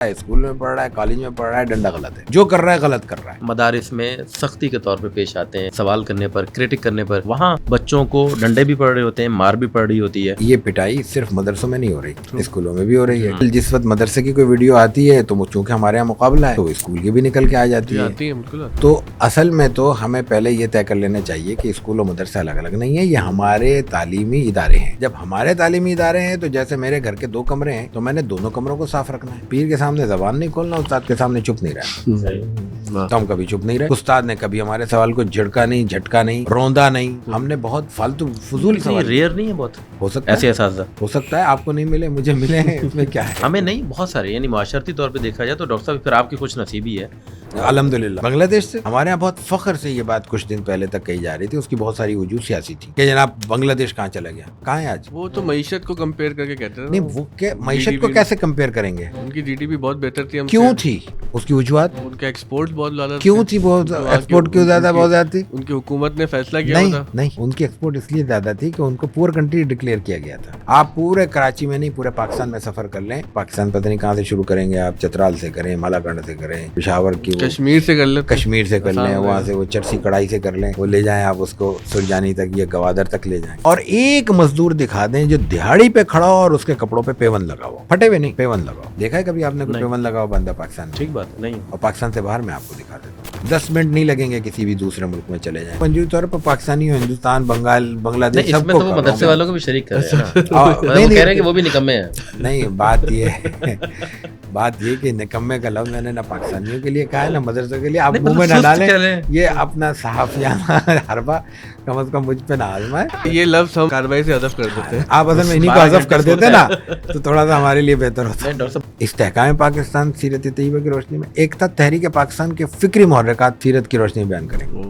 School میں پڑھ رہا ہے, کالج میں پڑھ رہا ہے, ڈنڈا غلط ہے, جو کر رہا ہے غلط کر رہا ہے. مدارس میں سختی کے طور پہ پیش آتے ہیں, سوال کرنے پر, کرٹک کرنے پر. وہاں بچوں کو ڈنڈے بھی پڑ رہے ہوتے ہیں, مار بھی پڑ رہی ہوتی ہے. یہ پٹائی صرف مدرسوں میں نہیں ہو رہی, اسکولوں میں بھی ہو رہی ہے. جس وقت مدرسے کی کوئی ویڈیو آتی ہے تو چونکہ ہمارے یہاں مقابلہ ہے تو اسکول کی بھی نکل کے آ جاتی ہے. تو اصل میں تو ہمیں پہلے یہ طے کر لینا چاہیے کہ اسکول و مدرسے الگ الگ نہیں ہیں, یہ ہمارے تعلیمی ادارے ہیں. جب ہمارے تعلیمی ادارے ہیں تو جیسے میرے گھر کے 2 کمرے ہیں تو میں نے دونوں کمروں کو صاف رکھنا ہے. پیر کے سامنے زبان نہیں کھولنا, استاد کے سامنے چپ نہیں رہنا. تو ہم کبھی چپ نہیں رہے. استاد نے کبھی ہمارے سوال کو جھڑکا نہیں, جھٹکا نہیں, روندا نہیں. ہم نے بہت فالتو فضول سوال, ریئر نہیں ہے, بہت ہو سکتا ایسے اساتذہ ہو سکتا ہے آپ کو نہیں ملے, مجھے ملے ہیں, اس میں کیا ہے. ہمیں نہیں, بہت سارے, یعنی معاشرتی طور پہ دیکھا جائے تو ڈاکٹر صاحب پھر آپ کی خوش نصیبی ہے. الحمدللہ. بنگلہ دیش سے ہمارے یہاں بہت فخر سے یہ بات کچھ دن پہلے تک کہی جا رہی تھی, اس کی بہت ساری وجوہ سیاسی تھی کہ جناب بنگلہ دیش کہاں چلا گیا, کہاں ہے آج. وہ تو معیشت کو کمپیئر کر کے کہتے ہیں. نہیں, وہ معیشت کو کیسے کمپیئر کریں گے. ان کی GDP بہت بہتر تھی. کیوں تھی, اس کی وجوہات ان کا ایکسپورٹ بہت زیادہ کیوں تھی, بہت ایکسپورٹ کیوں زیادہ بہت زیادہ تھی. ان کی حکومت نے فیصلہ کیا تھا. نہیں, ان کی ایکسپورٹ اس لیے زیادہ تھی کہ ان کو پور کنٹری ڈکلیئر کیا گیا تھا. آپ پورے کراچی میں نہیں, پورے پاکستان میں سفر کر لیں, پاکستان پتہ نہیں کہاں سے شروع کریں گے آپ, چترال سے کریں, مالاکنڈ سے کریں, پشاور کی, کشمیر سے کر لیں, کشمیر سے کر لیں, وہاں سے وہ چرسی کڑائی سے کر لیں, وہ لے جائیں آپ اس کو سرجانی تک یا گوادر تک لے جائیں, اور ایک مزدور دکھا دیں جو دہاڑی پہ کھڑا ہو اور اس کے کپڑوں پہ پیون لگا ہو, پھٹے ہوئے نہیں, پیون لگا ہو. دیکھا ہے کبھی آپ نے کوئی پیون لگا ہو بندہ پاکستان میں؟ ٹھیک بات نہیں. اور پاکستان سے باہر میں آپ کو دکھا دیتا ہوں, 10 منٹ نہیں لگیں گے کسی بھی دوسرے ملک میں چلے جائیں. منجوی طور پر پاکستانی ہو, ہندوستان, بنگال, بنگلہ دیش, سب کو مدرسے والوں کو بھی شریک کر رہے ہیں, کہہ رہے ہیں کہ وہ بھی نکمے ہیں. نہیں, بات یہ کہ نکمے کا لفظ میں نے نہ پاکستانیوں کے لیے کہا ہے نہ مدرسوں کے لیے. آپ منہ میں نہ ڈالیں, یہ اپنا صحافیانہ حربہ کم از کم مجھ پہ نہ آزمائے. یہ لفظ ہم کارروائی سے حذف کر دیتے ہیں. آپ اصل میں انہیں کو حذف کر دیتے نا تو تھوڑا سا ہمارے لیے بہتر ہوتا. استحکام پاکستان سیرت طیبہ کی روشنی میں ایک تھا تحریک پاکستان کے فکری محرکات سیرت کی روشنی بیان کریں گے.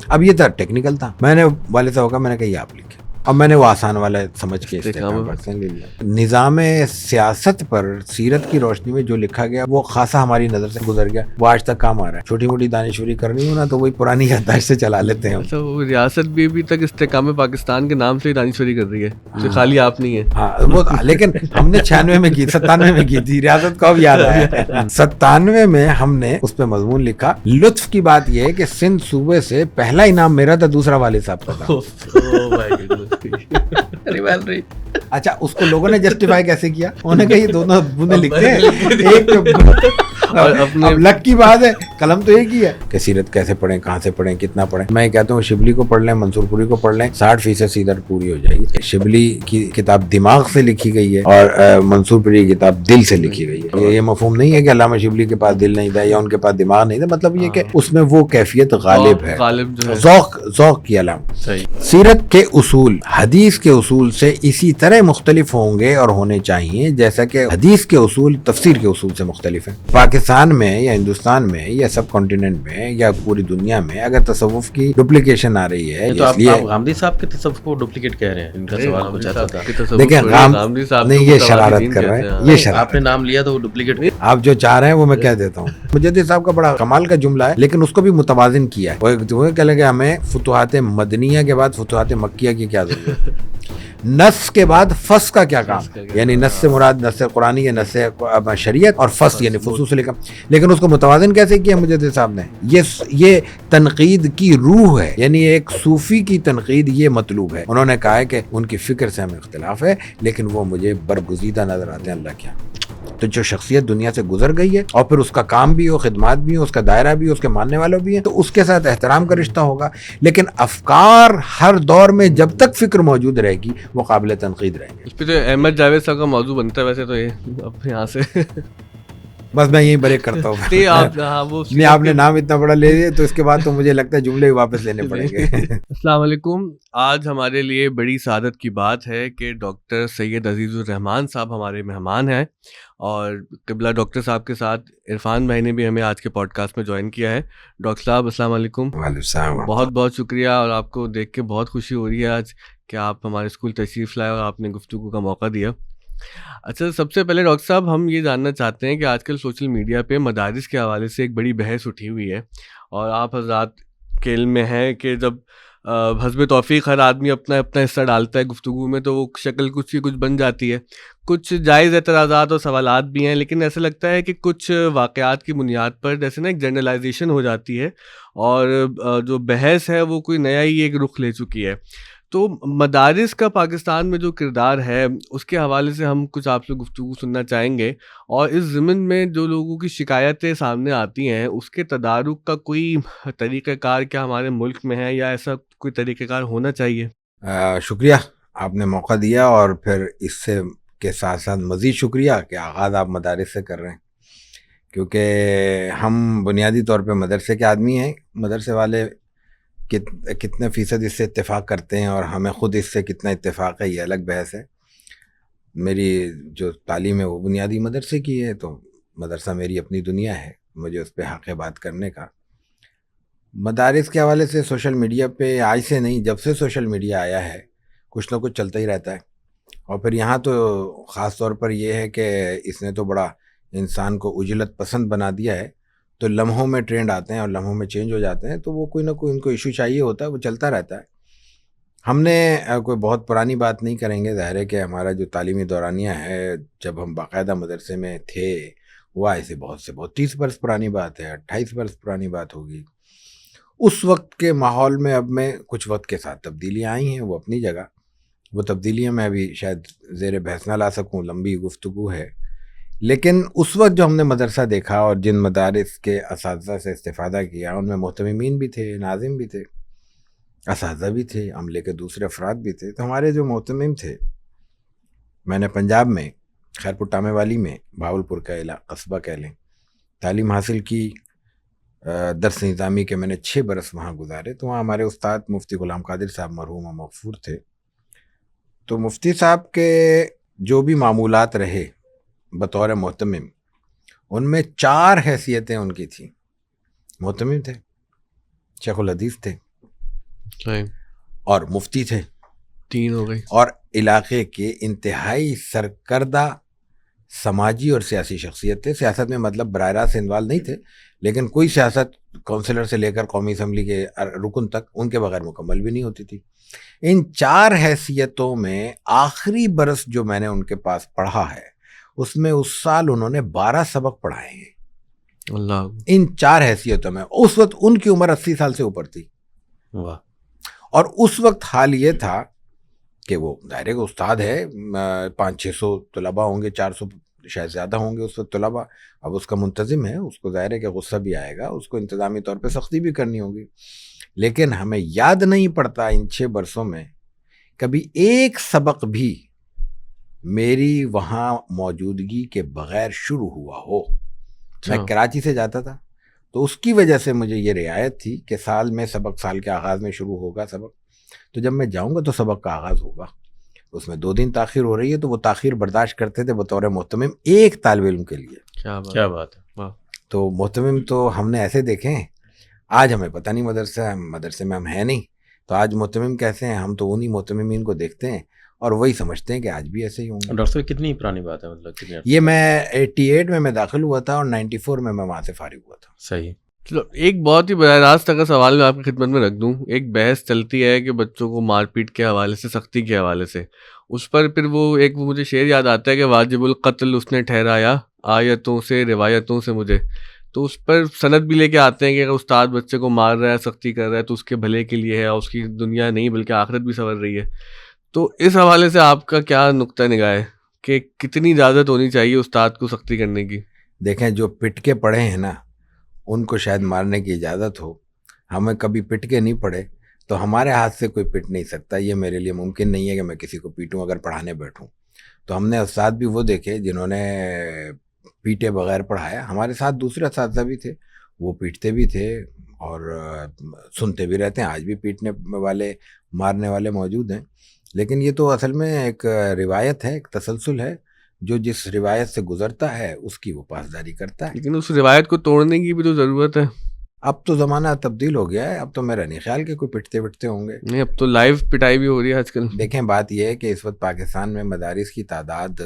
اب یہ تھا ٹیکنیکل تھا, میں نے والد صاحب کا میں نے کہا یہ آپ لکھیں, اب میں نے وہ آسان والا سمجھ کے استحکام پاکستان لے لیا. نظام سیاست پر سیرت کی روشنی میں جو لکھا گیا وہ خاصا ہماری نظر سے گزر گیا, وہ آج تک کام آ رہا ہے. چھوٹی موٹی دانشوری کرنی ہو نا تو وہی پرانی یادداشت سے چلا لیتے ہیں. تو وہ ریاست بھی ابھی تک استحکام پاکستان کے نام سے ہی دانشوری کر رہی ہے, جو خالی آپ نہیں ہے. ہاں وہ, لیکن ہم نے 96 میں کی, 97 میں کی تھی, ریاست کو اب یاد آیا. 97 میں ہم نے اس پہ مضمون لکھا. لطف کی بات یہ ہے کہ سندھ صوبے سے پہلا انعام میرا تھا, دوسرا والد صاحب کا تھا. اچھا, اس کو لوگوں نے جسٹیفائی کیسے کیا, انہوں نے کہا یہ دونوں بندے لکھتے ہیں ایک. اب لک کی بات ہے, قلم تو ایک ہی ہے کہ سیرت کیسے پڑھیں, کہاں سے پڑھیں, کتنا پڑھیں. میں کہتا ہوں شبلی کو پڑھ لیں, منصور پوری کو پڑھ لیں, 60% سیرت پوری ہو جائے گی. شبلی کی کتاب دماغ سے لکھی گئی ہے اور منصور پوری کی کتاب دل سے لکھی گئی ہے. یہ مفہوم نہیں ہے کہ علامہ شبلی کے پاس دل نہیں تھا یا ان کے پاس دماغ نہیں تھا, مطلب یہ کہ اس میں وہ کیفیت غالب ہے, ذوق کی علامت. سیرت کے اصول حدیث کے اصول سے اسی طرح مختلف ہوں گے اور ہونے چاہیے جیسا کہ حدیث کے اصول تفسیر کے اصول سے مختلف ہیں. پاکستان میں یا ہندوستان میں یا سب کانٹیننٹ میں یا پوری دنیا میں اگر تصوف کی ڈپلیکیشن آ رہی ہے, تو آپ غامدی صاحب کے تصوف کو ڈپلیکیٹ کہہ رہے ہیں, ان کا سوال پوچھا تھا. دیکھیں غامدی صاحب نہیں, یہ شرارت کر رہے ہیں, یہ شرارت. آپ نے نام لیا تو وہ ڈپلیکیٹ, آپ جو چاہ رہے ہیں وہ میں کہہ دیتا ہوں. مجدد صاحب کا بڑا کمال کا جملہ ہے, لیکن اس کو بھی متوازن کیا ہے. وہ کہہ لگے ہمیں فتوحات مدنیہ کے بعد فتوحات مکیہ کی کیا ضرورت ہے, نص کے بعد فص کا کیا کام, یعنی نص سے مراد نص قرآنی یا نص شریعت, اور فص یعنی فصوص لکھا. لیکن اس کو متوازن کیسے کیا مجدد صاحب نے, یہ تنقید کی روح ہے, یعنی ایک صوفی کی تنقید یہ مطلوب ہے. انہوں نے کہا ہے کہ ان کی فکر سے ہمیں اختلاف ہے لیکن وہ مجھے برگزیدہ نظر آتے ہیں. اللہ کیا, تو جو شخصیت دنیا سے گزر گئی ہے اور پھر اس کا کام بھی ہو, خدمات بھی ہو, اس کا دائرہ بھی ہو, اس کے ماننے والوں بھی ہیں, تو اس کے ساتھ احترام کا رشتہ ہوگا. لیکن افکار ہر دور میں جب تک فکر موجود رہے گی وہ قابل تنقید رہیں گے. اس پہ تو احمد جاوید صاحب کا موضوع بنتا ہے ویسے تو, یہ اب یہاں سے بس میں یہی بریک کرتا ہوں. نہیں, آپ نے نام اتنا بڑا لے لیا تو اس کے بعد تو مجھے لگتا ہے جملے واپس لینے پڑیں گے. السلام علیکم. آج ہمارے لیے بڑی سعادت کی بات ہے کہ ڈاکٹر سید عزیز الرحمان صاحب ہمارے مہمان ہیں, اور قبلہ ڈاکٹر صاحب کے ساتھ عرفان بھائی نے بھی ہمیں آج کے پوڈ کاسٹ میں جوائن کیا ہے. ڈاکٹر صاحب السلام علیکم. وعلیکم السلام. بہت بہت شکریہ, اور آپ کو دیکھ کے بہت خوشی ہو رہی ہے آج کہ آپ ہمارے اسکول تشریف لائے اور آپ نے گفتگو کا موقع دیا. اچھا, سب سے پہلے ڈاکٹر صاحب ہم یہ جاننا چاہتے ہیں کہ آج کل سوشل میڈیا پہ مدارس کے حوالے سے ایک بڑی بحث اٹھی ہوئی ہے, اور آپ حضرات کے علم میں ہے کہ جب حسب توفیق ہر آدمی اپنا اپنا حصہ ڈالتا ہے گفتگو میں، تو وہ شکل کچھ کی کچھ بن جاتی ہے. کچھ جائز اعتراضات اور سوالات بھی ہیں، لیکن ایسا لگتا ہے کہ کچھ واقعات کی بنیاد پر جیسے نا ایک جنرلائزیشن ہو جاتی ہے، اور جو بحث ہے وہ کوئی نیا ہی ایک رخ لے چکی ہے. تو مدارس کا پاکستان میں جو کردار ہے اس کے حوالے سے ہم کچھ آپ سے گفتگو سننا چاہیں گے، اور اس ضمن میں جو لوگوں کی شکایتیں سامنے آتی ہیں اس کے تدارک کا کوئی طریقہ کار کیا ہمارے ملک میں ہے، یا ایسا کوئی طریقہ کار ہونا چاہیے؟ شکریہ، آپ نے موقع دیا، اور پھر اس سے کے ساتھ ساتھ مزید شکریہ کہ آغاز آپ مدارس سے کر رہے ہیں، کیونکہ ہم بنیادی طور پہ مدرسے کے آدمی ہیں. مدرسے والے کتنے فیصد اس سے اتفاق کرتے ہیں اور ہمیں خود اس سے کتنا اتفاق ہے، یہ الگ بحث ہے. میری جو تعلیم ہے وہ بنیادی مدرسے کی ہے، تو مدرسہ میری اپنی دنیا ہے، مجھے اس پہ حق بات کرنے کا. مدارس کے حوالے سے سوشل میڈیا پہ آج سے نہیں، جب سے سوشل میڈیا آیا ہے کچھ نہ کچھ چلتا ہی رہتا ہے. اور پھر یہاں تو خاص طور پر یہ ہے کہ اس نے تو بڑا انسان کو عجلت پسند بنا دیا ہے، تو لمحوں میں ٹرینڈ آتے ہیں اور لمحوں میں چینج ہو جاتے ہیں، تو وہ کوئی نہ کوئی ان کو ایشو چاہیے ہوتا ہے، وہ چلتا رہتا ہے. ہم نے کوئی بہت پرانی بات نہیں کریں گے، ظاہر ہے کہ ہمارا جو تعلیمی دورانیہ ہے جب ہم باقاعدہ مدرسے میں تھے وہ ایسے بہت 30 برس پرانی بات ہے، 28 برس پرانی بات ہوگی. اس وقت کے ماحول میں اب میں کچھ وقت کے ساتھ تبدیلیاں آئی ہیں، وہ اپنی جگہ. وہ تبدیلیاں میں ابھی شاید زیر بحث نہ لا سکوں، لمبی گفتگو ہے. لیکن اس وقت جو ہم نے مدرسہ دیکھا اور جن مدارس کے اساتذہ سے استفادہ کیا، ان میں محتممین بھی تھے، ناظم بھی تھے، اساتذہ بھی تھے، عملے کے دوسرے افراد بھی تھے. تو ہمارے جو محتمم تھے، میں نے پنجاب میں خیرپور ٹامے والی میں بھاولپور کا علاقہ قصبہ کہہ لیں تعلیم حاصل کی. درس نظامی کے میں نے 6 برس وہاں گزارے. تو وہاں ہمارے استاد مفتی غلام قادر صاحب مرحوم و مغفور تھے. تو مفتی صاحب کے جو بھی معمولات رہے بطور محتمم، ان میں 4 حیثیتیں ان کی تھیں. محتمم تھے، شیخ الحدیث تھے، اور مفتی تھے، 3 ہو گئی، اور علاقے کے انتہائی سرکردہ سماجی اور سیاسی شخصیت تھے. سیاست میں مطلب براہ راست انوالو نہیں تھے، لیکن کوئی سیاست کونسلر سے لے کر قومی اسمبلی کے رکن تک ان کے بغیر مکمل بھی نہیں ہوتی تھی. ان 4 حیثیتوں میں آخری برس جو میں نے ان کے پاس پڑھا ہے، اس میں اس سال انہوں نے 12 سبق پڑھائے ہیں. اللہ، ان 4 حیثیتوں میں. اس وقت ان کی عمر 80 سال سے اوپر تھی. واہ. اور اس وقت حال یہ تھا کہ وہ ظاہر ہے کہ استاد ہے، 500-600 طلباء ہوں گے، 400 شاید زیادہ ہوں گے اس وقت طلباء. اب اس کا منتظم ہے، اس کو ظاہر ہے کہ غصہ بھی آئے گا، اس کو انتظامی طور پہ سختی بھی کرنی ہوگی. لیکن ہمیں یاد نہیں پڑتا ان 6 برسوں میں کبھی ایک سبق بھی میری وہاں موجودگی کے بغیر شروع ہوا ہو. میں کراچی سے جاتا تھا، تو اس کی وجہ سے مجھے یہ رعایت تھی کہ سال میں سبق، سال کے آغاز میں شروع ہوگا سبق، تو جب میں جاؤں گا تو سبق کا آغاز ہوگا. اس میں 2 دن تاخیر ہو رہی ہے تو وہ تاخیر برداشت کرتے تھے بطور محتمم ایک طالب علم کے لیے. کیا بات ہے. تو محتمم تو ہم نے ایسے دیکھے ہیں، آج ہمیں پتہ نہیں مدرسے میں ہم ہیں نہیں، تو آج محتمم کیسے ہیں، ہم تو انہی محتممین کو دیکھتے ہیں اور وہی سمجھتے ہیں کہ آج بھی ایسے ہی ہوں گے. ڈاکٹر صاحب کتنی پرانی بات ہے، مطلب یہ میں 88 میں داخل ہوا تھا اور 94 میں وہاں سے فارغ ہوا تھا. صحیح. چلو ایک بہت ہی براہ راست اگر سوال میں آپ کی خدمت میں رکھ دوں. ایک بحث چلتی ہے کہ بچوں کو مار پیٹ کے حوالے سے، سختی کے حوالے سے، اس پر پھر وہ مجھے شعر یاد آتا ہے کہ واجب القتل اس نے ٹھہرایا آیتوں سے روایتوں سے مجھے. تو اس پر سند بھی لے کے آتے ہیں کہ اگر استاد بچے کو مار رہا ہے، سختی کر رہا ہے، تو اس کے بھلے کے لیے ہے، اور اس کی دنیا نہیں بلکہ آخرت بھی سنور رہی ہے. تو اس حوالے سے آپ کا کیا نقطہ نگاہ ہے کہ کتنی اجازت ہونی چاہیے استاد کو سختی کرنے کی؟ دیکھیں، جو پٹ کے پڑھے ہیں نا ان کو شاید مارنے کی اجازت ہو. ہمیں کبھی پٹ کے نہیں پڑھے تو ہمارے ہاتھ سے کوئی پٹ نہیں سکتا. یہ میرے لیے ممکن نہیں ہے کہ میں کسی کو پیٹوں اگر پڑھانے بیٹھوں. تو ہم نے استاد بھی وہ دیکھے جنہوں نے پیٹے بغیر پڑھایا. ہمارے ساتھ دوسرے اساتذہ بھی تھے، وہ پیٹتے بھی تھے اور سنتے بھی رہتے ہیں. آج بھی پیٹنے والے، مارنے والے موجود ہیں. لیکن یہ تو اصل میں ایک روایت ہے، ایک تسلسل ہے. جو جس روایت سے گزرتا ہے اس کی وہ پاسداری کرتا ہے. لیکن اس روایت کو توڑنے کی بھی تو ضرورت ہے. اب تو زمانہ تبدیل ہو گیا ہے. اب تو میرا نہیں خیال کہ کوئی پٹتے وٹتے ہوں گے. نہیں، اب تو لائیو پٹائی بھی ہو رہی ہے آج کل. دیکھیں، بات یہ ہے کہ اس وقت پاکستان میں مدارس کی تعداد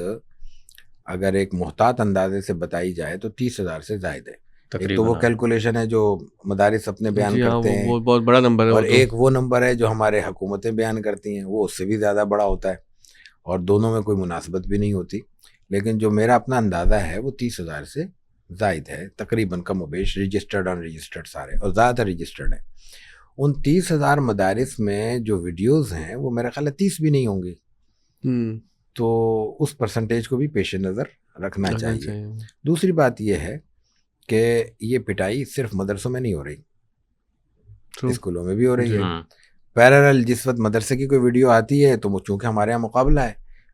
اگر ایک محتاط اندازے سے بتائی جائے تو 30,000 سے زائد ہے. ایک تو وہ کیلکولیشن ہے جو مدارس اپنے بیان کرتے ہیں، وہ بہت بڑا نمبر ہے، اور ایک وہ نمبر ہے جو ہمارے حکومتیں بیان کرتی ہیں، وہ اس سے بھی زیادہ بڑا ہوتا ہے، اور دونوں میں کوئی مناسبت بھی نہیں ہوتی. لیکن جو میرا اپنا اندازہ ہے وہ 30,000 سے زائد ہے تقریباً، کم و بیش، رجسٹرڈ ان رجسٹرڈ سارے، اور زیادہ تر رجسٹرڈ ہیں. ان 30,000 مدارس میں جو ویڈیوز ہیں وہ میرا خیال ہے 30 بھی نہیں ہوں گی. تو اس پرسنٹیج کو بھی پیش نظر رکھنا چاہیے. دوسری بات یہ ہے کہ یہ پٹائی صرف مدرسوں میں نہیں ہو رہی، اسکولوں میں بھی ہو رہی ہے. پیرالل جس وقت مدرسے کی کوئی ویڈیو آتی ہے تو وہ چونکہ ہمارے یہاں مقابلہ ہے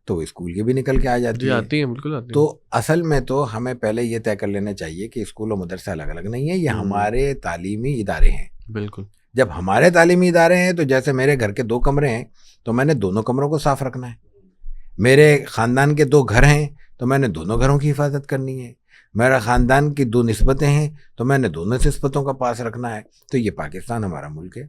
تو وہ اسکول کی بھی نکل کے آ جاتی ہے. تو اصل میں تو ہمیں پہلے یہ طے کر لینا چاہیے کہ اسکول و مدرسے الگ الگ نہیں ہیں، یہ ہمارے تعلیمی ادارے ہیں. بالکل. جب ہمارے تعلیمی ادارے ہیں تو جیسے میرے گھر کے 2 کمرے ہیں تو میں نے دونوں کمروں کو صاف رکھنا ہے. میرے خاندان کے 2 گھر ہیں تو میں نے دونوں گھروں کی حفاظت کرنی ہے. میرا خاندان کی 2 نسبتیں ہیں تو میں نے دونوں نسبتوں کا پاس رکھنا ہے. تو یہ پاکستان ہمارا ملک ہے.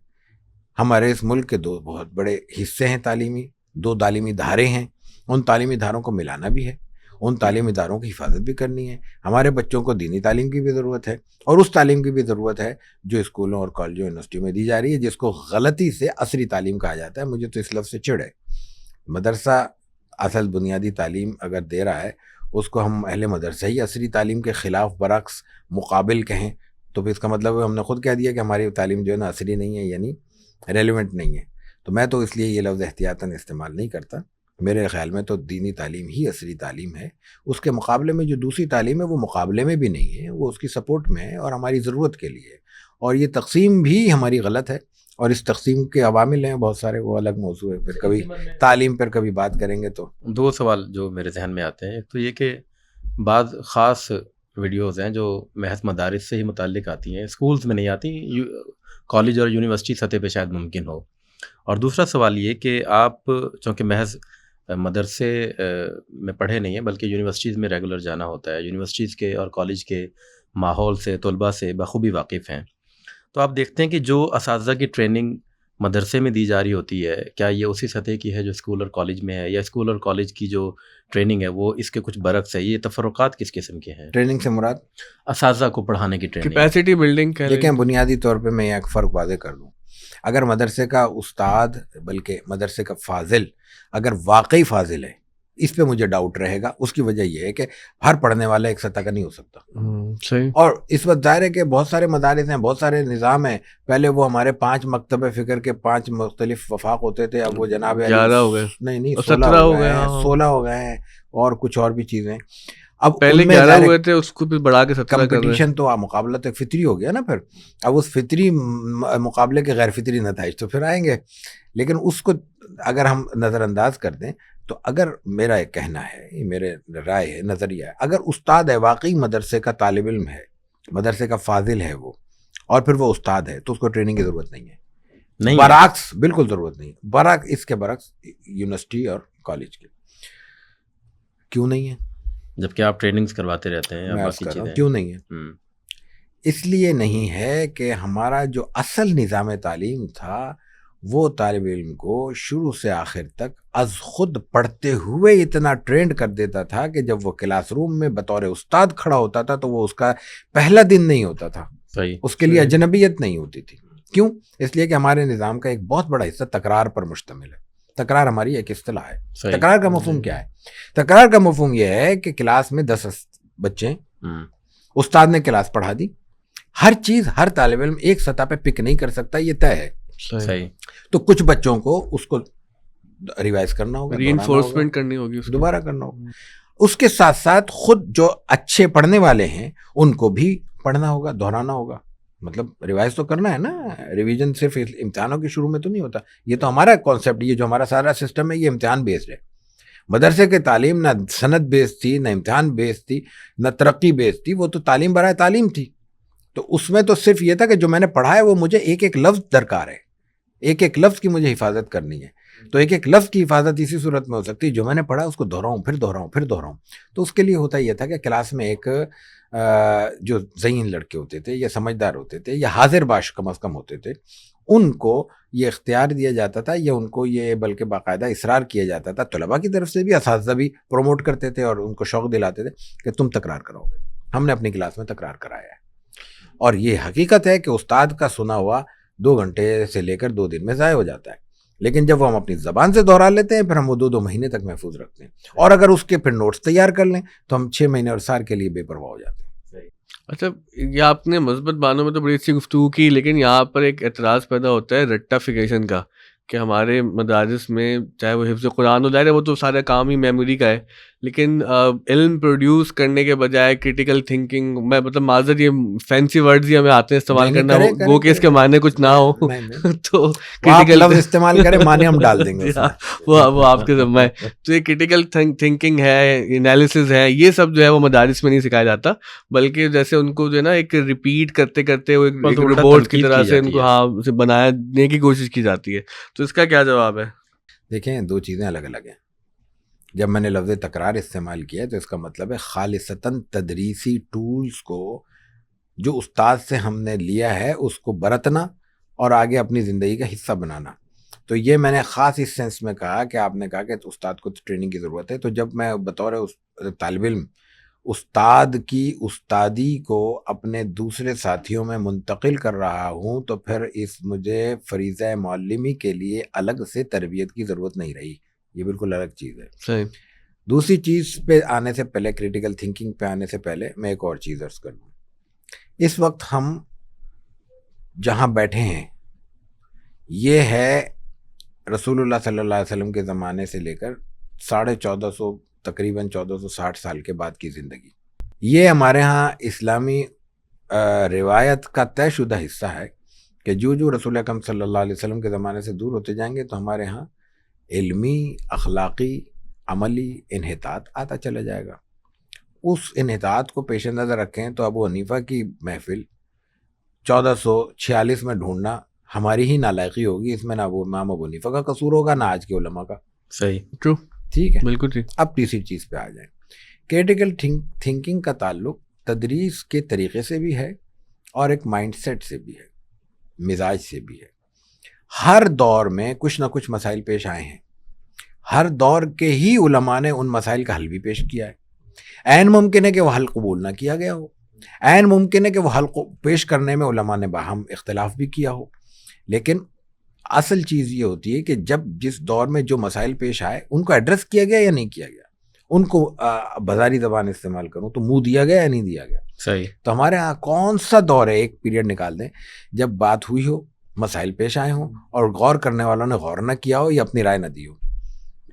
ہمارے اس ملک کے 2 بہت بڑے حصے ہیں تعلیمی، 2 تعلیمی ادارے ہیں. ان تعلیمی اداروں کو ملانا بھی ہے، ان تعلیمی اداروں کی حفاظت بھی کرنی ہے. ہمارے بچوں کو دینی تعلیم کی بھی ضرورت ہے، اور اس تعلیم کی بھی ضرورت ہے جو اسکولوں اور کالجوں یونیورسٹیوں میں دی جا رہی ہے، جس کو غلطی سے عصری تعلیم کہا جاتا ہے. مجھے تو اس لفظ سے چڑ ہے. مدرسہ اصل بنیادی تعلیم اگر دے رہا ہے، اس کو ہم اہل مدرسہ ہی عصری تعلیم کے خلاف برعکس مقابل کہیں تو پھر اس کا مطلب ہم نے خود کہہ دیا کہ ہماری تعلیم جو ہے نا عصری نہیں ہے، یعنی ریلیونٹ نہیں ہے. تو میں تو اس لیے یہ لفظ احتیاطاً استعمال نہیں کرتا. میرے خیال میں تو دینی تعلیم ہی عصری تعلیم ہے. اس کے مقابلے میں جو دوسری تعلیم ہے وہ مقابلے میں بھی نہیں ہے، وہ اس کی سپورٹ میں ہے اور ہماری ضرورت کے لیے. اور یہ تقسیم بھی ہماری غلط ہے، اور اس تقسیم کے عوامل ہیں بہت سارے، وہ الگ موضوع ہے، پھر کبھی تعلیم پر کبھی بات کریں گے. تو 2 سوال جو میرے ذہن میں آتے ہیں. ایک تو یہ کہ بعض خاص ویڈیوز ہیں جو محض مدارس سے ہی متعلق آتی ہیں، اسکولز میں نہیں آتی، کالج اور یونیورسٹی سطح پہ شاید ممکن ہو. اور دوسرا سوال یہ کہ آپ چونکہ محض مدرسے میں پڑھے نہیں ہیں بلکہ یونیورسٹیز میں ریگولر جانا ہوتا ہے، یونیورسٹیز کے اور کالج کے ماحول سے، طلباء سے بخوبی واقف ہیں، تو آپ دیکھتے ہیں کہ جو اساتذہ کی ٹریننگ مدرسے میں دی جا رہی ہوتی ہے، کیا یہ اسی سطح کی ہے جو اسکول اور کالج میں ہے، یا اسکول اور کالج کی جو ٹریننگ ہے وہ اس کے کچھ برعکس ہے؟ یہ تفرقات کس قسم کے ہیں؟ ٹریننگ سے مراد اساتذہ کو پڑھانے کی ٹریننگ، کیپیسٹی بلڈنگ. دیکھیں، بنیادی طور پہ میں ایک فرق واضح کر دوں. اگر مدرسے کا استاد، بلکہ مدرسے کا فاضل اگر واقعی فاضل ہے، اس پہ مجھے ڈاؤٹ رہے گا. اس کی وجہ یہ ہے کہ ہر پڑھنے والا ایک سطح کا نہیں ہو سکتا. صحیح. اور اس وقت ظاہر ہے کہ بہت سارے مدارس ہیں، بہت سارے نظام ہیں. پہلے وہ ہمارے 5 مکتب فکر کے 5 مختلف وفاق ہوتے تھے، اب وہ جناب 11 ہو گئے، نہیں 17 ہو گئے، 16 ہو گئے ہیں، اور کچھ اور بھی چیزیں. اب پہلے 11 ہوئے تھے، اس کو بھی بڑھا کے 17 کر رہے ہیں. کمپٹیشن تو مقابلہ تو فطری ہو گیا نا. پھر اب اس فطری مقابلے کے غیر فطری نتائج تو پھر آئیں گے. لیکن اس کو اگر ہم نظر انداز کر دیں تو اگر میرا ایک کہنا ہے، یہ میرے رائے ہے، نظریہ ہے، اگر استاد ہے، واقعی مدرسے کا طالب علم ہے، مدرسے کا فاضل ہے وہ، اور پھر وہ استاد ہے، تو اس کو ٹریننگ کی ضرورت نہیں ہے. برعکس بالکل ضرورت نہیں. برعکس اس کے برعکس یونیورسٹی اور کالج کی کیوں نہیں ہے؟ جبکہ آپ ٹریننگز کرواتے رہتے ہیں. کیوں نہیں ہے؟ اس لیے نہیں ہے کہ ہمارا جو اصل نظام تعلیم تھا وہ طالب علم کو شروع سے آخر تک از خود پڑھتے ہوئے اتنا ٹرینڈ کر دیتا تھا کہ جب وہ کلاس روم میں بطور استاد کھڑا ہوتا تھا تو وہ اس کا پہلا دن نہیں ہوتا تھا. اس کے لیے اجنبیت نہیں ہوتی تھی. کیوں؟ اس لیے کہ ہمارے نظام کا ایک بہت بڑا حصہ تکرار پر مشتمل ہے. تکرار ہماری ایک اصطلاح ہے. تکرار کا مفہوم کیا ہے؟ تکرار کا مفہوم یہ ہے کہ کلاس میں 10 بچے، استاد نے کلاس پڑھا دی، ہر چیز ہر طالب علم ایک سطح پہ پک نہیں کر سکتا، یہ طے ہے. صحیح. تو کچھ بچوں کو اس کو ریوائز کرنا ہوگا، ری انفورسمنٹ کرنی ہوگی، دوبارہ کرنا ہوگا. اس کے ساتھ ساتھ خود جو اچھے پڑھنے والے ہیں ان کو بھی پڑھنا ہوگا، دہرانا ہوگا. مطلب ریوائز تو کرنا ہے نا. ریویژن صرف امتحانوں کے شروع میں تو نہیں ہوتا. یہ تو ہمارا کانسیپٹ، یہ جو ہمارا سارا سسٹم ہے یہ امتحان بیسڈ ہے. مدرسے کے تعلیم نہ سند بیس تھی، نہ امتحان بیس تھی، نہ ترقی بیس تھی، وہ تو تعلیم برائے تعلیم تھی. تو اس میں تو صرف یہ تھا کہ جو میں نے پڑھا ہے وہ مجھے ایک ایک لفظ درکار ہے، ایک ایک لفظ کی مجھے حفاظت کرنی ہے. تو ایک ایک لفظ کی حفاظت اسی صورت میں ہو سکتی ہے جو میں نے پڑھا اس کو دہراؤں، پھر دہراؤں، پھر دہراؤں. تو اس کے لیے ہوتا یہ تھا کہ کلاس میں ایک جو ذہین لڑکے ہوتے تھے یا سمجھدار ہوتے تھے یا حاضر باش کم از کم ہوتے تھے، ان کو یہ اختیار دیا جاتا تھا یا ان کو یہ بلکہ باقاعدہ اصرار کیا جاتا تھا، طلباء کی طرف سے بھی، اساتذہ بھی پروموٹ کرتے تھے اور ان کو شوق دلاتے تھے کہ تم تکرار کراؤ گے. ہم نے اپنی کلاس میں تکرار کرایا ہے. اور یہ حقیقت ہے کہ استاد کا سنا ہوا 2 گھنٹے سے لے کر 2 دن میں ضائع ہو جاتا ہے، لیکن جب وہ ہم اپنی زبان سے دوہرا لیتے ہیں پھر ہم وہ 2 مہینے تک محفوظ رکھتے ہیں، اور اگر اس کے پھر نوٹس تیار کر لیں تو ہم 6 مہینے اور سال کے لیے بے پرواہ ہو جاتے ہیں۔ اچھا، یہ آپ نے مثبت معنوں میں تو بڑی اچھی گفتگو کی، لیکن یہاں پر ایک اعتراض پیدا ہوتا ہے رٹافیکیشن کا، کہ ہمارے مدارس میں چاہے وہ حفظ قرآن ہو جائے، وہ تو سارا کام ہی میموری کا ہے، لیکن علم پروڈیوس کرنے کے بجائے کریٹیکل تھنکنگ، میں مطلب معذرت یہ فینسی ورڈز ہی ہمیں آتے ہیں استعمال کرنا، وہ کہ اس کے معنی کچھ نہ ہو تو کریٹیکل لفظ استعمال کریں، معنی ہم ڈال دیں گے، وہ آپ کے ذمہ ہے۔ تو یہ کریٹیکل تھنکنگ ہے، انالیسز ہے، یہ سب جو ہے وہ مدارس میں نہیں سکھایا جاتا، بلکہ جیسے ان کو جو ہے نا ایک ریپیٹ کرتے کرتے وہ ایک روبوٹ کی طرح سے ان کو اسے بنانے کی کوشش کی جاتی ہے۔ تو اس کا کیا جواب ہے؟ دیکھیں 2 چیزیں الگ الگ ہیں۔ جب میں نے لفظ تکرار استعمال کیا تو اس کا مطلب ہے خالصتاً تدریسی ٹولز کو جو استاد سے ہم نے لیا ہے اس کو برتنا اور آگے اپنی زندگی کا حصہ بنانا۔ تو یہ میں نے خاص اس سینس میں کہا کہ آپ نے کہا کہ استاد کو ٹریننگ کی ضرورت ہے، تو جب میں بطور طالب علم استاد کی استادی کو اپنے دوسرے ساتھیوں میں منتقل کر رہا ہوں تو پھر مجھے فریضہ معلمی کے لیے الگ سے تربیت کی ضرورت نہیں رہی، یہ بالکل الگ چیز ہے۔ صحیح۔ دوسری چیز پہ آنے سے پہلے، کریٹیکل تھنکنگ پہ آنے سے پہلے میں ایک اور چیز عرض کر دوں۔ اس وقت ہم جہاں بیٹھے ہیں یہ ہے رسول اللہ صلی اللہ علیہ وسلم کے زمانے سے لے کر 1450 تقریباً 1460 سال کے بعد کی زندگی۔ یہ ہمارے ہاں اسلامی روایت کا طے شدہ حصہ ہے کہ جو رسول اکرم صلی اللہ علیہ وسلم کے زمانے سے دور ہوتے جائیں گے تو ہمارے ہاں علمی، اخلاقی، عملی انحطاط آتا چلا جائے گا۔ اس انحطاط کو پیش نظر رکھیں تو ابو حنیفہ کی محفل 1446 میں ڈھونڈنا ہماری ہی نالائقی ہوگی، اس میں نہ امام ابو حنیفہ کا قصور ہوگا نہ آج کے علماء کا۔ صحیح، ٹرو، ٹھیک ہے، بالکل ٹھیک۔ اب تیسری چیز پہ آ جائیں۔ کریٹیکل تھنکنگ کا تعلق تدریس کے طریقے سے بھی ہے اور ایک مائنڈ سیٹ سے بھی ہے، مزاج سے بھی ہے۔ ہر دور میں کچھ نہ کچھ مسائل پیش آئے ہیں، ہر دور کے ہی علماء نے ان مسائل کا حل بھی پیش کیا ہے۔ عین ممکن ہے کہ وہ حل قبول نہ کیا گیا ہو، عین ممکن ہے کہ وہ حل پیش کرنے میں علماء نے باہم اختلاف بھی کیا ہو، لیکن اصل چیز یہ ہوتی ہے کہ جب جس دور میں جو مسائل پیش آئے ان کو ایڈریس کیا گیا یا نہیں کیا گیا، ان کو بازاری زبان استعمال کروں تو منہ دیا گیا یا نہیں دیا گیا۔ صحیح۔ تو ہمارے ہاں کون سا دور ہے، ایک پیریڈ نکال دیں جب بات ہوئی ہو، مسائل پیش آئے ہوں اور غور کرنے والوں نے غور نہ کیا ہو یا اپنی رائے نہ دی ہو۔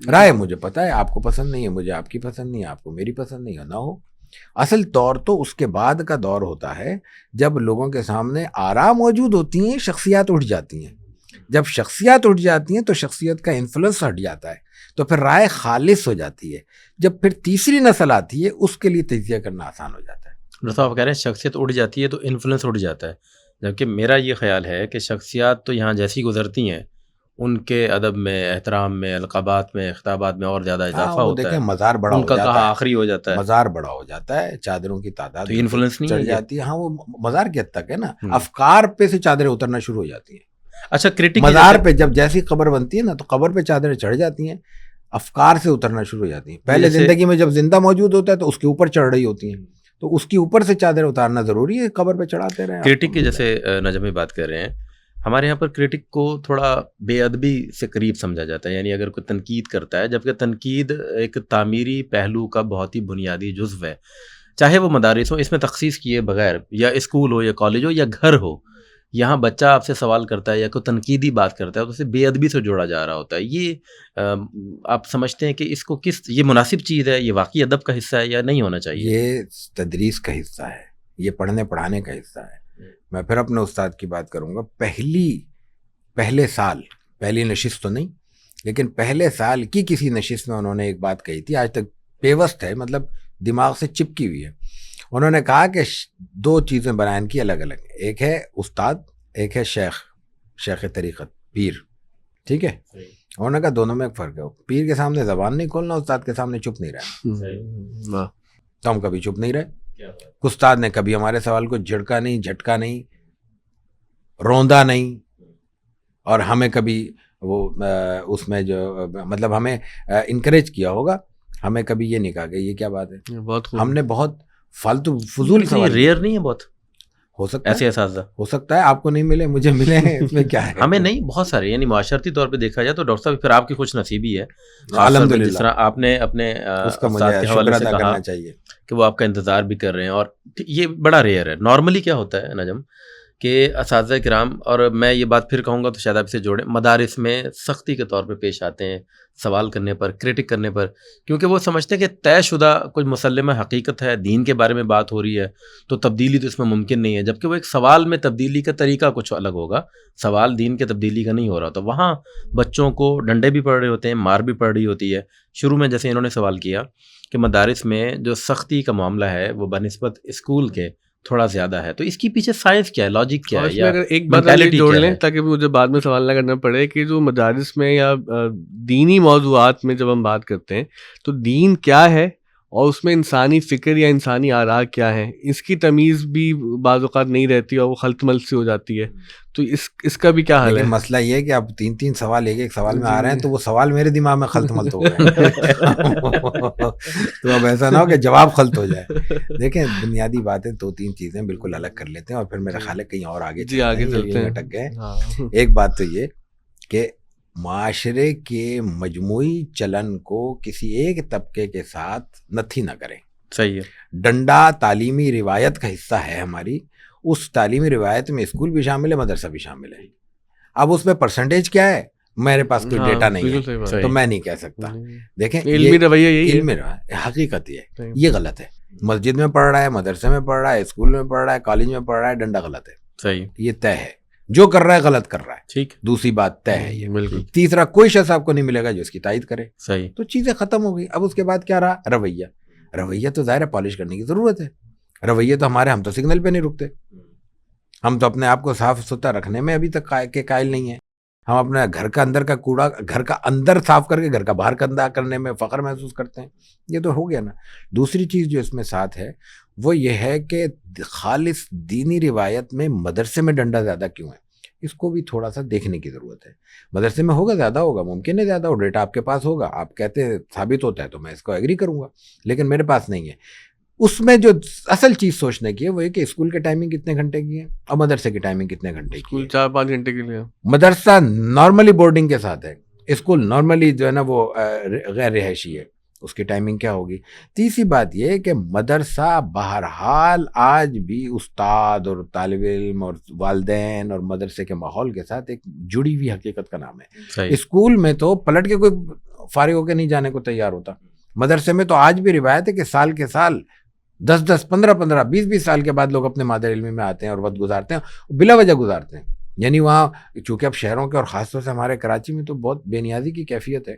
رائے مجھے پتہ ہے آپ کو پسند نہیں ہے، مجھے آپ کی پسند نہیں ہے، آپ کو میری پسند نہیں ہے، نہ ہو۔ اصل طور تو اس کے بعد کا دور ہوتا ہے جب لوگوں کے سامنے آراء موجود ہوتی ہیں، شخصیات اٹھ جاتی ہیں۔ جب شخصیات اٹھ جاتی ہیں تو شخصیت کا انفلوئنس ہٹ جاتا ہے، تو پھر رائے خالص ہو جاتی ہے۔ جب پھر تیسری نسل آتی ہے اس کے لیے تجزیہ کرنا آسان ہو جاتا ہے۔ ڈاکٹر صاحب کہہ رہے ہیں شخصیت اٹھ جاتی ہے تو انفلوئنس اٹھ جاتا ہے، جبکہ میرا یہ خیال ہے کہ شخصیات تو یہاں جیسی گزرتی ہیں ان کے ادب میں، احترام میں، القابات میں، خطابات میں اور زیادہ اضافہ ہوتا ہے، مزار بڑا ان کا کہاں آخری ہو جاتا ہے، مزار بڑا ہو جاتا ہے، چادروں کی تعداد تو انفلوئنس نہیں چڑھ جاتی ہے۔ ہاں وہ مزار کی حد تک ہے نا، افکار پہ سے چادریں اترنا شروع ہو جاتی ہیں۔ اچھا، کرٹک مزار پہ جب جیسی قبر بنتی ہے نا تو قبر پہ چادریں چڑھ جاتی ہیں، افکار سے اترنا شروع ہو جاتی ہیں۔ پہلے زندگی میں جب زندہ موجود ہوتا ہے تو اس کے اوپر چڑھ رہی ہوتی ہیں، تو اس کے اوپر سے چادر اتارنا ضروری ہے، قبر پہ چڑھاتے رہے۔ کرٹک کی جیسے نجم بات کر رہے ہیں، ہمارے یہاں پر کرٹک کو تھوڑا بے ادبی سے قریب سمجھا جاتا ہے، یعنی اگر کوئی تنقید کرتا ہے، جبکہ تنقید ایک تعمیری پہلو کا بہت ہی بنیادی جزو ہے، چاہے وہ مدارس ہو، اس میں تخصیص کیے بغیر، یا اسکول ہو یا کالج ہو یا گھر ہو، یہاں بچہ آپ سے سوال کرتا ہے یا کوئی تنقیدی بات کرتا ہے تو اسے بے ادبی سے جوڑا جا رہا ہوتا ہے۔ یہ آپ سمجھتے ہیں کہ اس کو یہ مناسب چیز ہے، یہ واقعی ادب کا حصہ ہے یا نہیں ہونا چاہیے؟ یہ تدریس کا حصہ ہے، یہ پڑھنے پڑھانے کا حصہ ہے۔ میں پھر اپنے استاد کی بات کروں گا۔ پہلے سال، پہلی نشست تو نہیں لیکن پہلے سال کی کسی نشست میں انہوں نے ایک بات کہی تھی، آج تک پیوست ہے، مطلب دماغ سے چپکی ہوئی ہے۔ انہوں نے کہا کہ 2 چیزیں بیان کی الگ الگ، ایک ہے استاد، ایک ہے شیخ طریقت، پیر، ٹھیک ہے؟ انہوں نے کہا دونوں میں ایک فرق ہے، پیر کے سامنے زبان نہیں کھولنا، استاد کے سامنے چپ نہیں رہنا۔ تو ہم کبھی چپ نہیں رہے، استاد نے کبھی ہمارے سوال کو جھڑکا نہیں، جھٹکا نہیں، روندا نہیں، اور ہمیں کبھی وہ اس میں جو مطلب ہمیں انکریج کیا ہوگا، ہمیں کبھی یہ نہیں کہا کہ یہ کیا بات ہے۔ ہم نے بہت فالتو فضول سوال، ریئر نہیں ہے بہت، ہو سکتا ہے، ایسے اساتذہ ہو سکتا ہے آپ کو نہیں ملے، مجھے ملے ہیں، اس میں کیا ہے؟ ہمیں نہیں، بہت سارے، یعنی معاشرتی طور پہ دیکھا جائے تو ڈاکٹر صاحب پھر آپ کی خوش نصیبی ہے، خاص طور پہ الحمدللہ، جس طرح آپ نے اپنے اس کا استاد مجھے کے حوالے شکر سے ادا کہا کرنا چاہیے کہ وہ آپ کا انتظار بھی کر رہے ہیں، اور یہ بڑا ریئر ہے. نارملی کیا ہوتا ہے نجم کہ اساتذہ کرام، اور میں یہ بات پھر کہوں گا تو شاید آپ سے جوڑیں، مدارس میں سختی کے طور پہ پیش آتے ہیں سوال کرنے پر، کریٹک کرنے پر، کیونکہ وہ سمجھتے ہیں کہ طے شدہ کوئی مسلمہ حقیقت ہے، دین کے بارے میں بات ہو رہی ہے تو تبدیلی تو اس میں ممکن نہیں ہے، جبکہ وہ ایک سوال میں تبدیلی کا طریقہ کچھ الگ ہوگا، سوال دین کے تبدیلی کا نہیں ہو رہا. تو وہاں بچوں کو ڈنڈے بھی پڑ رہے ہوتے ہیں، مار بھی پڑ رہی ہوتی ہے. شروع میں جیسے انہوں نے سوال کیا کہ مدارس میں جو سختی کا معاملہ ہے وہ بنسبت اسکول کے تھوڑا زیادہ ہے، تو اس کی پیچھے سائنس کیا ہے، لاجک کیا اور ہے، اس میں یا اگر ایک بات آپ mentality جوڑ کیا لیں ہے؟ تاکہ مجھے بعد میں سوال نہ کرنا پڑے کہ جو مدارس میں یا دینی موضوعات میں جب ہم بات کرتے ہیں تو دین کیا ہے اور اس میں انسانی فکر یا انسانی آراء کیا ہے، اس کی تمیز بھی بعض اوقات نہیں رہتی اور وہ خلط ملط سی ہو جاتی ہے. تو اس کا بھی کیا حل ہے؟ لیکن مسئلہ یہ ہے کہ اب 3 سوال ایک سوال میں آ رہے ہیں تو وہ سوال میرے دماغ میں خلط ملط ہو گئے تو اب ایسا نہ ہو کہ جواب خلط ہو جائے. دیکھیں بنیادی باتیں 2-3 چیزیں بالکل الگ کر لیتے ہیں اور پھر میرا خیال ہے کہیں اور آگے جی آگے چلتے ہیں. اٹک گئے. ایک بات تو یہ کہ معاشرے کے مجموعی چلن کو کسی ایک طبقے کے ساتھ نتھی نہ کریں. صحیح ہے. ڈنڈا تعلیمی روایت کا حصہ ہے ہماری، اس تعلیمی روایت میں اسکول بھی شامل ہے، مدرسہ بھی شامل ہے. اب اس میں پرسنٹیج کیا ہے میرے پاس کوئی ڈیٹا نہیں ہے تو میں نہیں کہہ سکتا. دیکھیں علمی رویہ یہی ہے، علمی حقیقت یہ غلط ہے. مسجد میں پڑھ رہا ہے، مدرسے میں پڑھ رہا ہے، اسکول میں پڑھ رہا ہے، کالج میں پڑھ رہا ہے، ڈنڈا غلط ہے. صحیح، یہ طے ہے، جو کر رہا ہے غلط کر رہا ہے. ٹھیک، دوسری بات طے ہے یہ. بالکل. تیسرا کوئی شخص آپ کو نہیں ملے گا جو اس کی تائید کرے. صحیح. تو چیزیں ختم ہو گئی. اب اس کے بعد کیا رہا؟ رویہ. رویہ تو ظاہر ہے پالش کرنے کی ضرورت ہے. رویہ تو ہمارے، ہم تو سگنل پہ نہیں رکتے، ہم تو اپنے آپ کو صاف ستھرا رکھنے میں ابھی تک کے قائل نہیں ہیں. ہم اپنے گھر کا اندر کا کوڑا گھر کا اندر صاف کر کے گھر کا باہر گندا کرنے میں فخر محسوس کرتے ہیں. یہ تو ہو گیا نا. دوسری چیز جو اس میں ساتھ ہے وہ یہ ہے کہ خالص دینی روایت میں مدرسے میں ڈنڈا زیادہ کیوں ہے، اس کو بھی تھوڑا سا دیکھنے کی ضرورت ہے. مدرسے میں ہوگا زیادہ ہوگا، ممکن ہے زیادہ ہو، ڈیٹا آپ کے پاس ہوگا، آپ کہتے ہیں ثابت ہوتا ہے تو میں اس کو ایگری کروں گا، لیکن میرے پاس نہیں ہے. اس میں جو اصل چیز سوچنے کی ہے وہ یہ کہ اسکول کی ٹائمنگ کتنے گھنٹے کی ہے اور مدرسے کی ٹائمنگ کتنے گھنٹے کی ہے. 4-5 گھنٹے کے لیے. مدرسہ نارملی بورڈنگ کے ساتھ ہے، اسکول نارملی جو ہے نا وہ غیر رہائشی ہے، اس کی ٹائمنگ کیا ہوگی. تیسری بات یہ کہ مدرسہ بہرحال آج بھی استاد اور طالب علم اور والدین اور مدرسے کے ماحول کے ساتھ ایک جڑی ہوئی حقیقت کا نام ہے. اسکول میں تو پلٹ کے کوئی فارغ ہو کے نہیں جانے کو تیار ہوتا. مدرسے میں تو آج بھی روایت ہے کہ سال کے سال 10-10 15-15 20-20 سال کے بعد لوگ اپنے مادر علمی میں آتے ہیں اور وقت گزارتے ہیں، بلا وجہ گزارتے ہیں. یعنی وہاں چونکہ اب شہروں کے اور خاص طور سے ہمارے کراچی میں تو بہت بے نیازی کی کیفیت ہے.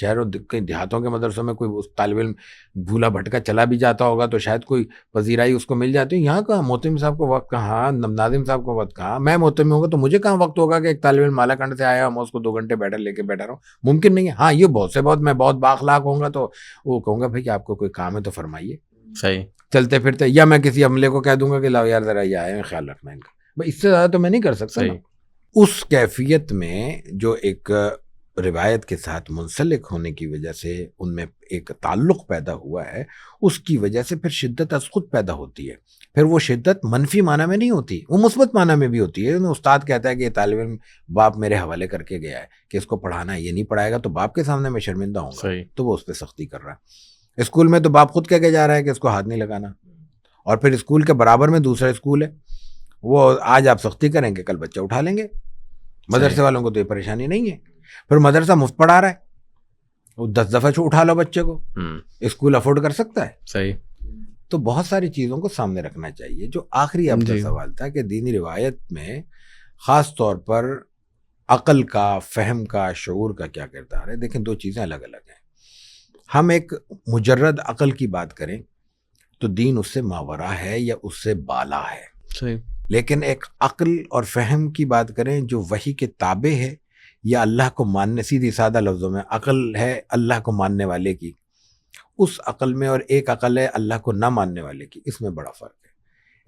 شہروں کئی دیہاتوں کے مدرسوں میں کوئی طالب علم بھولا بھٹکا چلا بھی جاتا ہوگا تو شاید کوئی پذیرائی اس کو مل جاتی ہے. یہاں کہاں محتم صاحب کو وقت کہاں، ناظم صاحب کو وقت کہاں. میں محتم ہوں گا تو مجھے کہاں وقت ہوگا کہ ایک طالب علم مالاکنڈ سے آیا میں اس کو 2 گھنٹے لے کے بیٹھا رہا ہوں. ممکن نہیں ہے. ہاں یہ بہت سے بہت میں بہت بااخلاق ہوں گا تو وہ کہوں گا بھائی کہ آپ کو کوئی کام ہے تو فرمائیے. صحیح. چلتے پھرتے یا میں کسی عملے کو کہہ دوں گا کہ لاؤ یار ذرا یہ آئے خیال رکھنا ان کا. بھائی اس سے زیادہ تو میں نہیں کر سکتا. اس کیفیت میں جو ایک روایت کے ساتھ منسلک ہونے کی وجہ سے ان میں ایک تعلق پیدا ہوا ہے، اس کی وجہ سے پھر شدت از خود پیدا ہوتی ہے. پھر وہ شدت منفی معنی میں نہیں ہوتی، وہ مثبت معنی میں بھی ہوتی ہے. استاد کہتا ہے کہ یہ طالب علم باپ میرے حوالے کر کے گیا ہے کہ اس کو پڑھانا ہے، یہ نہیں پڑھائے گا تو باپ کے سامنے میں شرمندہ ہوں گا، تو وہ اس پہ سختی کر رہا ہے. اسکول میں تو باپ خود کہہ کے جا رہا ہے کہ اس کو ہاتھ نہیں لگانا، اور پھر اسکول کے برابر میں دوسرا اسکول ہے، وہ آج آپ سختی کریں گے کل بچہ اٹھا لیں گے. مدرسے والوں کو تو یہ پریشانی نہیں ہے. پھر مدرسہ مفت پڑھا رہا ہے، وہ 10 دفعہ اٹھا لو بچے کو، اسکول افورڈ کر سکتا ہے. صحیح. تو بہت ساری چیزوں کو سامنے رکھنا چاہیے. جو آخری آپ کا سوال تھا کہ دینی روایت میں خاص طور پر عقل کا، فہم کا، شعور کا کیا کردار ہے. دیکھیں 2 چیزیں الگ الگ ہیں. ہم ایک مجرد عقل کی بات کریں تو دین اس سے ماورا ہے یا اس سے بالا ہے. صحیح. لیکن ایک عقل اور فہم کی بات کریں جو وحی کے تابع ہے یا اللہ کو ماننے، سیدھی سادہ لفظوں میں عقل ہے اللہ کو ماننے والے کی، اس عقل میں، اور ایک عقل ہے اللہ کو نہ ماننے والے کی، اس میں بڑا فرق ہے.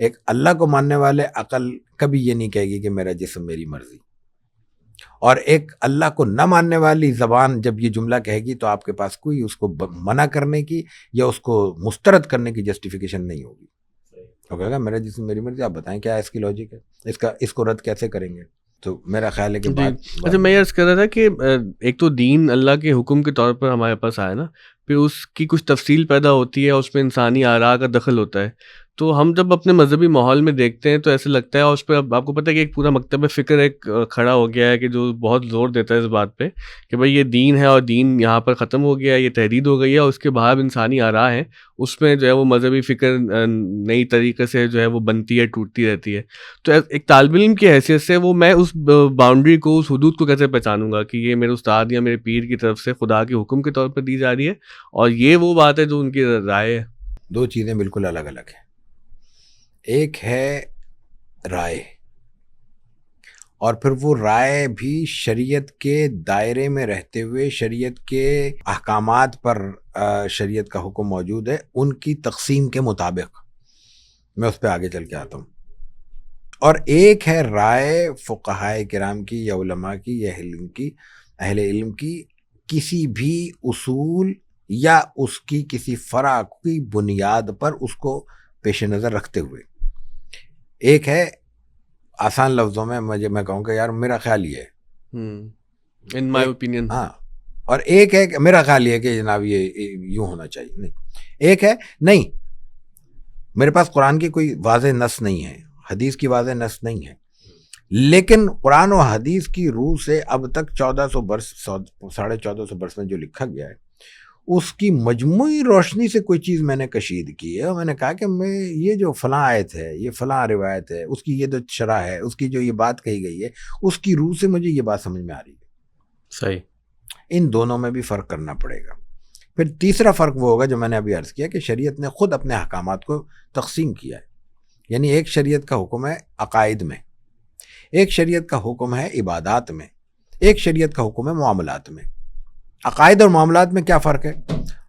ایک اللہ کو ماننے والے عقل کبھی یہ نہیں کہے گی کہ میرا جسم میری مرضی، اور ایک اللہ کو نہ ماننے والی زبان جب یہ جملہ کہے گی تو آپ کے پاس کوئی اس کو منع کرنے کی یا اس کو مسترد کرنے کی جسٹیفیکیشن نہیں ہوگی. وہ کہے گا میرا جسم میری مرضی, آپ بتائیں کیا اس کی لاجک ہے, اس کو رد کیسے کریں گے. تو میرا خیال ہے کہ اچھا میں یہ عرض کر رہا تھا کہ ایک تو دین اللہ کے حکم کے طور پر ہمارے پاس آیا نا, پھر اس کی کچھ تفصیل پیدا ہوتی ہے, اس میں انسانی آراء کا دخل ہوتا ہے. تو ہم جب اپنے مذہبی ماحول میں دیکھتے ہیں تو ایسے لگتا ہے, اور اس پہ آپ کو پتہ ہے کہ ایک پورا مکتب فکر ایک کھڑا ہو گیا ہے کہ جو بہت زور دیتا ہے اس بات پہ کہ بھائی یہ دین ہے اور دین یہاں پر ختم ہو گیا ہے, یہ تحدید ہو گئی ہے, اور اس کے باہر انسانی آراء ہیں, اس میں جو ہے وہ مذہبی فکر نئی طریقے سے جو ہے وہ بنتی ہے, ٹوٹتی رہتی ہے. تو ایک طالب علم کی حیثیت سے وہ میں اس باؤنڈری کو, اس حدود کو کیسے پہچانوں گا کہ یہ میرے استاد یا میرے پیر کی طرف سے خدا کے حکم کے طور پر دی جا رہی ہے اور یہ وہ بات ہے جو ان کی رائے ہے. دو چیزیں بالکل الگ الگ ہیں. ایک ہے رائے, اور پھر وہ رائے بھی شریعت کے دائرے میں رہتے ہوئے, شریعت کے احکامات پر شریعت کا حکم موجود ہے, ان کی تقسیم کے مطابق. میں اس پہ آگے چل کے آتا ہوں. اور ایک ہے رائے فقہائے کرام کی یا علماء کی یا اہل علم کی کسی بھی اصول یا اس کی کسی فرع کی بنیاد پر اس کو پیش نظر رکھتے ہوئے. ایک ہے آسان لفظوں میں میں کہوں کہ یار میرا خیال یہ ہے, ان مائی اوپینین, ہاں, اور ایک ہے کہ میرا خیال یہ ہے کہ جناب یہ یوں ہونا چاہیے. نہیں, ایک ہے نہیں میرے پاس قرآن کی کوئی واضح نص نہیں ہے, حدیث کی واضح نص نہیں ہے, لیکن قرآن و حدیث کی روح سے اب تک 1400 برس 1450 برس میں جو لکھا گیا ہے اس کی مجموعی روشنی سے کوئی چیز میں نے کشید کی ہے, اور میں نے کہا کہ میں یہ جو فلاں آیت ہے, یہ فلاں روایت ہے, اس کی یہ جو شرح ہے, اس کی جو یہ بات کہی گئی ہے, اس کی روح سے مجھے یہ بات سمجھ میں آ رہی ہے. صحیح. ان دونوں میں بھی فرق کرنا پڑے گا. پھر تیسرا فرق وہ ہوگا جو میں نے ابھی عرض کیا کہ شریعت نے خود اپنے احکامات کو تقسیم کیا ہے. یعنی ایک شریعت کا حکم ہے عقائد میں, ایک شریعت کا حکم ہے عبادات میں, ایک شریعت کا حکم ہے معاملات میں. عقائد اور معاملات میں کیا فرق ہے؟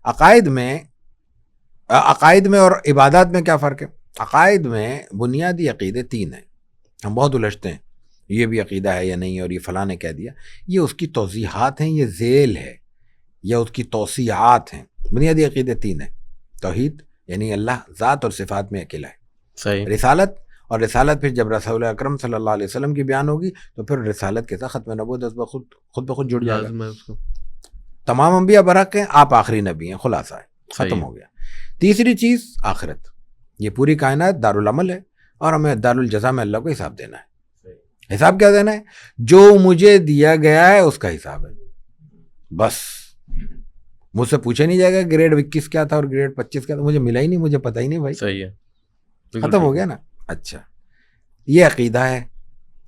عقائد میں اور عبادات میں کیا فرق ہے؟ عقائد میں بنیادی عقیدے 3 ہیں. ہم بہت الجھتے ہیں یہ بھی عقیدہ ہے یا نہیں, اور یہ فلاں نے کہہ دیا. یہ اس کی توضیحات ہیں, یہ ذیل ہے, یا اس کی توسیعات ہیں. بنیادی عقیدے 3 ہیں. توحید یعنی اللہ ذات اور صفات میں اکیلا ہے. صحیح. رسالت, اور رسالت پھر جب رسول اکرم صلی اللہ علیہ وسلم کی بیان ہوگی تو پھر رسالت کے ساتھ ختم نبوت خود بخود جڑ جائے گا. تمام انبیاء برحق ہیں, آپ آخری نبی ہیں, خلاصہ ہے, ختم ہو گیا. تیسری چیز آخرت. یہ پوری کائنات دارالعمل ہے اور ہمیں دارالجزا میں اللہ کو حساب دینا ہے. حساب کیا دینا ہے؟ جو مجھے دیا گیا ہے اس کا حساب ہے. بس مجھ سے پوچھا نہیں جائے گا گریڈ 21 کیا تھا اور گریڈ 25 کیا تھا, مجھے ملا ہی نہیں, مجھے پتہ ہی نہیں بھائی. صحیح ہے, ختم ہو گیا نا. اچھا, یہ عقیدہ ہے.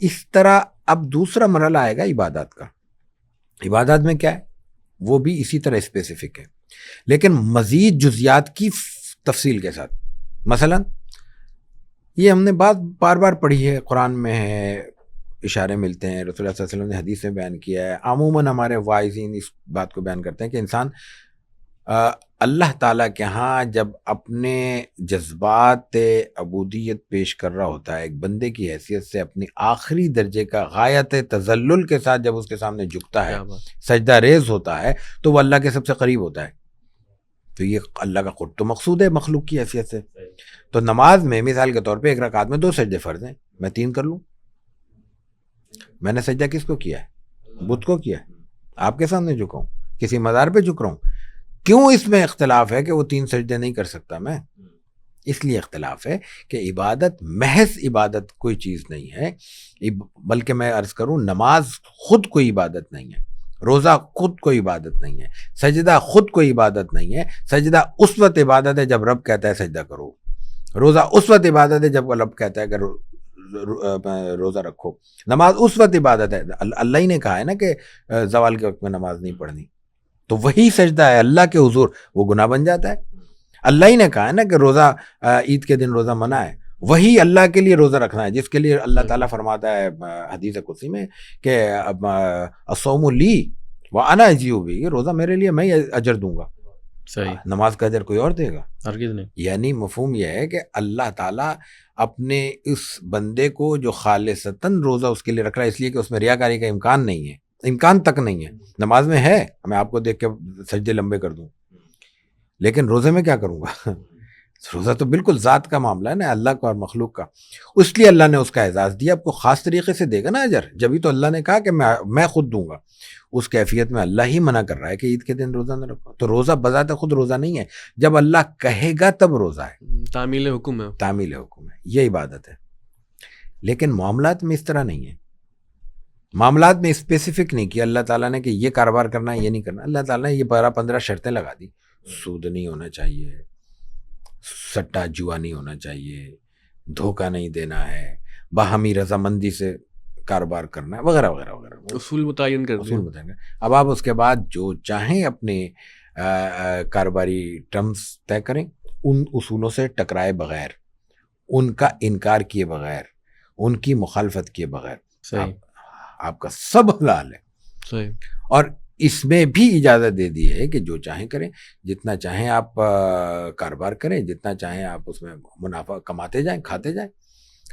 اس طرح اب دوسرا مرحلہ آئے گا عبادات کا. عبادات میں کیا ہے؟ وہ بھی اسی طرح اسپیسیفک ہے لیکن مزید جزیات کی تفصیل کے ساتھ. مثلا یہ ہم نے بات بار بار پڑھی ہے, قرآن میں ہے, اشارے ملتے ہیں, رسول اللہ صلی اللہ علیہ وسلم نے حدیث میں بیان کیا ہے. عموماً ہمارے واعظین اس بات کو بیان کرتے ہیں کہ انسان اللہ تعالیٰ کے ہاں جب اپنے جذبات عبودیت پیش کر رہا ہوتا ہے, ایک بندے کی حیثیت سے اپنی آخری درجے کا غایت تذلل کے ساتھ جب اس کے سامنے جھکتا ہے, سجدہ ریز ہوتا ہے, تو وہ اللہ کے سب سے قریب ہوتا ہے. تو یہ اللہ کا قرب تو مقصود ہے مخلوق کی حیثیت سے. تو نماز میں مثال کے طور پہ ایک رکعت میں 2 سجدے فرض ہیں, میں 3 کر لوں. میں نے سجدہ کس کو کیا ہے؟ بت کو کیا ہے. آپ کے سامنے جھکا ہوں, کسی مزار پہ جھک رہا ہوں. کیوں اس میں اختلاف ہے کہ وہ 3 سجدے نہیں کر سکتا میں؟ اس لیے اختلاف ہے کہ عبادت محض عبادت کوئی چیز نہیں ہے, بلکہ میں عرض کروں نماز خود کوئی عبادت نہیں ہے, روزہ خود کوئی عبادت نہیں ہے, سجدہ خود کوئی عبادت نہیں ہے. سجدہ اس وقت عبادت ہے جب رب کہتا ہے سجدہ کرو, روزہ اس وقت عبادت ہے جب رب کہتا ہے کہ روزہ رکھو. نماز اس وقت عبادت ہے, اللہ ہی نے کہا ہے نا کہ زوال کے وقت میں نماز نہیں پڑھنی, تو وہی سجدہ ہے اللہ کے حضور, وہ گناہ بن جاتا ہے. اللہ ہی نے کہا ہے نا کہ روزہ عید کے دن روزہ منع ہے, وہی اللہ کے لیے روزہ رکھنا ہے جس کے لیے اللہ تعالیٰ فرماتا ہے حدیث قدسی میں کہ الصوم لی وانا اجزی بہ, روزہ میرے لیے میں اجر دوں گا. صحیح. نماز کا اجر کوئی اور دے گا؟ ہرگز نہیں. یعنی مفہوم یہ ہے کہ اللہ تعالیٰ اپنے اس بندے کو جو خالصتاً روزہ اس کے لیے رکھ رہا ہے, اس لیے کہ اس میں ریاکاری کا امکان نہیں ہے, امکان تک نہیں ہے. نماز میں ہے میں آپ کو دیکھ کے سجدے لمبے کر دوں, لیکن روزے میں کیا کروں گا؟ روزہ تو بالکل ذات کا معاملہ ہے نا، اللہ کا اور مخلوق کا، اس لیے اللہ نے اس کا اعزاز دیا. آپ کو خاص طریقے سے دے گا نا اجر، جبھی تو اللہ نے کہا کہ میں خود دوں گا. اس کیفیت میں اللہ ہی منع کر رہا ہے کہ عید کے دن روزہ نہ رکھو. تو روزہ بذات خود روزہ نہیں ہے، جب اللہ کہے گا تب روزہ ہے. تعمیل حکم ہے، تعمیل حکم ہے، یہ عبادت ہے. لیکن معاملات میں اس طرح نہیں ہے. معاملات میں اسپیسیفک نہیں کیا اللہ تعالیٰ نے کہ یہ کاروبار کرنا ہے، یہ نہیں کرنا. اللہ تعالیٰ نے یہ 12-15 شرطیں لگا دی. سود نہیں ہونا چاہیے، سٹا جوا نہیں ہونا چاہیے، دھوکہ نہیں دینا ہے، باہمی رضامندی سے کاروبار کرنا ہے، وغیرہ وغیرہ وغیرہ. اصول متعین کر اصول متعین. اب آپ اس کے بعد جو چاہیں اپنے کاروباری ٹرمز طے کریں، ان اصولوں سے ٹکرائے بغیر، ان کا انکار کیے بغیر، ان کی مخالفت کیے بغیر آپ کا سب حلال ہے. صحیح. اور اس میں بھی اجازت دے دی ہے کہ جو چاہیں کریں، جتنا چاہیں آپ کاروبار کریں، جتنا چاہیں آپ اس میں منافع کماتے جائیں، کھاتے جائیں.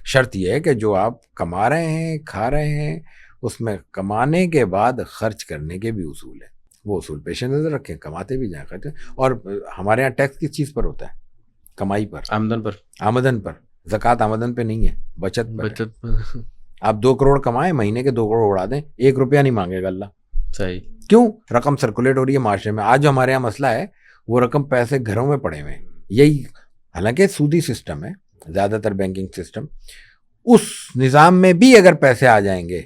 شرط یہ ہے کہ جو آپ کما رہے ہیں، کھا رہے ہیں، اس میں کمانے کے بعد خرچ کرنے کے بھی اصول ہیں. وہ اصول پیش نظر رکھیں، کماتے بھی جائیں، خرچ. اور ہمارے یہاں ٹیکس کس چیز پر ہوتا ہے؟ کمائی پر، آمدن پر. زکوٰۃ آمدن پہ نہیں ہے، بچت پر. آپ 2 کروڑ کمائیں، مہینے کے 2 کروڑ اڑا دیں، 1 روپیہ نہیں مانگے گا اللہ. صحیح. کیوں؟ رقم سرکولیٹ ہو رہی ہے معاشرے میں. آج جو ہمارے یہاں مسئلہ ہے وہ رقم پیسے گھروں میں پڑے ہوئے ہیں. یہی حالانکہ سودی سسٹم ہے زیادہ تر بینکنگ سسٹم. اس نظام میں بھی اگر پیسے آ جائیں گے،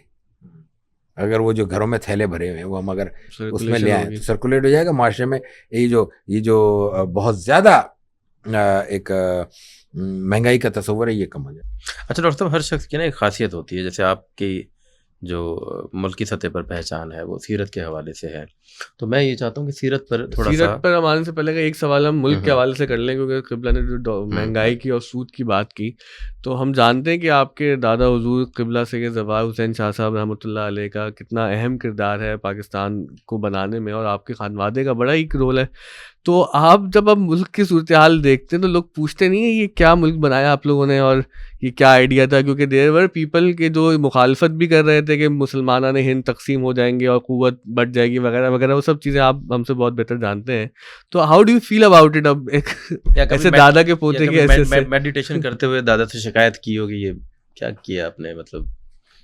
اگر وہ جو گھروں میں تھیلے بھرے ہوئے ہیں وہ ہم اگر اس میں لے آئیں تو سرکولیٹ ہو جائے گا معاشرے میں. یہ جو بہت زیادہ ایک مہنگائی کا تصور ہے، یہ کم ہو جائے. اچھا ڈاکٹر صاحب، ہر شخص کی نا ایک خاصیت ہوتی ہے، جیسے آپ کی جو ملکی سطح پر پہچان ہے وہ سیرت کے حوالے سے ہے. تو میں یہ چاہتا ہوں کہ سیرت پر تھوڑا سا، سیرت پر ہم آنے سے پہلے کا ایک سوال ہم ملک کے حوالے سے کر لیں، کیونکہ قبلہ نے جو مہنگائی کی اور سود کی بات کی، تو ہم جانتے ہیں کہ آپ کے دادا حضور قبلہ سید ظفار حسین شاہ صاحب رحمۃ اللہ علیہ کا کتنا اہم کردار ہے پاکستان کو بنانے میں، اور آپ کے خانوادے کا بڑا ہی رول ہے. تو آپ جب اب ملک کی صورتحال دیکھتے ہیں تو لوگ پوچھتے نہیں ہیں یہ کیا ملک بنایا آپ لوگوں نے اور یہ کیا آئیڈیا تھا؟ کیونکہ دیر ور پیپل کے جو مخالفت بھی کر رہے تھے کہ مسلمانوں نے ہند تقسیم ہو جائیں گے اور قوت بڑھ جائے گی وغیرہ وغیرہ، وہ سب چیزیں آپ ہم سے بہت بہتر جانتے ہیں. تو how do you feel about it? اب ایک ایسے دادا کے پوتے کی ایسے میڈیٹیشن کرتے ہوئے دادا سے شکایت کی ہوگی، یہ کیا کیا آپ نے؟ مطلب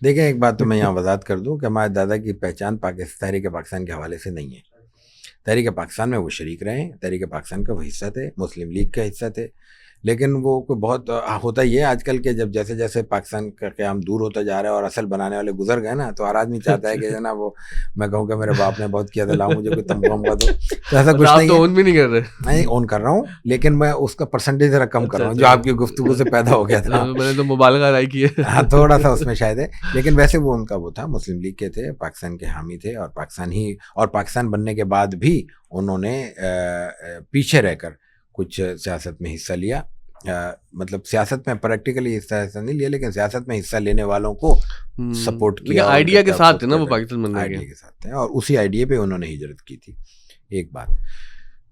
دیکھیں، ایک بات تو میں یہاں وضاحت کر دوں کہ ہمارے دادا کی پہچان تحریک پاکستان کے حوالے سے نہیں ہے. تحریک پاکستان میں وہ شریک رہے ہیں، تحریک پاکستان کا وہ حصہ تھے، مسلم لیگ کا حصہ تھے. لیکن وہ بہت ہوتا یہ ہے آج کل کے جب جیسے جیسے پاکستان کا قیام دور ہوتا جا رہا ہے اور اصل بنانے والے گزر گئے نا، تو ہر آدمی چاہتا ہے کہ جو نا وہ میں کہوں کہ میرے باپ نے بہت کیا تھا، لاؤ مجھے کوئی تمغہ دو. تو ایسا کچھ نہیں ہے. اون بھی نہیں کر رہے. نہیں اون کر رہا ہوں، لیکن میں اس کا پرسنٹیج ذرا کم کر رہا ہوں جو آپ کی گفتگو سے پیدا ہو گیا تھا. میں نے تو مبالغہ رائی کی ہے. ہاں تھوڑا سا اس میں شاید ہے، لیکن ویسے وہ ان کا وہ تھا، مسلم لیگ کے تھے، پاکستان کے حامی تھے، اور پاکستان بننے کے بعد بھی انہوں نے پیچھے رہ کر کچھ سیاست میں حصہ لیا. مطلب سیاست میں پریکٹیکلی حصہ نہیں لیا، لیکن سیاست میں حصہ لینے والوں کو سپورٹ کیا. آئیڈیا کے ساتھ ہے نا وہ پاکستان بننے کے، آئیڈیا کے ساتھ ہیں، اور اسی آئیڈیا پہ انہوں نے ہجرت کی تھی. ایک بات.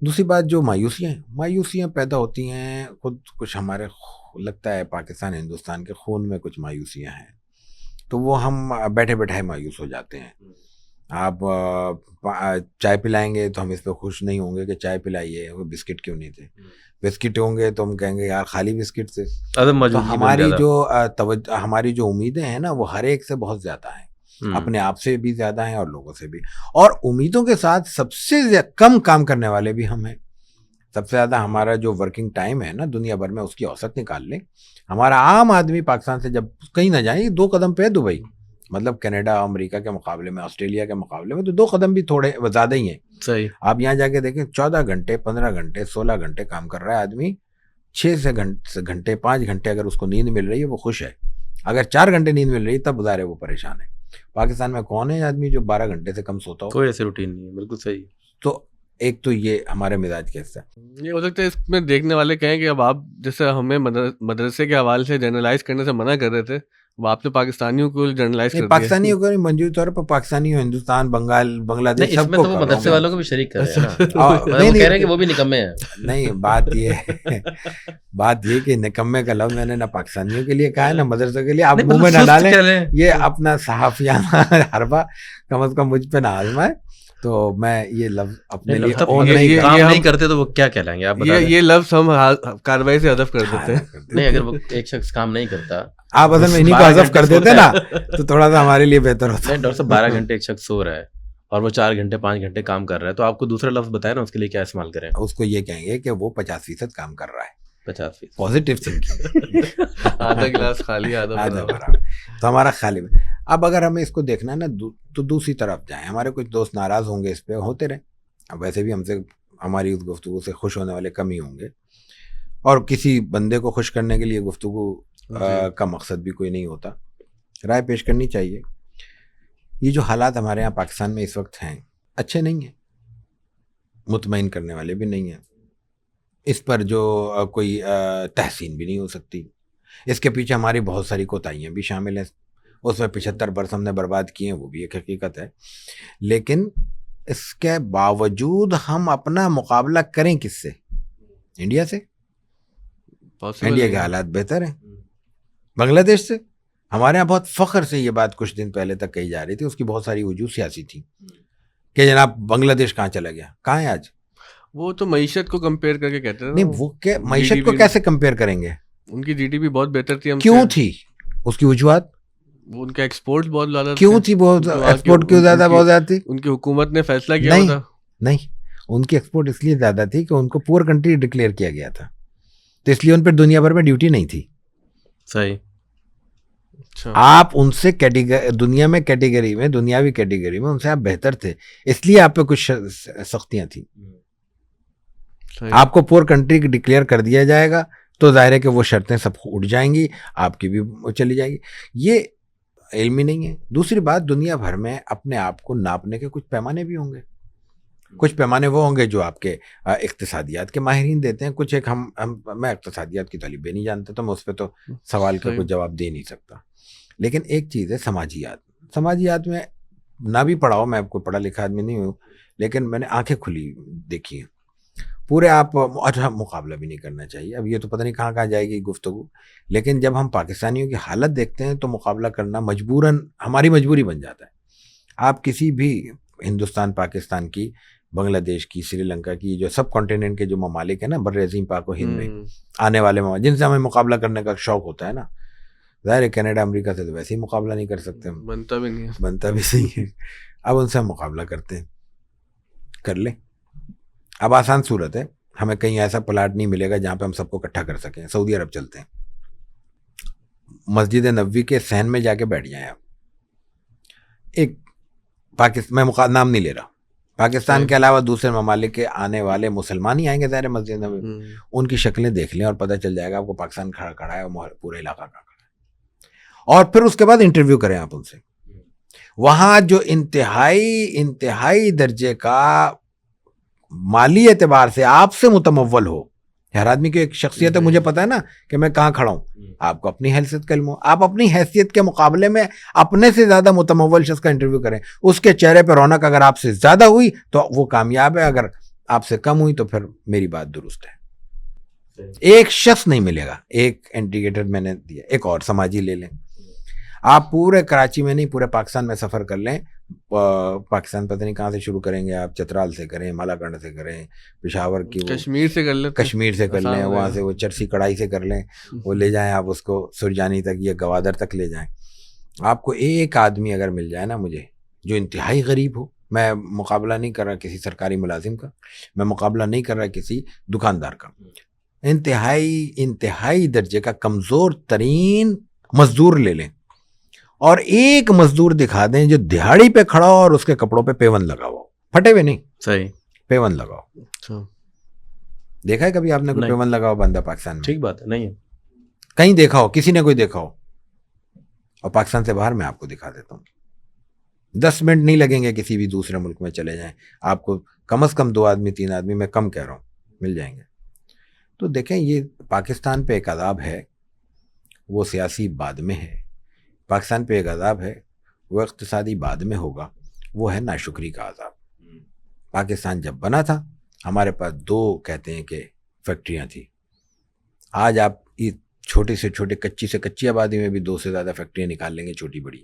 دوسری بات، جو مایوسیاں پیدا ہوتی ہیں، خود کچھ ہمارے لگتا ہے پاکستان ہندوستان کے خون میں کچھ مایوسیاں ہیں، تو وہ ہم بیٹھے بیٹھائے مایوس ہو جاتے ہیں. آپ چائے پلائیں گے تو ہم اس پہ خوش نہیں ہوں گے کہ چائے پلائیے، وہ بسکٹ کیوں نہیں تھے. بسکٹ ہوں گے تو ہم کہیں گے یار خالی بسکٹ سے. تو ہماری جو امیدیں ہیں نا وہ ہر ایک سے بہت زیادہ ہیں، اپنے آپ سے بھی زیادہ ہیں اور لوگوں سے بھی. اور امیدوں کے ساتھ سب سے کم کام کرنے والے بھی ہم ہیں. سب سے زیادہ ہمارا جو ورکنگ ٹائم ہے نا دنیا بھر میں، اس کی اوسط نکال لیں. ہمارا عام آدمی پاکستان سے جب کہیں نہ جائیں، 2 قدم پہ دبئی، مطلب کینیڈا امریکہ کے مقابلے میں، آسٹریلیا کے مقابلے میں تو 2 قدم بھی تھوڑے زیادہ ہی ہیں. صحیح. آپ یہاں جا کے دیکھیں 14 گھنٹے 15 گھنٹے 16 گھنٹے کام کر رہا ہے آدمی. 6 گھنٹے 5 گھنٹے اگر اس کو نیند مل رہی ہے وہ خوش ہے. اگر 4 گھنٹے نیند مل رہی ہے تب ظاہر ہے وہ پریشان ہے. پاکستان میں کون ہے آدمی جو 12 گھنٹے سے کم سوتا ہو؟ کوئی ایسی روٹین نہیں ہے. بالکل صحیح. تو ایک تو یہ ہمارے مزاج کا حصہ ہے. یہ ہو سکتا ہے اس میں دیکھنے والے کہیں کہ اب آپ جیسے ہمیں مدرسے کے حوالے سے جنرلائز کرنے سے منع کر رہے تھے، اب آپ نے پاکستانیوں کو جنرلائز کر دیا. پاکستانیوں کو منجوی طور پر پاکستانی ہو، ہندوستان، بنگلہ دیش، سب کو. مدرسے والوں کو بھی شریک کر رہے ہیں، کہہ رہے ہیں کہ وہ بھی نکمے ہیں. نہیں، بات یہ کہ نکمے کا لفظ میں نے نہ پاکستانیوں کے لیے کہا ہے نہ مدرسوں کے لیے. آپ منہ میں نہ ڈالیں، یہ اپنا صحافیانہ حربہ کم از کم مجھ پہ نہ آزمائے. تو میں یہ لفظ اپنے لیے مطلب اون اگر نہیں یہ کرتا. کام نہیں کرتے تو وہ کیا کہلائیں گے آپ بتا دیں. یہ لفظ ہم کارروائی سے حذف کر دیتے ہیں. نہیں اگر وہ ایک شخص کام نہیں کرتا, آپ اصل میں انہیں کو حذف کر دیتے نا تو تھوڑا سا ہمارے لیے بہتر ہوتا. نہیں ڈاکٹر صاحب 12 گھنٹے ایک شخص سو رہا ہے اور وہ 4 گھنٹے 5 گھنٹے کام کر رہا ہے, تو آپ کو دوسرا لفظ بتائیں نا اس کے لیے کیا استعمال کریں. اس کو یہ کہیں گے کہ وہ 50% کام کر رہا ہے, 50%. Positive thinking. آدھا گلاس خالی آدھا بھرا. تو ہمارا خالی. اب اگر ہمیں اس کو دیکھنا ہے نا تو دوسری طرف جائیں. ہمارے کچھ دوست ناراض ہوں گے, اس پہ ہوتے رہیں. اب ویسے بھی ہم سے ہماری اس گفتگو سے خوش ہونے والے کم ہی ہوں گے, اور کسی بندے کو خوش کرنے کے لیے گفتگو کا مقصد بھی کوئی نہیں ہوتا. رائے پیش کرنی چاہیے. یہ جو حالات ہمارے یہاں پاکستان میں اس وقت ہیں اچھے نہیں ہیں, مطمئن کرنے والے بھی نہیں ہیں. اس پر جو کوئی تحسین بھی نہیں ہو سکتی. اس کے پیچھے ہماری بہت ساری کوتاہیاں بھی شامل ہیں. اس میں 75 برس ہم نے برباد کیے ہیں, وہ بھی ایک حقیقت ہے. لیکن اس کے باوجود ہم اپنا مقابلہ کریں کس سے؟ انڈیا سے. انڈیا کے حالات بہتر ہیں. بنگلہ دیش سے. ہمارے یہاں بہت فخر سے یہ بات کچھ دن پہلے تک کہی جا رہی تھی, اس کی بہت ساری وجوہ سیاسی تھی کہ جناب بنگلہ دیش کہاں چلا گیا. کہاں ہے آج؟ وہ تو معیشت کو کمپیئر کر کے کہتے ہیں. نہیں, وہ معیشت کو کیسے کمپیئر کریں گے؟ ان کی GDP بہت بہتر تھی. کیوں تھی؟ اس کی وجوہات ان کا ایکسپورٹ بہت زیادہ کیوں تھی؟ بہت ایکسپورٹ کیوں زیادہ بہت زیادہ تھی؟ ان کی حکومت نے فیصلہ کیا تھا. نہیں, ان کی ایکسپورٹ اس لیے زیادہ تھی کہ ان کو پور کنٹری ڈکلیئر کیا گیا تھا, تو اس لیے ان پہ دنیا بھر میں ڈیوٹی نہیں تھی. صحیح. آپ ان سے دنیا میں کیٹیگری میں, دنیاوی کیٹیگری میں ان سے آپ بہتر تھے, اس لیے آپ پہ کچھ سختیاں تھیں. آپ کو پور کنٹری ڈکلیئر کر دیا جائے گا تو ظاہر ہے کہ وہ شرطیں سب اٹھ جائیں گی, آپ کی بھی چلی جائے گی. یہ علمی نہیں ہے. دوسری بات, دنیا بھر میں اپنے آپ کو ناپنے کے کچھ پیمانے بھی ہوں گے. کچھ پیمانے وہ ہوں گے جو آپ کے اقتصادیات کے ماہرین دیتے ہیں, کچھ ایک میں اقتصادیات کی طالب بھی نہیں جانتا, تو میں اس پہ تو سوال کا کوئی جواب دے نہیں سکتا. لیکن ایک چیز ہے سماجیات. سماجیات میں نہ بھی پڑھا ہو, میں آپ کو پڑھا لکھا آدمی نہیں ہوں, لیکن میں نے آنکھیں کھلی دیکھی ہیں پورے. آپ اچھا مقابلہ بھی نہیں کرنا چاہیے, اب یہ تو پتہ نہیں کہاں کہاں جائے گی گفتگو, لیکن جب ہم پاکستانیوں کی حالت دیکھتے ہیں تو مقابلہ کرنا مجبوراً ہماری مجبوری بن جاتا ہے. آپ کسی بھی ہندوستان, پاکستان کی, بنگلہ دیش کی, سری لنکا کی, جو سب کانٹیننٹ کے جو ممالک ہیں نا بر عظیم پاک و ہند میں آنے والے ممالک جن سے ہمیں مقابلہ کرنے کا شوق ہوتا ہے نا, ظاہر ہے کینیڈا امریکہ سے تو ویسے ہی مقابلہ نہیں کر سکتے, بنتا بھی نہیں, بنتا بھی صحیح ہے. اب ان سے ہم مقابلہ کرتے ہیں, کر لیں. اب آسان صورت ہے, ہمیں کہیں ایسا پلاٹ نہیں ملے گا جہاں پہ ہم سب کو اکٹھا کر سکیں. سعودی عرب چلتے ہیں, مسجد نبوی کے صحن میں جا کے بیٹھ جائیں آپ. ایک میں نام نہیں لے رہا, پاکستان کے علاوہ دوسرے ممالک کے آنے والے مسلمان ہی آئیں گے ظاہر مسجد نبوی, ان کی شکلیں دیکھ لیں اور پتہ چل جائے گا آپ کو پاکستان کھڑا ہے اور پورے علاقہ کا کھڑا ہے. اور پھر اس کے بعد انٹرویو کریں آپ ان سے. وہاں جو انتہائی درجے کا مالی اعتبار سے آپ سے متمول ہو, ہر آدمی کی ایک شخصیت ہے, مجھے پتا ہے نا کہ میں کہاں کھڑا ہوں. آپ کو اپنی حیثیت کا علم ہو, آپ اپنی حیثیت کے مقابلے میں اپنے سے زیادہ متمول شخص کا انٹرویو کریں. اس کے چہرے پہ رونق اگر آپ سے زیادہ ہوئی تو وہ کامیاب ہے, اگر آپ سے کم ہوئی تو پھر میری بات درست ہے. ایک شخص نہیں ملے گا. ایک انڈیکیٹر میں نے دیا. ایک اور سماجی لے لیں. آپ پورے کراچی میں نہیں پورے پاکستان میں سفر کر لیں, پاکستان پتہ نہیں کہاں سے شروع کریں گے آپ, چترال سے کریں, مالاکنڈ سے کریں, پشاور کی کشمیر سے کر لیں, کشمیر سے کر لیں, وہاں سے وہ چرسی کڑائی سے کر لیں, وہ لے جائیں آپ اس کو سرجانی تک یا گوادر تک لے جائیں. آپ کو ایک آدمی اگر مل جائے نا مجھے جو انتہائی غریب ہو, میں مقابلہ نہیں کر رہا کسی سرکاری ملازم کا, میں مقابلہ نہیں کر رہا کسی دکاندار کا, انتہائی درجے کا کمزور ترین مزدور لے لیں اور ایک مزدور دکھا دیں جو دہاڑی پہ کھڑا ہو اور اس کے کپڑوں پہ پیون لگا ہو, پھٹے ہوئے نہیں, صحیح پیون لگاؤ. دیکھا ہے کبھی آپ نے کوئی پیون لگا ہو بندہ پاکستان میں؟ ٹھیک بات ہے, نہیں ہے. کہیں دیکھا ہو, کسی نے کوئی دیکھا ہو؟ اور پاکستان سے باہر میں آپ کو دکھا دیتا ہوں, 10 منٹ نہیں لگیں گے, کسی بھی دوسرے ملک میں چلے جائیں, آپ کو کم از کم 2 آدمی 3 آدمی, میں کم کہہ رہا ہوں, مل جائیں گے. تو دیکھیں یہ پاکستان پہ ایک عذاب ہے, وہ سیاسی بعد میں ہے. پاکستان پہ ایک عذاب ہے, وہ اقتصادی بعد میں ہوگا, وہ ہے ناشکری کا عذاب. پاکستان جب بنا تھا ہمارے پاس 2 کہتے ہیں کہ فیکٹریاں تھیں. آج آپ چھوٹے سے چھوٹے کچی سے کچی آبادی میں بھی 2 سے زیادہ فیکٹریاں نکال لیں گے, چھوٹی بڑی.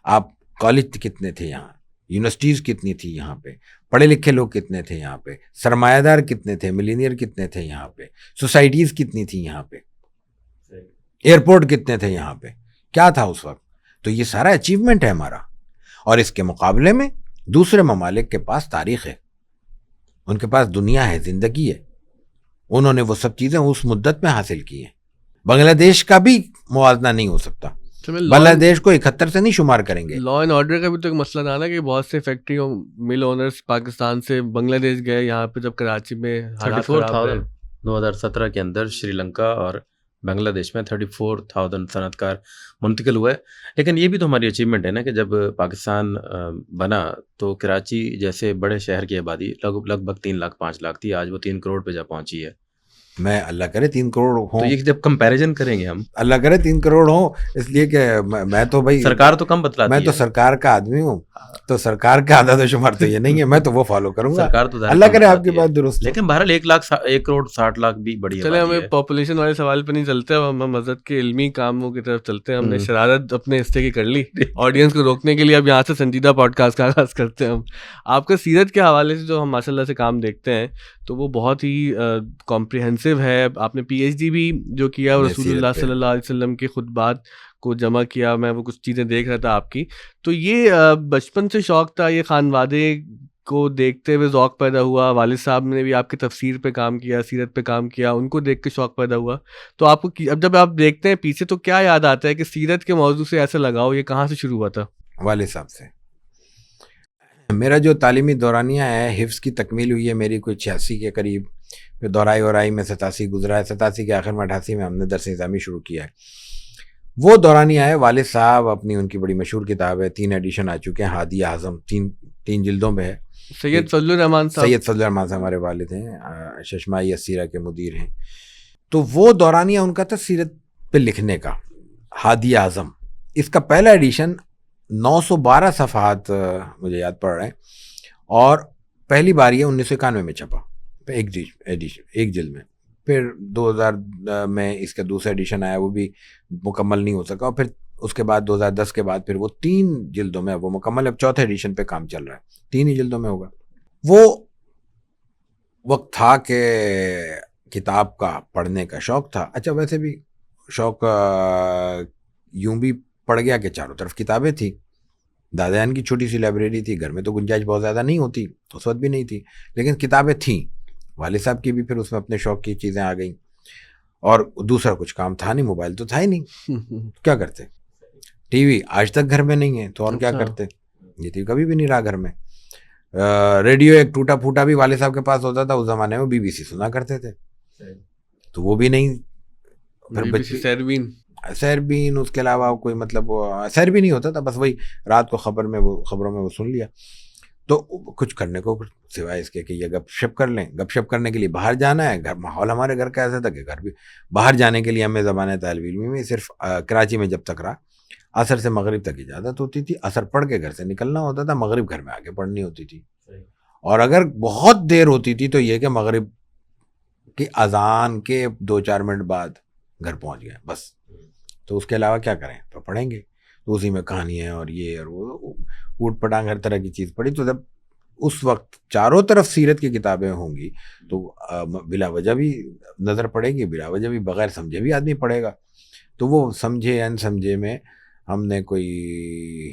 آپ کالج کتنے تھے یہاں, یونیورسٹیز کتنی تھی یہاں پہ, پڑھے لکھے لوگ کتنے تھے یہاں پہ, سرمایہ دار کتنے تھے, ملینئر کتنے تھے یہاں پہ, سوسائٹیز کتنی تھی یہاں پہ, ایئرپورٹ کتنے تھے یہاں پہ, کیا تھا اس وقت. تو یہ سارا اچیومنٹ ہے ہمارا. اور اس کے مقابلے میں دوسرے ممالک کے پاس تاریخ ہے, ان کے پاس دنیا ہے, زندگی ہے, انہوں نے وہ سب چیزیں اس مدت میں حاصل کی ہیں. بنگلہ دیش کا بھی موازنہ نہیں ہو سکتا, بنگلہ دیش کو 71 سے نہیں شمار کریں گے. لا اینڈ آرڈر کا بھی تو ایک مسئلہ تھا نا کہ بہت سے فیکٹری مل اونرز پاکستان سے بنگلہ دیش گئے, یہاں پہ جب کراچی میں 34,000 2017 کے اندر شری لنکا اور بنگلہ دیش میں 34,000 صنعت کار منتقل ہوئے. لیکن یہ بھی تو ہماری اچیومنٹ ہے نا کہ جب پاکستان بنا تو کراچی جیسے بڑے شہر کی آبادی لگ بھگ 3 لاکھ 5 لاکھ تھی, آج وہ 3 کروڑ پہ جا پہنچی ہے. میں اللہ کرے 3 کروڑ ہوں, تو یہ جب کمپیریزن کریں گے ہم, اللہ کرے 3 کروڑ ہوں, اس لیے کہ میں تو بھائی سرکار تو کم بتلاتی ہے, میں تو سرکار کا آدمی ہوں, تو سرکار کا عدد و شمار تو یہ نہیں ہے, میں تو وہ فالو کروں گا. سرکار تو اللہ کرے آپ کی بات درست. لیکن بہرحال 1 کروڑ 60 لاکھ بھی بڑی ہے. چلے ہمیں پاپولیشن والے سوال پہ نہیں چلتے, اب ہم مذہب کے علمی کاموں کی طرف چلتے ہیں. ہم نے شرارت اپنے حصے کی کر لی آڈینس کو روکنے کے لیے, اب یہاں سے سنجیدہ پوڈ کاسٹ کا آغاز کرتے ہیں. ہم آپ کا سیرت کے حوالے سے جو ہم ماشاء اللہ سے کام دیکھتے ہیں تو وہ بہت ہی کمپریہنسو ہے. آپ نے پی ایچ ڈی بھی جو کیا, رسول اللہ صلی اللہ علیہ وسلم کے خطبات کو جمع کیا, میں وہ کچھ چیزیں دیکھ رہا تھا آپ کی. تو یہ بچپن سے شوق تھا, یہ خانوادے کو دیکھتے ہوئے ذوق پیدا ہوا, والد صاحب نے بھی آپ کی تفسیر پہ کام کیا, سیرت پہ کام کیا, ان کو دیکھ کے شوق پیدا ہوا. تو آپ کو اب جب آپ دیکھتے ہیں پیچھے تو کیا یاد آتا ہے کہ سیرت کے موضوع سے ایسا لگاؤ یہ کہاں سے شروع ہوا تھا؟ والد صاحب سے. میرا جو تعلیمی دورانیہ ہے, حفظ کی تکمیل ہوئی ہے میری کوئی 86 کے قریب, پھر دورائی میں 87 گزرا ہے, 87 کے آخر میں 88 میں ہم نے درس نظامی شروع کیا ہے. وہ دورانیہ ہے. والد صاحب اپنی ان کی بڑی مشہور کتاب ہے, 3 ایڈیشن آ چکے ہیں, ہادی اعظم 3 جلدوں میں ہے. سید فضل الرحمان صاحب ہمارے والد ہیں, ششمائی السیرہ کے مدیر ہیں. تو وہ دورانیہ ان کا تھا سیرت پہ لکھنے کا, ہادی اعظم. اس کا پہلا ایڈیشن 912 صفحات مجھے یاد پڑ رہے ہیں, اور پہلی بار یہ 1991 میں چھپا, ایک جلد میں. پھر 2000 میں اس کا دوسرا ایڈیشن آیا, وہ بھی مکمل نہیں ہو سکا, اور پھر اس کے بعد 2010 کے بعد پھر وہ 3 جلدوں میں وہ مکمل. اب چوتھے ایڈیشن پہ کام چل رہا ہے, 3 ہی جلدوں میں ہوگا. وہ وقت تھا کہ کتاب کا پڑھنے کا شوق تھا. اچھا ویسے بھی شوق یوں بھی پڑ گیا کہ چاروں طرف کتابیں تھیں. دادا جان کی چھوٹی سی لائبریری تھی, گھر میں تو گنجائش بہت زیادہ نہیں ہوتی, اس وقت بھی نہیں تھی, لیکن کتابیں تھیں. والد صاحب کی بھی پھر اس میں اپنے شوق کی چیزیں آ گئیں, اور دوسرا کچھ کام تھا نہیں, موبائل تو تھا ہی نہیں, کیا کرتے. ٹی وی آج تک گھر میں نہیں ہے, تو اور کیا کرتے. یہ ٹی وی کبھی بھی نہیں رہا گھر میں. ریڈیو ایک ٹوٹا پھوٹا بھی والد صاحب کے پاس ہوتا تھا, اس زمانے میں BBC سنا کرتے تھے, تو وہ بھی نہیں. پھر سیربین, اس کے علاوہ کوئی مطلب سیر بھی نہیں ہوتا تھا, بس وہی رات کو خبروں میں وہ سن لیا. تو کچھ کرنے کو سوائے اس کے کہ یہ گپ شپ کر لیں. گپ شپ کرنے کے لیے باہر جانا ہے, گھر ماحول ہمارے گھر کا ایسا تھا کہ گھر بھی باہر جانے کے لیے ہمیں زمانے طالب علمی میں صرف کراچی میں جب تک رہا, عصر سے مغرب تک اجازت ہوتی تھی. عصر پڑھ کے گھر سے نکلنا ہوتا تھا, مغرب گھر میں آ کے پڑھنی ہوتی تھی. اور اگر بہت دیر ہوتی تھی تو یہ کہ مغرب کی اذان کے 2-4 منٹ بعد گھر پہنچ گئے بس. تو اس کے علاوہ کیا کریں, تو پڑھیں گے. تو اسی میں کہانیاں اور یہ اور وہ اوٹ پٹانگ ہر طرح کی چیز پڑھی. تو جب اس وقت چاروں طرف سیرت کی کتابیں ہوں گی تو بلا وجہ بھی نظر پڑے گی, بلا وجہ بھی بغیر سمجھے بھی آدمی پڑھے گا. تو وہ سمجھے ان سمجھے میں ہم نے کوئی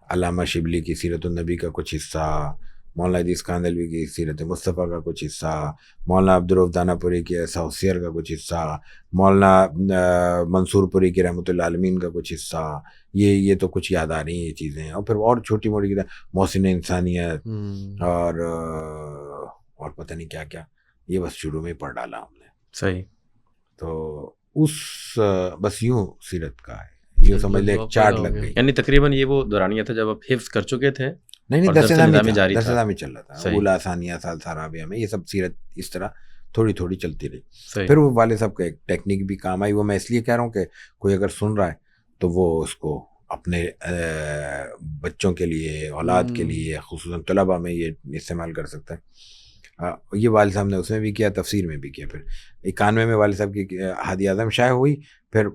علامہ شبلی کی سیرت النبی کا کچھ حصہ, مولانا ادریس کاندھلوی کی سیرت مصطفیٰ کا کچھ حصہ, مولانا عبدالرؤف دانہ پوری کی سیر کا کچھ حصہ, مولانا منصور پوری کی رحمۃ اللہ عالمین کا کچھ حصہ, یہ تو کچھ یاد آ رہی ہیں یہ چیزیں. اور پھر اور چھوٹی موٹی کتاب, محسن انسانیت اور پتہ نہیں کیا کیا, یہ بس شروع میں پڑھ ڈالا ہم نے. صحیح. تو اس بس یوں سیرت کا ہے, یوں سمجھ لے ایک چارٹ لگ گئی. یعنی تقریباً یہ وہ دورانیہ تھا جب آپ حفظ کر چکے تھے؟ نہیں, درس نظامی چل رہا تھا, اولا ثانیہ سالسہ رابعہ میں, یہ سب سیرت اس طرح تھوڑی تھوڑی چلتی رہی. پھر وہ والد صاحب کا ایک ٹیکنیک بھی کام آئی. وہ میں اس لیے کہہ رہا ہوں کہ کوئی اگر سن رہا ہے تو وہ اس کو اپنے بچوں کے لیے, اولاد کے لیے, خصوصاً طلباء میں یہ استعمال کر سکتا ہے. یہ والد صاحب نے اس میں بھی کیا, تفسیر میں بھی کیا. پھر 91 میں والد صاحب کی ہادی اعظم شائع ہوئی. پھر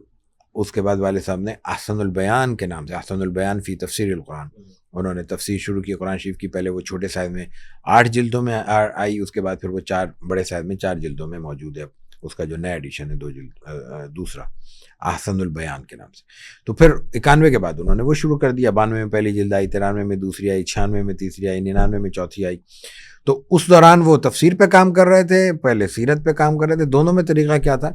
اس کے بعد والد صاحب نے احسن البیان کے نام سے, احسن البیان فی تفسیر القرآن, انہوں نے تفسیر شروع کی قرآن شریف کی. پہلے وہ چھوٹے سائز میں 8 جلدوں میں آئی, اس کے بعد پھر وہ 4 بڑے سائز میں 4 جلدوں میں موجود ہے. اس کا جو نیا ایڈیشن ہے 2 جلد دوسرا احسن البیان کے نام سے. تو پھر 91 کے بعد انہوں نے وہ شروع کر دیا. 92 میں پہلی جلد آئی, 93 میں دوسری آئی, 96 میں تیسری آئی, 99 میں چوتھی آئی. تو اس دوران وہ تفسیر پہ کام کر رہے تھے, پہلے سیرت پہ کام کر رہے تھے. دونوں میں طریقہ کیا تھا,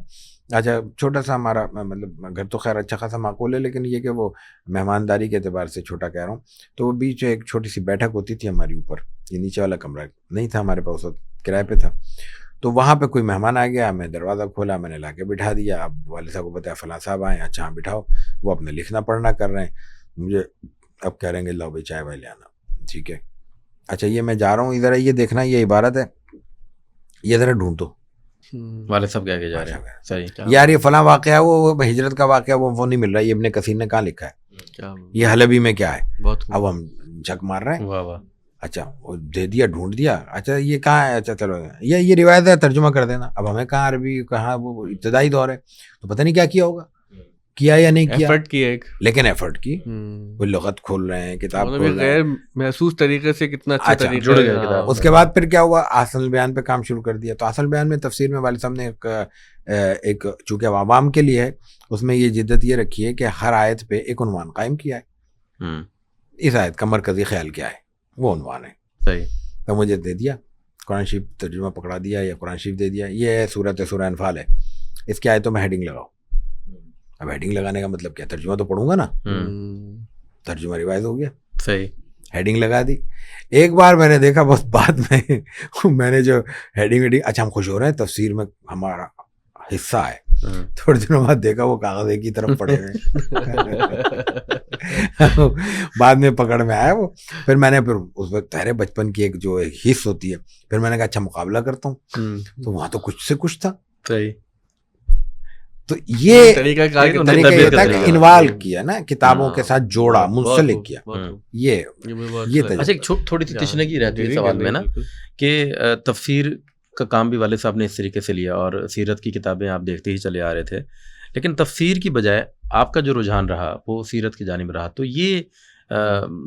اچھا چھوٹا سا ہمارا مطلب گھر تو خیر اچھا خاصا معقول ہے, لیکن یہ کہ وہ مہمانداری کے اعتبار سے چھوٹا کہہ رہا ہوں, تو وہ بیچ ایک چھوٹی سی بیٹھک ہوتی تھی ہماری اوپر. یہ نیچے والا کمرہ نہیں تھا ہمارے پاس, کرائے پہ تھا. تو وہاں پہ کوئی مہمان آ گیا, میں دروازہ کھولا, میں نے لا کے بٹھا دیا. اب والد صاحب کو بتایا فلاں صاحب آئے, اچھا ہاں بٹھاؤ. وہ اپنے لکھنا پڑھنا کر رہے ہیں, مجھے اب کہہ رہے ہیں لاؤ بھائی چائے وائے لے آنا. ٹھیک ہے, اچھا یہ میں جا رہا ہوں, ادھر یہ دیکھنا یہ عبارت ہے, یہ ذرا ڈھونڈ دو. والد صاحب کہہ کے جا رہے ہیں صحیح یار یہ فلاں واقعہ وہ ہجرت کا واقعہ وہ نہیں مل رہا, یہ ابن کثیر نے کہاں لکھا ہے, یہ حلبی میں کیا ہے. اب ہم جھک مار رہے ہیں. واہ واہ, اچھا وہ دے دیا, ڈھونڈ دیا. اچھا یہ کہاں ہے, اچھا چلو یہ روایت ہے, ترجمہ کر دینا. اب ہمیں کہاں عربی, کہاں وہ ابتدائی دور ہے, تو پتہ نہیں کیا کیا ہوگا, کیا یا نہیں کیا, ایفرٹ کی ایک, لیکن ایفرٹ کی. وہ لغت کھول رہے ہیں, کتاب کھول رہے ہیں, غیر محسوس طریقے سے کتنا اچھا طریقہ جڑ گیا کتاب. اس کے بعد پھر کیا ہوا, احسن البیان پہ کام شروع کر دیا. تو احسن البیان میں تفسیر میں والد صاحب نے ایک چونکہ عوام کے لیے ہے, اس میں یہ جدت یہ رکھی ہے کہ ہر آیت پہ ایک عنوان قائم کیا ہے. اس آیت کا مرکزی خیال کیا ہے, وہ عنوان ہے. صحیح. تو مجھے دے دیا قرآن شریف ترجمہ پکڑا دیا, یا قرآن شریف دے دیا, یہ سورہ انفال ہے, اس کی آیتوں میں ہیڈنگ لگاؤ. اب ہیڈنگ لگانے کا مطلب کیا, ترجمہ تو پڑھوں گا نا, ترجمہ ریوائز ہو گیا. صحیح. ہیڈنگ لگا دی. ایک بار میں نے دیکھا بس بعد میں نے جو ہیڈنگ اچھا ہم خوش ہو رہے ہیں تفسیر میں ہمارا حصہ ہے, تھوڑے دنوں بعد دیکھا وہ کاغذ ایک ہی طرف پڑے ہوئے. بعد میں پکڑ میں آیا وہ. پھر میں نے پھر اس وقت تہرے بچپن کی ایک جو حص ہوتی ہے, پھر میں نے کہا اچھا مقابلہ کرتا ہوں. تو وہاں تو کچھ سے کچھ تھا. صحیح. تو یہ طریقہ یہ تھا کہ انوالو کیا نا, کتابوں کے ساتھ جوڑا, منسلک کیا. یہ اچھا ایک چھوٹی سی تشنگی رہتی ہے سوال میں نا, کہ تفسیر کا کام بھی والد صاحب نے اس طریقے سے لیا, اور سیرت کی کتابیں آپ دیکھتے ہی چلے آ رہے تھے, لیکن تفسیر کی بجائے آپ کا جو رجحان رہا وہ سیرت کی جانب رہا. تو یہ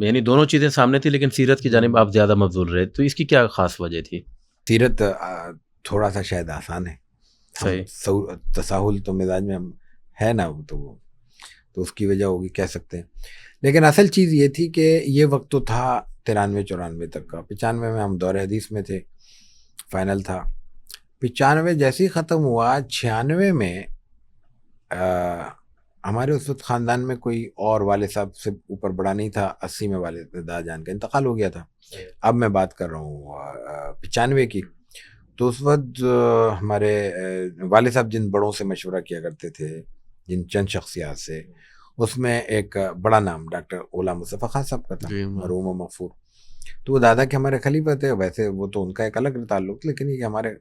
یعنی دونوں چیزیں سامنے تھی, لیکن سیرت کی جانب آپ زیادہ مبذول رہے, تو اس کی کیا خاص وجہ تھی؟ سیرت تھوڑا سا شاید آسان ہے, تساہل تو مزاج میں ہے نا, تو اس کی وجہ ہوگی کہہ سکتے ہیں. لیکن اصل چیز یہ تھی کہ یہ وقت تو تھا 93-94 تک کا. 95 میں ہم دور حدیث میں تھے, فائنل تھا. 95 جیسے ہی ختم ہوا, 96 میں ہمارے اس وقت خاندان میں کوئی اور والد صاحب سے اوپر بڑا نہیں تھا. 80 میں والد دادا جان کا انتقال ہو گیا تھا. اب میں بات کر رہا ہوں 95 کی. تو اس وقت ہمارے والد صاحب جن بڑوں سے مشورہ کیا کرتے تھے, جن چند شخصیات سے, اس میں ایک بڑا نام ڈاکٹر اولا مصطفیٰ خان صاحب کا تھا, مرحوم و مغفور. تو وہ دادا کے ہمارے خلیفہ تھے. ویسے وہ تو ان کا ایک الگ تعلق, لیکن یہ ہمارے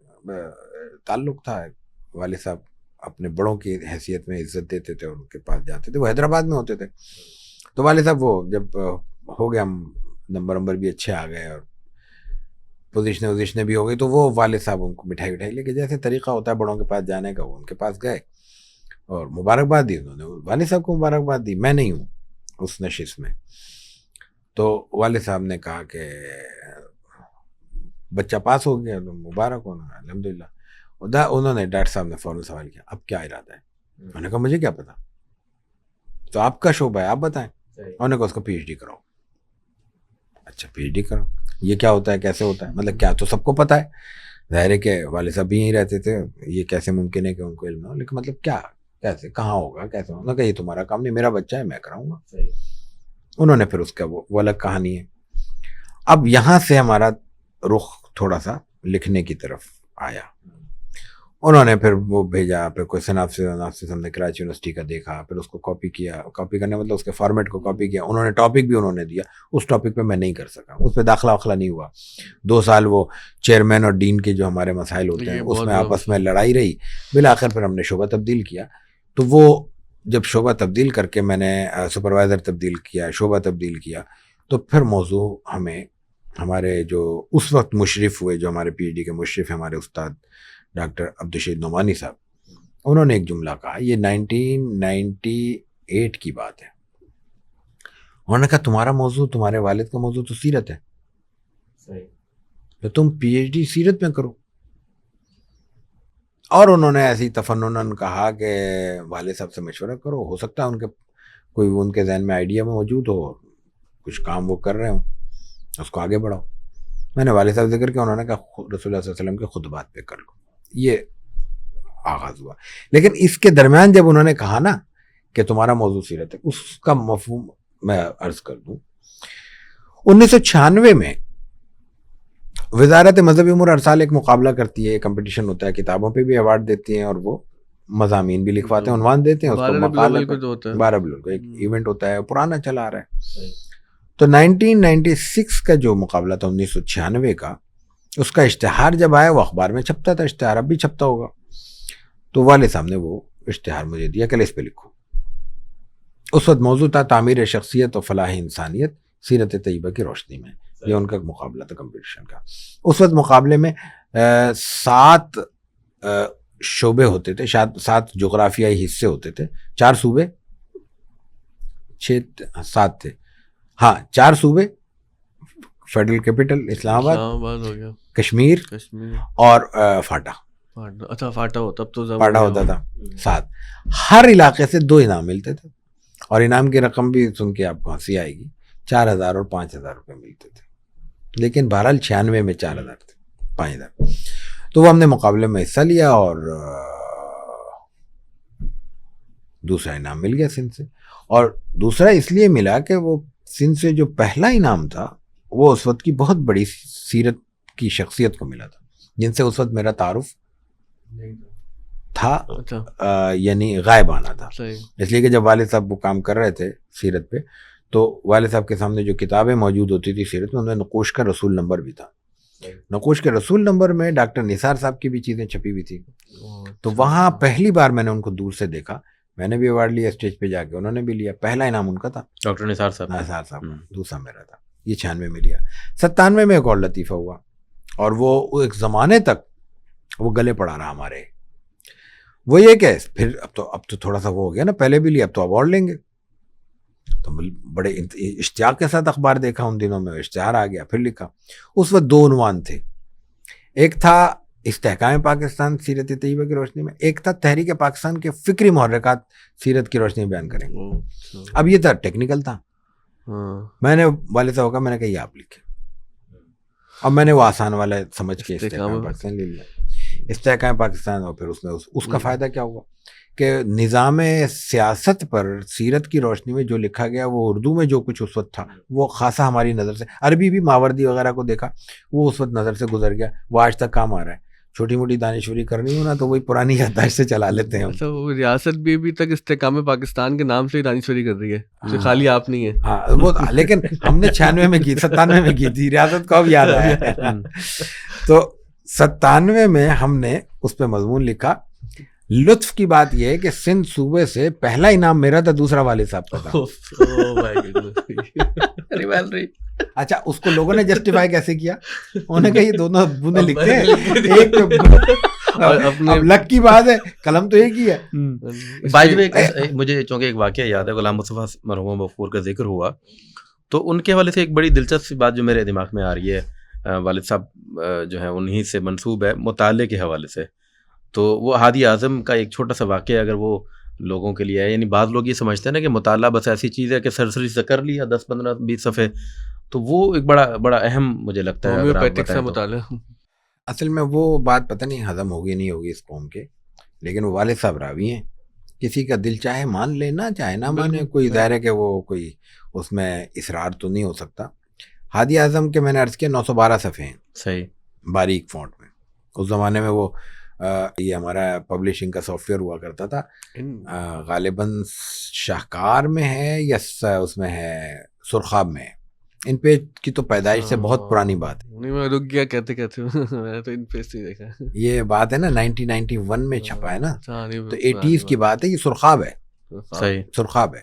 تعلق تھا. والد صاحب اپنے بڑوں کی حیثیت میں عزت دیتے تھے, ان کے پاس جاتے تھے. وہ حیدرآباد میں ہوتے تھے. تو والد صاحب وہ جب ہو گیا, ہم نمبر بھی اچھے آ گئے اور پوزیشنیں بھی ہو گئی, تو وہ والد صاحب ان کو مٹھائی لے کے, جیسے طریقہ ہوتا ہے بڑوں کے پاس جانے کا, وہ ان کے پاس گئے اور مبارکباد دی. انہوں نے والد صاحب کو مبارکباد دی. میں نہیں ہوں اس نشست میں. تو والد صاحب نے کہا کہ بچہ پاس ہو گیا, تو مبارک ہونا, الحمدللہ. انہوں نے ڈاکٹر صاحب نے فوراً سوال کیا, اب کیا ارادہ ہے؟ انہوں نے کہا مجھے کیا پتا, تو آپ کا شعبہ ہے, آپ بتائیں. انہوں نے کہا اس کو PhD کراؤ. اچھا PhD کرو, یہ کیا ہوتا ہے, کیسے ہوتا ہے, مطلب کیا تو سب کو پتا ہے, ظاہر ہے کہ والد صاحب بھی یہیں رہتے تھے, یہ کیسے ممکن ہے کہ ان کو علم نہ ہو, لیکن مطلب کیا, کیسے, کہاں ہوگا, کیسے ہوگا, کہ یہ تمہارا کام نہیں, میرا بچہ ہے, میں کراؤں گا. انہوں نے پھر اس کا وہ الگ کہانی ہے. اب یہاں سے ہمارا رخ تھوڑا سا لکھنے کی طرف آیا. انہوں نے پھر وہ بھیجا, پھر کوئی سنافسس ہم نے کراچی یونیورسٹی کا دیکھا, پھر اس کو کاپی کیا. کاپی کرنے مطلب اس کے فارمیٹ کو کاپی کیا. انہوں نے ٹاپک بھی انہوں نے دیا, اس ٹاپک پہ میں نہیں کر سکا, اس پہ داخلہ واخلہ نہیں ہوا. 2 سال وہ چیئرمین اور ڈین کے جو ہمارے مسائل ہوتے ہیں اس میں آپس میں لڑائی رہی. بالآخر پھر ہم نے شعبہ تبدیل کیا. تو وہ جب شعبہ تبدیل کر کے میں نے سپروائزر تبدیل کیا, شعبہ تبدیل کیا, تو پھر موضوع ہمیں ہمارے جو اس وقت مشرف ہوئے, جو ہمارے PhD کے مشرف ہیں, ہمارے استاد ڈاکٹر عبدالشہید نعمانی صاحب, انہوں نے ایک جملہ کہا, یہ 1998 کی بات ہے. انہوں نے کہا تمہارا موضوع, تمہارے والد کا موضوع تو سیرت ہے, تو تم پی ایچ ڈی سیرت میں کرو. اور انہوں نے ایسی تفنن کہا کہ والد صاحب سے مشورہ کرو, ہو سکتا ہے ان کے کوئی ان کے ذہن میں آئیڈیا میں موجود ہو, کچھ کام وہ کر رہے ہوں, اس کو آگے بڑھاؤ. میں نے والد صاحب ذکر کیا, انہوں نے کہا رسول اللہ صلی اللہ علیہ وسلم کے خطبات پہ کر لو. یہ آغاز ہوا. لیکن اس کے درمیان جب انہوں نے کہا نا کہ تمہارا موضوع سیرت ہے, اس کا مفہوم میں عرض کر دوں. 1996 میں وزارت مذہبی امور ہر سال ایک مقابلہ کرتی ہے, کمپٹیشن ہوتا ہے, کتابوں پہ بھی ایوارڈ دیتی ہیں اور وہ مضامین بھی لکھواتے ہیں, عنوان دیتے ہیں, اس کو مقالے 12 بلول کا ایک ایونٹ ہوتا ہے, پرانا چلا آ رہا ہے. تو 1996 کا جو مقابلہ تھا 1996 کا, اس کا اشتہار جب آیا وہ اخبار میں چھپتا تھا, اشتہار اب بھی چھپتا ہوگا. تو والد صاحب نے وہ اشتہار مجھے دیا کہ اس پہ لکھو. اس وقت موضوع تھا تعمیر شخصیت و فلاح انسانیت سیرت طیبہ کی روشنی میں. یہ ان کا مقابلہ تھا کمپٹیشن کا. اس وقت مقابلے میں 7 شعبے ہوتے تھے, 7 جغرافیائی حصے ہوتے تھے, 4 صوبے 7 تھے, ہاں 4 صوبے, فیڈرل کیپٹل اسلام آباد ہو گیا, کشمیر اور فاٹا. اچھا فاٹا ہوتا تھا 7. ہر علاقے سے 2 انعام ملتے تھے, اور انعام کی رقم بھی سن کے آپ کو ہنسی آئے گی, 4,000 اور 5,000 روپے ملتے تھے. لیکن بہرحال 96 میں 4,000 تھے, 5,000. تو وہ ہم نے مقابلے میں حصہ لیا اور دوسرا انعام مل گیا سندھ سے. اور دوسرا اس لیے ملا کہ وہ سندھ سے جو پہلا انعام تھا وہ اس وقت کی بہت بڑی سیرت کی شخصیت کو ملا تھا, جن سے اس وقت میرا تعارف تھا, یعنی غائب آنا تھا. اس لیے کہ جب والد صاحب وہ کام کر رہے تھے سیرت پہ, تو والد صاحب کے سامنے جو کتابیں موجود ہوتی تھی سیرت میں, ان میں نقوش کا رسول نمبر بھی تھا. نقوش کے رسول نمبر میں ڈاکٹر نثار صاحب کی بھی چیزیں چھپی ہوئی تھی. تو وہاں پہلی بار میں نے ان کو دور سے دیکھا, میں نے بھی ایوارڈ لیا اسٹیج پہ جا کے, انہوں نے بھی لیا. پہلا انعام ان کا تھا, ڈاکٹر نثار صاحب, دوسرا میرا تھا. یہ 96 میں لیا. 97 میں ایک اور لطیفہ ہوا, اور وہ ایک زمانے تک وہ گلے پڑا رہا ہمارے. وہ یہ کہ پھر اب تو تھوڑا سا وہ ہو گیا نا, پہلے بھی لیا اب تو ایوارڈ لیں گے. تو بڑے اشتیاق کے ساتھ اخبار دیکھا ان دنوں میں, اشتہار آ گیا, پھر لکھا. اس وقت 2 عنوان تھے, ایک تھا استحکام پاکستان سیرت طیبہ کی روشنی میں, ایک تھا تحریک پاکستان کے فکری محرکات سیرت کی روشنی میں بیان کریں گے. اب یہ تھا ٹیکنیکل تھا. میں نے والد صاحب کا, میں نے کہا یہ آپ لکھیں. اب میں نے وہ آسان والا سمجھ کے استحکام پاکستان لے لیا. استحکام پاکستان, اور پھر اس کا فائدہ کیا ہوا کہ نظام سیاست پر سیرت کی روشنی میں جو لکھا گیا وہ اردو میں جو کچھ اس وقت تھا وہ خاصا ہماری نظر سے, عربی بھی ماوردی وغیرہ کو دیکھا, وہ اس وقت نظر سے گزر گیا, وہ آج تک کام آ رہا ہے. چھوٹی موٹی دانشوری کرنی ہو نا تو وہی پرانی یادداشت سے چلا لیتے ہیں. وہ ریاست بھی ابھی تک استحکام پاکستان کے نام سے ہی دانشوری کر رہی ہے, خالی آپ نہیں ہے. ہاں وہ, لیکن ہم نے 96 میں کی, 97 میں کی تھی, ریاست کو اب یاد آیا. تو 97 میں ہم نے اس پہ مضمون لکھا. لطف کی بات یہ ہے کہ سندھ صوبے سے پہلا انعام میرا تھا, دوسرا والد صاحب کا تھا. اچھا اس کو لوگوں نے جسٹیفائی کیسے کیا, انہوں نے کہا یہ دونوں ابو نے لکھے ہیں, ایک اب لک کی بات ہے, قلم تو ایک ہی ہے. بائی دی وے مجھے چونکہ ایک واقعہ یاد ہے, غلام مصطفیٰ مرحوم غفور کا ذکر ہوا, تو ان کے حوالے سے ایک بڑی دلچسپ بات جو میرے دماغ میں آ رہی ہے, والد صاحب جو ہیں انہی سے منسوب ہے مطالعے کے حوالے سے. تو وہ ہادی اعظم کا ایک چھوٹا سا واقعہ اگر وہ لوگوں کے لیے ہے, یعنی بعض لوگ یہ سمجھتے ہیں نا کہ مطالعہ بس ایسی چیز ہے کہ سرسری سے کر لیا 10 15 20 صفحے, تو وہ ایک بڑا اہم مجھے لگتا ہے مطالعہ. اصل میں وہ بات پتہ نہیں ہضم ہوگی نہیں ہوگی اس قوم کے, لیکن وہ والد صاحب راوی ہیں, کسی کا دل چاہے مان لینا چاہے نہ مانے, کوئی ظاہر ہے کہ وہ کوئی اس میں اصرار تو نہیں ہو سکتا. ہادی اعظم کے میں نے عرض کیا 912 صفحے ہیں, صحیح باریک فونٹ میں. اس زمانے میں وہ یہ ہمارا پبلشنگ کا سافٹ ویئر ہوا کرتا تھا, غالباً شاہکار میں ہے یا اس میں ہے سرخاب میں ہے. ان پیج کی تو پیدائش سے بہت پرانی بات ہے. نہیں میں رک گیا کہتے میں نے تو ان پیج سے دیکھا. یہ بات ہے نا 1991 میں چھپا ہے نا, تو 80s کی بات ہے. یہ سرخاب ہے, صحیح سرخاب ہے.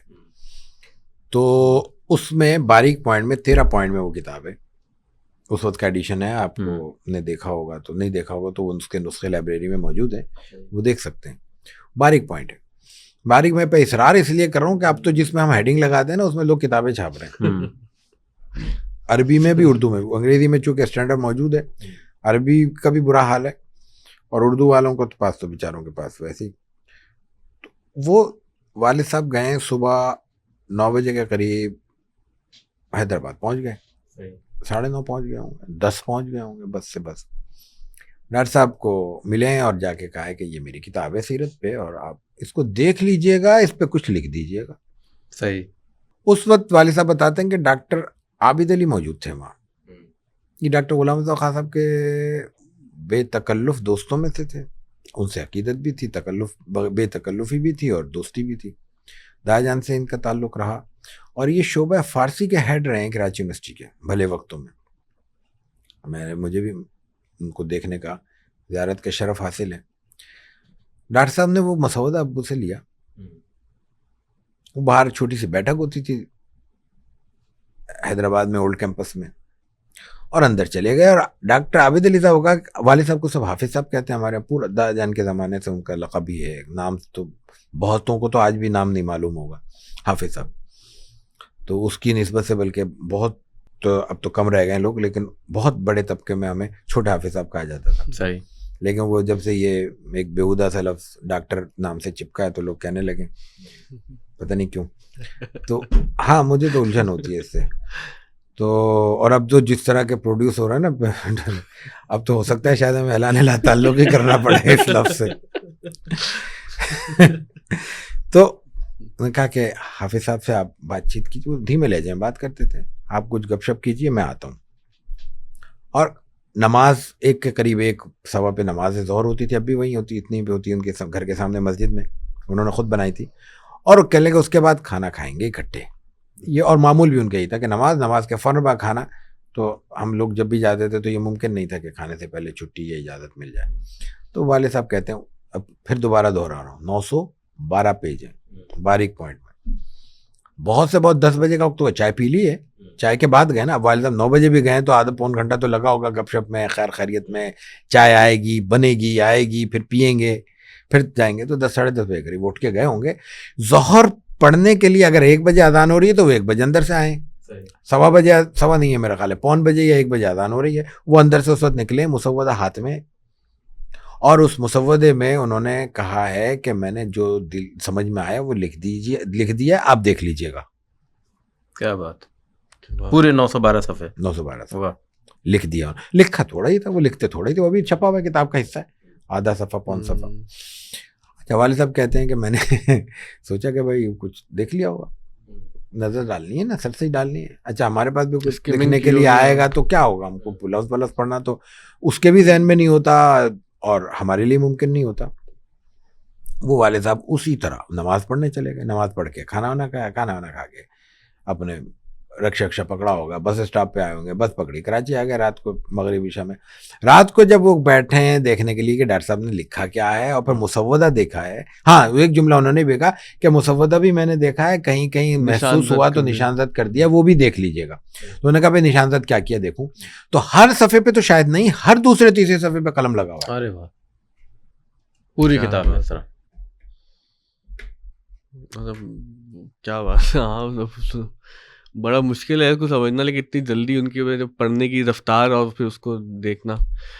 تو اس میں باریک پوائنٹ میں 13 پوائنٹ میں وہ کتاب ہے. اس وقت کا ایڈیشن ہے, آپ کو نے دیکھا ہوگا تو نہیں دیکھا ہوگا تو اس کے نسخے لائبریری میں موجود ہیں, وہ دیکھ سکتے ہیں. باریک پوائنٹ ہے. باریک میں پہ اصرار اس لیے کر رہا ہوں کہ اب تو جس میں ہم ہیڈنگ لگاتے ہیں نا اس میں لوگ کتابیں چھاپ رہے ہیں, عربی میں بھی اردو میں بھی. انگریزی میں چونکہ اسٹینڈرڈ موجود ہے, عربی کا بھی برا حال ہے, اور اردو والوں کو تو پاس تو بیچاروں کے پاس ویسے ہی. وہ والد صاحب گئے صبح 9 بجے کے قریب حیدرآباد پہنچ گئے, 9:30 پہنچ گئے ہوں گے, 10 پہنچ گئے ہوں گے بس سے. بس ڈاکٹر صاحب کو ملے اور جا کے کہا کہ یہ میری کتاب ہے سیرت پہ, اور آپ اس کو دیکھ لیجئے گا, اس پہ کچھ لکھ دیجئے گا. صحیح. اس وقت والد صاحب بتاتے ہیں کہ ڈاکٹر عابد علی موجود تھے وہاں. یہ ڈاکٹر غلام رضا خان صاحب کے بے تکلف دوستوں میں سے تھے, ان سے عقیدت بھی تھی, بے تکلفی بھی تھی اور دوستی بھی تھی. دادا جان سے ان کا تعلق رہا, اور یہ شعبہ فارسی کے ہیڈ رہے ہیں کراچی یونیورسٹی کے بھلے وقتوں میں. مجھے بھی ان کو دیکھنے کا زیارت کا شرف حاصل ہے. ڈاکٹر صاحب نے وہ مسودہ ابو سے لیا, وہ باہر چھوٹی سی بیٹھک ہوتی تھی حیدرآباد میں اولڈ کیمپس میں, اور اندر چلے گئے. اور ڈاکٹر عابد علی صاحب کا والد صاحب کو سب حافظ صاحب کہتے ہیں, ہمارے پورا دادا جان کے زمانے سے ان کا لقب ہی ہے. نام تو بہتوں کو تو آج بھی نام نہیں معلوم ہوگا حافظ صاحب, تو اس کی نسبت سے بلکہ بہت تو اب تو کم رہ گئے لوگ, لیکن بہت بڑے طبقے میں ہمیں چھوٹے حافظ صاحب کہا جاتا تھا. صحیح. لیکن وہ جب سے یہ ایک بیہودہ سا لفظ ڈاکٹر نام سے چپکا ہے تو لوگ کہنے لگے, پتہ نہیں کیوں. تو ہاں مجھے تو الجھن ہوتی ہے اس سے. تو اور اب جو جس طرح کے پروڈیوس ہو رہا ہے نا, اب تو ہو سکتا ہے شاید ہمیں اعلان لا تعلق ہی کرنا پڑے اس لفظ سے. تو نے کہا کہ حافظ صاحب سے آپ بات چیت کیجیے, وہ دھیمے لے جائیں بات کرتے تھے, آپ کچھ گپ شپ کیجیے میں آتا ہوں. اور نماز 1 کے قریب 1:15 پہ نماز ظہر ہوتی تھی, اب بھی وہیں ہوتی, اتنی بھی ہوتی ان کے گھر کے سامنے مسجد میں, انہوں نے خود بنائی تھی. اور کہنے لگے اس کے بعد کھانا کھائیں گے اکٹھے. یہ اور معمول بھی ان کا ہی تھا کہ نماز کے فوراً بعد کھانا. تو ہم لوگ جب بھی جاتے تھے تو یہ ممکن نہیں تھا کہ کھانے سے پہلے چھٹی یا اجازت مل جائے. تو والد صاحب کہتے ہیں, اب پھر دوبارہ دہرا رہا ہوں, 912 پیج ہے باریک پوائنٹ میں. بہت سے بہت 10 بجے کا وقت ہوا, چائے پی لی ہے, چائے کے بعد گئے نا. اب والد صاحب 9 بجے بھی گئے تو آدھا پون گھنٹہ تو لگا ہوگا گپ شپ میں, خیر خیریت میں. چائے آئے گی, بنے گی, آئے گی, پھر پئیں گے, پھر جائیں گے. تو 10 ساڑھے 10 بجے قریب اٹھ کے گئے ہوں گے. ظہر پڑھنے کے لیے اگر 1 بجے اذان ہو رہی ہے تو وہ 1 بجے اندر سے آئیں. 1:15 بجے, 1:15 نہیں ہے میرا خیال ہے, 1:45 بجے یا 1 بجے اذان ہو رہی ہے, وہ اندر سے اس وقت نکلے مسودہ ہاتھ میں. اور اس مسودے میں انہوں نے کہا ہے کہ میں نے جو دل سمجھ میں آیا وہ لکھ دیا, آپ دیکھ لیجئے گا. کیا بات, پورے 912 صفحے 912 لکھ دیا. لکھا تھوڑا ہی تھا, وہ لکھتے تھوڑا ہی تھے, وہ بھی چھپا ہوا کتاب کا حصہ ہے, آدھا صفحہ پون صفحہ. اچھا, والد صاحب کہتے ہیں کہ میں نے سوچا کہ بھائی کچھ دیکھ لیا ہوگا, نظر ڈالنی ہے نا, سر سے ہی ڈالنی ہے. اچھا, ہمارے پاس بھی کچھ لکھنے کے لیے آئے گا تو کیا ہوگا, ہم کو لفظ پڑھنا تو اس کے بھی ذہن میں نہیں ہوتا اور ہمارے لیے ممکن نہیں ہوتا. وہ والد صاحب اسی طرح نماز پڑھنے چلے گئے. نماز پڑھ کے کھانا وانا کھا کے اپنے رکشا پکڑا ہوگا, بس اسٹاپ پہ آئے ہوں گے, بس پکڑی کراچی آ گئے رات کو, مغربی عشاء میں. رات کو جب وہ بیٹھے ہیں دیکھنے کے لیے کہ ڈاکٹر صاحب نے لکھا کیا ہے, اور پھر مسودہ دیکھا ہے. ہاں, ایک جملہ انہوں نے بھی کہا کہ مسودہ بھی میں نے دیکھا ہے, کہیں کہیں محسوس ہوا تو نشان زد کر دیا, وہ بھی دیکھ لیجیے گا. تو انہوں نے کہا بھائی نشان زد کیا دیکھوں. تو ہر صفحے پہ تو شاید نہیں, ہر دوسرے تیسرے صفحے پہ قلم لگا ہوا. ارے واہ, پوری کتاب میں اس طرح. کیا بات. ہاں, بڑا مشکل ہے اس کو سمجھنا, لیکن اتنی جلدی ان کی پڑھنے کی رفتار اور پھر اس کو دیکھنا.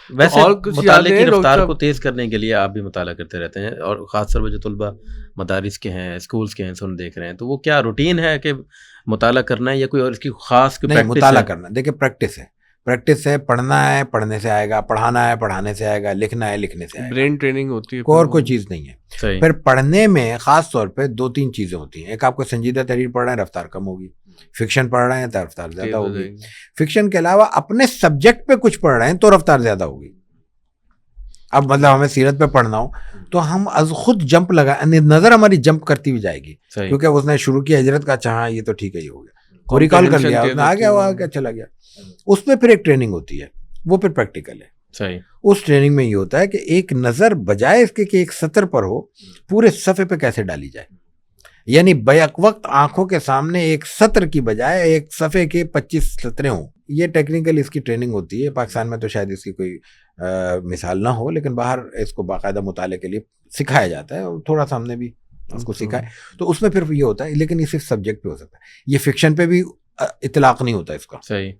ویسے اور کچھ مطالعے کی رفتار کو تیز کرنے کے لیے آپ بھی مطالعہ کرتے رہتے ہیں, اور خاص طور پہ جو طلبہ مدارس کے ہیں, اسکولس کے ہیں, سن دیکھ رہے ہیں, تو وہ کیا روٹین ہے کہ مطالعہ کرنا ہے یا کوئی اور اس کی خاص نہیں, مطالعہ کرنا. دیکھیں پریکٹس ہے, پڑھنا ہے, پڑھنے سے آئے گا, پڑھانا ہے, پڑھانے سے آئے گا, لکھنا ہے, لکھنے سے آئے گا. برین ٹریننگ ہوتی ہے, اور کوئی چیز نہیں ہے. پھر پڑھنے میں خاص طور پہ 2-3 چیزیں ہوتی ہیں. ایک, آپ کو سنجیدہ تحریر پڑھ رہے ہیں, رفتار کم ہوگی. فکشن پڑھ رہے ہیں تو رفتار زیادہ ہوگی. فکشن کے علاوہ اپنے سبجیکٹ پہ کچھ پڑھ رہے ہیں تو رفتار زیادہ ہوگی. اب مطلب ہمیں سیرت پہ پڑھنا ہو تو ہم از خود جمپ نظر ہماری جمپ کرتی ہوئی جائے گی, کیونکہ اس نے شروع کی ہجرت کا, چاہا یہ تو ٹھیک ہے, یہ ہو گیا, وہ ریکال کر لیا, آ گیا, چلا گیا. اس میں پھر ایک ٹریننگ ہوتی ہے, وہ پھر پریکٹیکل ہے. صحیح. اس ٹریننگ میں یہ ہوتا ہے کہ ایک نظر بجائے اس کے کہ ایک سطر پر ہو, پورے صفحے پہ کیسے ڈالی جائے. یعنی بیک وقت آنکھوں کے سامنے ایک سطر کی بجائے ایک صفحے کے 25 سطریں ہوں. یہ ٹیکنیکل اس کی ٹریننگ ہوتی ہے. پاکستان میں تو شاید اس کی کوئی مثال نہ ہو, لیکن باہر اس کو باقاعدہ مطالعے کے لیے سکھایا جاتا ہے, اور تھوڑا سا ہم نے بھی اس کو سکھائے. تو اس میں پھر یہ ہوتا ہے, لیکن یہ صرف سبجیکٹ پہ ہو سکتا ہے, یہ فکشن پہ بھی اطلاق نہیں ہوتا اس کا. صحیح.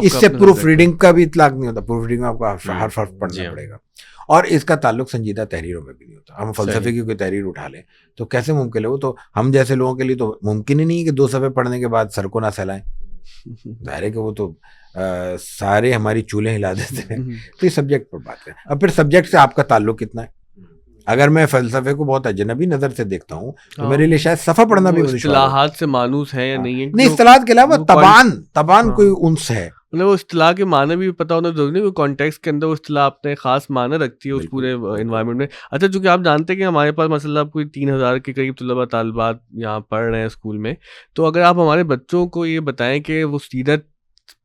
اس سے پروف ریڈنگ کا بھی اطلاق نہیں ہوتا, پروف ریڈنگ میں آپ کو حرف پڑھنا پڑے گا, اور اس کا تعلق سنجیدہ تحریروں میں بھی نہیں ہوتا. ہم فلسفے کی کوئی تحریر اٹھا لیں تو کیسے ممکن ہے, وہ تو ہم جیسے لوگوں کے لیے تو ممکن ہی نہیں کہ 2 صفحے پڑھنے کے بعد سر کو نہ سہلائیں. ظاہر ہے کہ وہ تو سارے ہماری چولہے ہلا دیتے ہیں. تو یہ سبجیکٹ پر بات کریں. اب پھر سبجیکٹ سے آپ کا تعلق کتنا ہے. اگر میں فلسفے کو بہت اجنبی نظر سے دیکھتا ہوں تو میرے لیے شاید صفحہ پڑھنا بھی اصطلاحات سے مانوس ہے یا نہیں ہے, نہیں اصطلاحات کے علاوہ تبان کوئی انس ہے, مطلب وہ اصطلاح کے معنی بھی پتہ ہونا ضروری نہیں, کانٹیکسٹ کے اندر وہ اصطلاح اپنے خاص معنی رکھتی ہے اس پورے انوائرمنٹ میں. اچھا, چونکہ آپ جانتے ہیں کہ ہمارے پاس مثلا کوئی 3000 کے قریب طلباء طالبات یہاں پڑھ رہے ہیں اسکول میں, تو اگر آپ ہمارے بچوں کو یہ بتائیں کہ وہ سیرت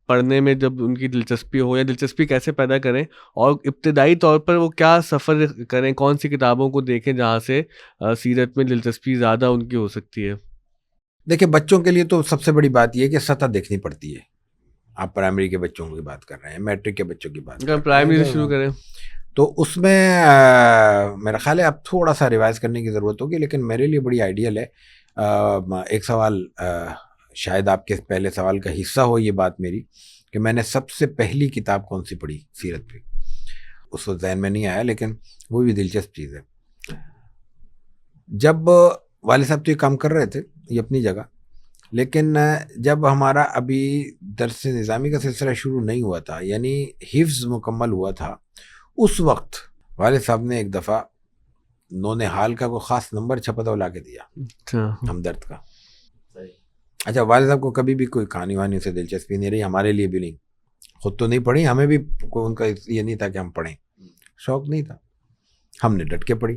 پڑھنے میں جب ان کی دلچسپی ہو, یا دلچسپی کیسے پیدا کریں, اور ابتدائی طور پر وہ کیا سفر کریں, کون سی کتابوں کو دیکھیں جہاں سے سیرت میں دلچسپی زیادہ ان کی ہو سکتی ہے. دیکھیں بچوں کے لیے تو سب سے بڑی بات یہ ہے کہ سطح دیکھنی پڑتی ہے. آپ پرائمری کے بچوں کی بات کر رہے ہیں, میٹرک کے بچوں کی بات, اگر پرائمری سے شروع کریں تو اس میں میرا خیال ہے اب تھوڑا سا ریوائز کرنے کی ضرورت ہوگی, لیکن میرے لیے بڑی آئیڈیل ہے. ایک سوال شاید آپ کے پہلے سوال کا حصہ ہو یہ بات میری, کہ میں نے سب سے پہلی کتاب کون سی پڑھی سیرت پہ, اس وقت ذہن میں نہیں آیا, لیکن وہ بھی دلچسپ چیز ہے. جب والد صاحب تو یہ کام کر رہے تھے یہ اپنی جگہ, لیکن جب ہمارا ابھی درس نظامی کا سلسلہ شروع نہیں ہوا تھا, یعنی حفظ مکمل ہوا تھا, اس وقت والد صاحب نے ایک دفعہ نونہال کا کوئی خاص نمبر چھپا تھا, وہ لا کے دیا ہمدرد کا. اچھا, والد صاحب کو کبھی بھی کوئی کہانی وانی سے دلچسپی نہیں رہی, ہمارے لیے بھی نہیں, خود تو نہیں پڑھی, ہمیں بھی ان کا یہ نہیں تھا کہ ہم پڑھیں, شوق نہیں تھا, ہم نے ڈٹ کے پڑھی.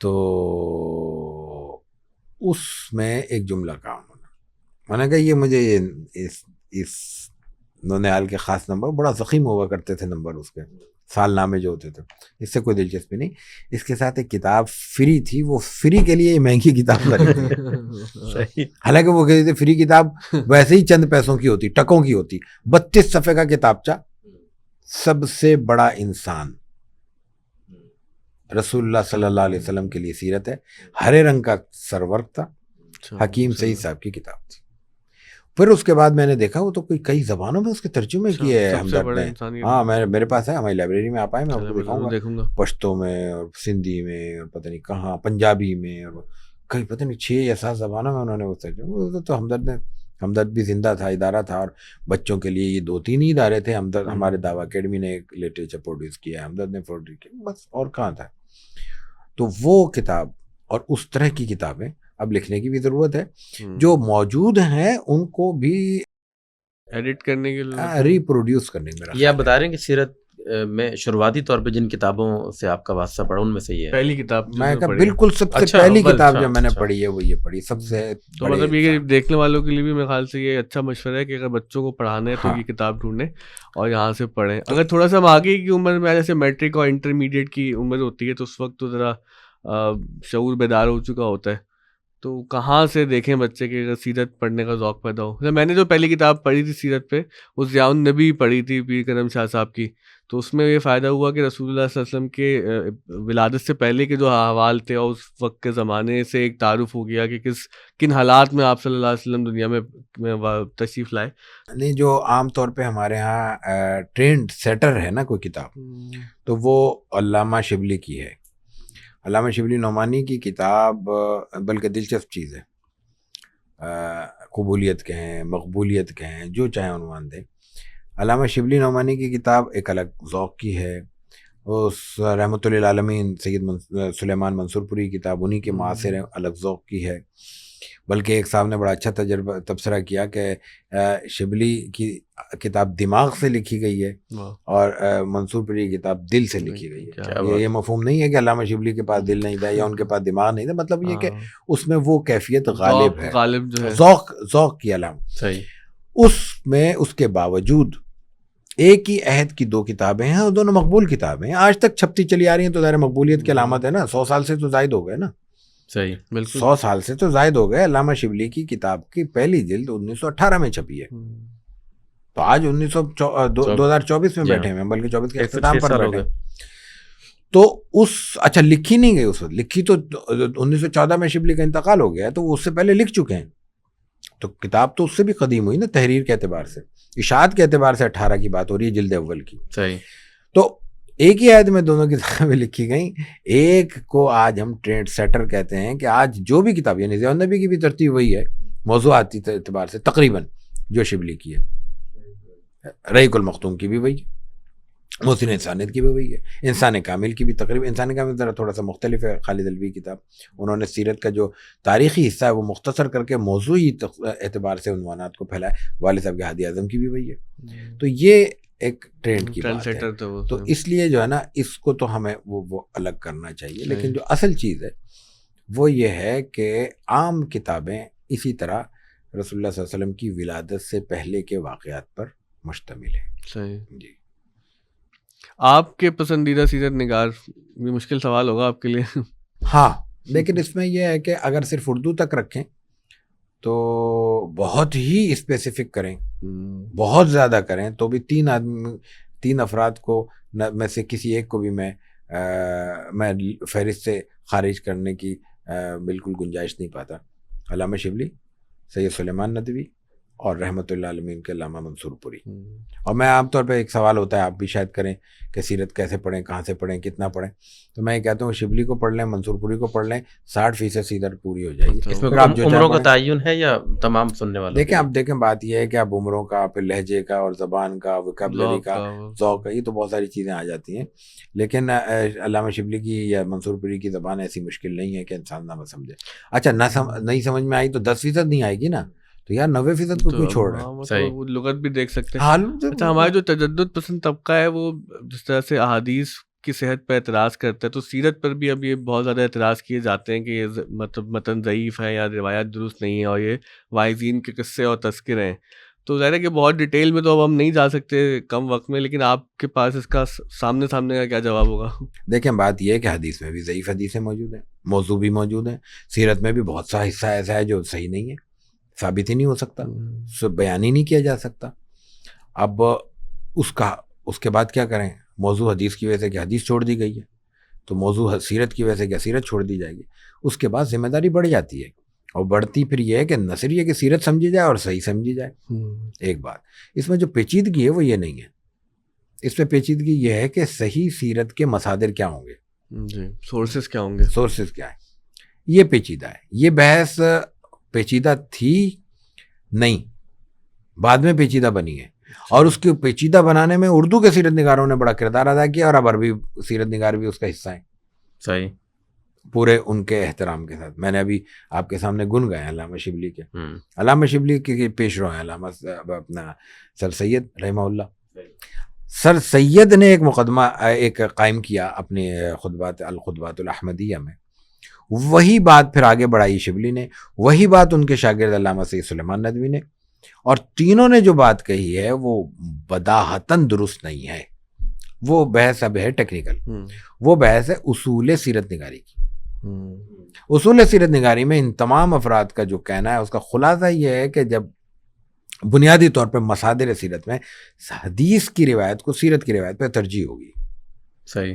تو اس میں ایک جملہ کہا میں نے کہا یہ مجھے اس نونہال کے خاص نمبر, بڑا ضخیم ہوا کرتے تھے نمبر اس کے, سال نامے جو ہوتے تھے, اس سے کوئی دلچسپی نہیں. اس کے ساتھ ایک کتاب فری تھی, وہ فری کے لیے مہنگی کتاب خریدی, حالانکہ وہ کہتے تھے فری کتاب ویسے ہی چند پیسوں کی ہوتی, ٹکوں کی ہوتی. 32 صفحے کا کتابچہ, سب سے بڑا انسان رسول اللہ صلی اللہ علیہ وسلم کے لیے سیرت ہے, ہرے رنگ کا سرورق تھا, حکیم سعید صاحب کی کتاب تھی. پھر اس کے بعد میں نے دیکھا وہ تو کوئی کئی زبانوں میں اس کے ترجمے کیے ہیں ہمدرد نے. ہاں میرے پاس ہے, ہماری لائبریری میں آپ آئے, میں آپ کو دکھاؤں گا, پشتو میں اور سندھی میں اور پتہ نہیں کہاں, پنجابی میں, اور کئی پتہ نہیں 6 یا 7 زبانوں میں انہوں نے وہ ترجمے. تو ہمدرد بھی زندہ تھا, ادارہ تھا, اور بچوں کے لیے یہ 2-3 ہی ادارے تھے. ہمدرد, ہمارے دعویٰ اکیڈمی نے ایک لٹریچر پروڈیوس کیا ہے, ہمدرد نے پروڈیوس کیا, بس اور کہاں تھا. تو وہ کتاب اور اس طرح کی کتابیں اب لکھنے کی بھی ضرورت ہے, جو موجود ہیں ان کو بھی ایڈٹ کرنے کے لیے, ری پروڈیوس کرنے میں. یہ آپ بتا رہے ہیں کہ سیرت میں شروعاتی طور پہ جن کتابوں سے آپ کا واسطہ پڑا ان میں سے یہ پہلی کتاب میں کہا بالکل سب سے پہلی کتاب جو میں نے پڑھی ہے وہ یہ پڑھی, سب سے. تو مطلب یہ دیکھنے والوں کے لیے بھی میرے خیال سے یہ اچھا مشورہ ہے کہ اگر بچوں کو پڑھانا ہے تو یہ کتاب ڈھونڈیں اور یہاں سے پڑھیں. اگر تھوڑا سا آگے کی عمر میں, جیسے میٹرک اور انٹرمیڈیٹ کی عمر ہوتی ہے, تو اس وقت تو ذرا شعور بیدار ہو چکا ہوتا ہے, تو کہاں سے دیکھیں بچے کے اگر سیرت پڑھنے کا ذوق پیدا ہو. میں نے جو پہلی کتاب پڑھی تھی سیرت پہ, وہ ضیاء النبی پڑھی تھی پیر کرم شاہ صاحب کی. تو اس میں یہ فائدہ ہوا کہ رسول اللہ صلی اللہ علیہ وسلم کے ولادت سے پہلے کے جو احوال تھے اور اس وقت کے زمانے سے ایک تعارف ہو گیا کہ کن حالات میں آپ صلی اللہ علیہ وسلم دنیا میں تشریف لائے. نہیں, جو عام طور پہ ہمارے ہاں ٹرینڈ سیٹر ہے نا کوئی کتاب, تو وہ علامہ شبلی کی ہے. علامہ شبلی نعمانی کی کتاب بلکہ دلچسپ چیز ہے, قبولیت کے ہیں, مقبولیت کے ہیں, جو چاہیں عنوان دیں. علامہ شبلی نعمانی کی کتاب ایک الگ ذوق کی ہے. اس رحمۃ للعالمین سید سلیمان منصور پوری کی کتاب انہی کے معاصر الگ ذوق کی ہے. بلکہ ایک صاحب نے بڑا اچھا تبصرہ کیا کہ شبلی کی کتاب دماغ سے لکھی گئی ہے اور منصور پوری کی کتاب دل سے لکھی گئی ہے. یہ مفہوم نہیں ہے کہ علامہ شبلی کے پاس دل نہیں تھا یا ان کے پاس دماغ نہیں تھا, مطلب یہ کہ اس میں وہ کیفیت غالب ہے, ذوق کی علامت. اس میں اس کے باوجود ایک ہی عہد کی 2 کتابیں ہیں اور دونوں مقبول کتابیں ہیں, آج تک چھپتی چلی آ رہی ہیں. تو ظاہر مقبولیت کی علامت ہے نا, 100 سال سے تو زائد ہو گئے نا. صحیح, بالکل 100 سال سے تو زائد ہو گئے. علامہ شبلی کی کتاب کی پہلی جلد 1918 میں چھپی ہے, تو آج 2024 میں بیٹھے ہیں, بلکہ 24 کے اختتام پر بیٹھے ہیں. تو اچھا لکھی نہیں گئی اس وقت, لکھی تو 1914 میں شبلی کا انتقال ہو گیا, تو وہ اس سے پہلے لکھ چکے ہیں, تو کتاب تو اس سے بھی قدیم ہوئی نا تحریر کے اعتبار سے. اشاعت کے اعتبار سے 18 کی بات ہو رہی ہے, جلد اول کی. صحیح. تو ایک ہی عہد میں دونوں کتابیں لکھی گئیں. ایک کو آج ہم ٹرینڈ سیٹر کہتے ہیں کہ آج جو بھی کتاب, یعنی ضیاء النبی کی بھی ترتیب وہی ہے موضوعاتی اعتبار سے تقریباً جو شبلی کی ہے, رحیق المختوم کی بھی وہی ہے, محسن انسانیت کی بھی وہی ہے, انسان کامل کی بھی تقریباً. انسان کامل ذرا تھوڑا سا مختلف ہے, خالد الوی کتاب, انہوں نے سیرت کا جو تاریخی حصہ ہے وہ مختصر کر کے موضوعی اعتبار سے عنوانات کو پھیلایا. والد صاحب کے ہادی اعظم کی بھی وہی ہے. تو یہ ایک ٹرینڈ کی بات ہے, تو اس لیے جو ہے نا اس کو تو ہمیں وہ الگ کرنا چاہیے. لیکن جو اصل چیز ہے وہ یہ ہے کہ عام کتابیں اسی طرح رسول اللہ صلی اللہ علیہ وسلم کی ولادت سے پہلے کے واقعات پر مشتمل ہے. صحیح. جی. آپ کے پسندیدہ سیرت نگار, یہ مشکل سوال ہوگا آپ کے لیے. ہاں, لیکن اس میں یہ ہے کہ اگر صرف اردو تک رکھیں تو بہت ہی اسپیسیفک کریں, بہت زیادہ کریں تو بھی 3 افراد کو میں سے کسی ایک کو بھی میں فہرست سے خارج کرنے کی بالکل گنجائش نہیں پاتا. علامہ شبلی, سید سلیمان ندوی اور رحمۃ اللہ علیہ کے علامہ منصور پوری. اور میں عام طور پہ ایک سوال ہوتا ہے, آپ بھی شاید کریں کہ سیرت کیسے پڑھیں, کہاں سے پڑھیں, کتنا پڑھیں, تو میں یہ کہتا ہوں شبلی کو پڑھ لیں, منصور پوری کو پڑھ لیں, 60% سیرت پوری ہو جائے گی. اس میں عمروں کا تعین ہے یا تمام سننے والوں؟ دیکھیں اب دیکھیں بات یہ ہے کہ اب عمروں کا, پھر لہجے کا اور زبان کا, وکیبلری کا, ذوق کا, یہ تو بہت ساری چیزیں آ جاتی ہیں. لیکن علامہ شبلی کی یا منصور پوری کی زبان ایسی مشکل نہیں ہے کہ انسان نہ سمجھے. اچھا نہیں سمجھ میں آئی تو 10% نہیں آئے گی نا, تو یار 90% کو کیوں چھوڑ رہے ہیں. وہ لغت بھی دیکھ سکتے ہیں. اچھا, ہمارا جو تجدد پسند طبقہ ہے وہ جس طرح سے احادیث کی صحت پر اعتراض کرتا ہے, تو سیرت پر بھی اب یہ بہت زیادہ اعتراض کیے جاتے ہیں کہ یہ مطلب متن ضعیف ہے یا روایات درست نہیں ہے اور یہ واعظین کے قصے اور تذکرے ہیں. تو ظاہر ہے کہ بہت ڈیٹیل میں تو اب ہم نہیں جا سکتے کم وقت میں, لیکن آپ کے پاس اس کا سامنے کا کیا جواب ہوگا؟ دیکھیں بات یہ ہے کہ حدیث میں بھی ضعیف حدیثیں موجود ہیں, موضوع بھی موجود ہیں. سیرت میں بھی بہت سا حصہ ایسا ہے جو صحیح نہیں ہے, ثابت ہی نہیں ہو سکتا, بیان ہی نہیں کیا جا سکتا. اب اس کے بعد کیا کریں؟ موضوع حدیث کی وجہ سے کہ حدیث چھوڑ دی گئی ہے, تو موضوع سیرت کی وجہ سے کیا سیرت چھوڑ دی جائے گی. اس کے بعد ذمہ داری بڑھ جاتی ہے, اور بڑھتی پھر یہ ہے کہ نہ صرف یہ کہ سیرت سمجھی جائے اور صحیح سمجھی جائے. ایک بات اس میں جو پیچیدگی ہے وہ یہ نہیں ہے, اس میں پیچیدگی یہ ہے کہ صحیح سیرت کے مصادر کیا ہوں گے, سورسز کیا ہوں گے, سورسز کیا ہیں, یہ پیچیدہ ہے. یہ بحث پیچیدہ تھی نہیں, بعد میں پیچیدہ بنی ہے, اور اس کے پیچیدہ بنانے میں اردو کے سیرت نگاروں نے بڑا کردار ادا کیا, اور اب عربی سیرت نگار بھی اس کا حصہ ہیں. صحیح, پورے ان کے احترام کے ساتھ. میں نے ابھی آپ کے سامنے گن گئے علامہ شبلی کے, علامہ شبلی کے پیش رو ہیں علامہ اپنا سر سید رحمہ اللہ. سر سید نے ایک مقدمہ ایک قائم کیا اپنے الخطبات الاحمدیہ میں, وہی بات پھر آگے بڑھائی شبلی نے, وہی بات ان کے شاگرد علامہ سید سلیمان ندوی نے, اور تینوں نے جو بات کہی ہے وہ بداہتاً درست نہیں ہے. وہ بحث اب ہے ٹیکنیکل, وہ بحث ہے اصول سیرت نگاری کی. اصول سیرت نگاری میں ان تمام افراد کا جو کہنا ہے اس کا خلاصہ یہ ہے کہ جب بنیادی طور پہ مصادر سیرت میں حدیث کی روایت کو سیرت کی روایت پہ ترجیح ہوگی. صحیح,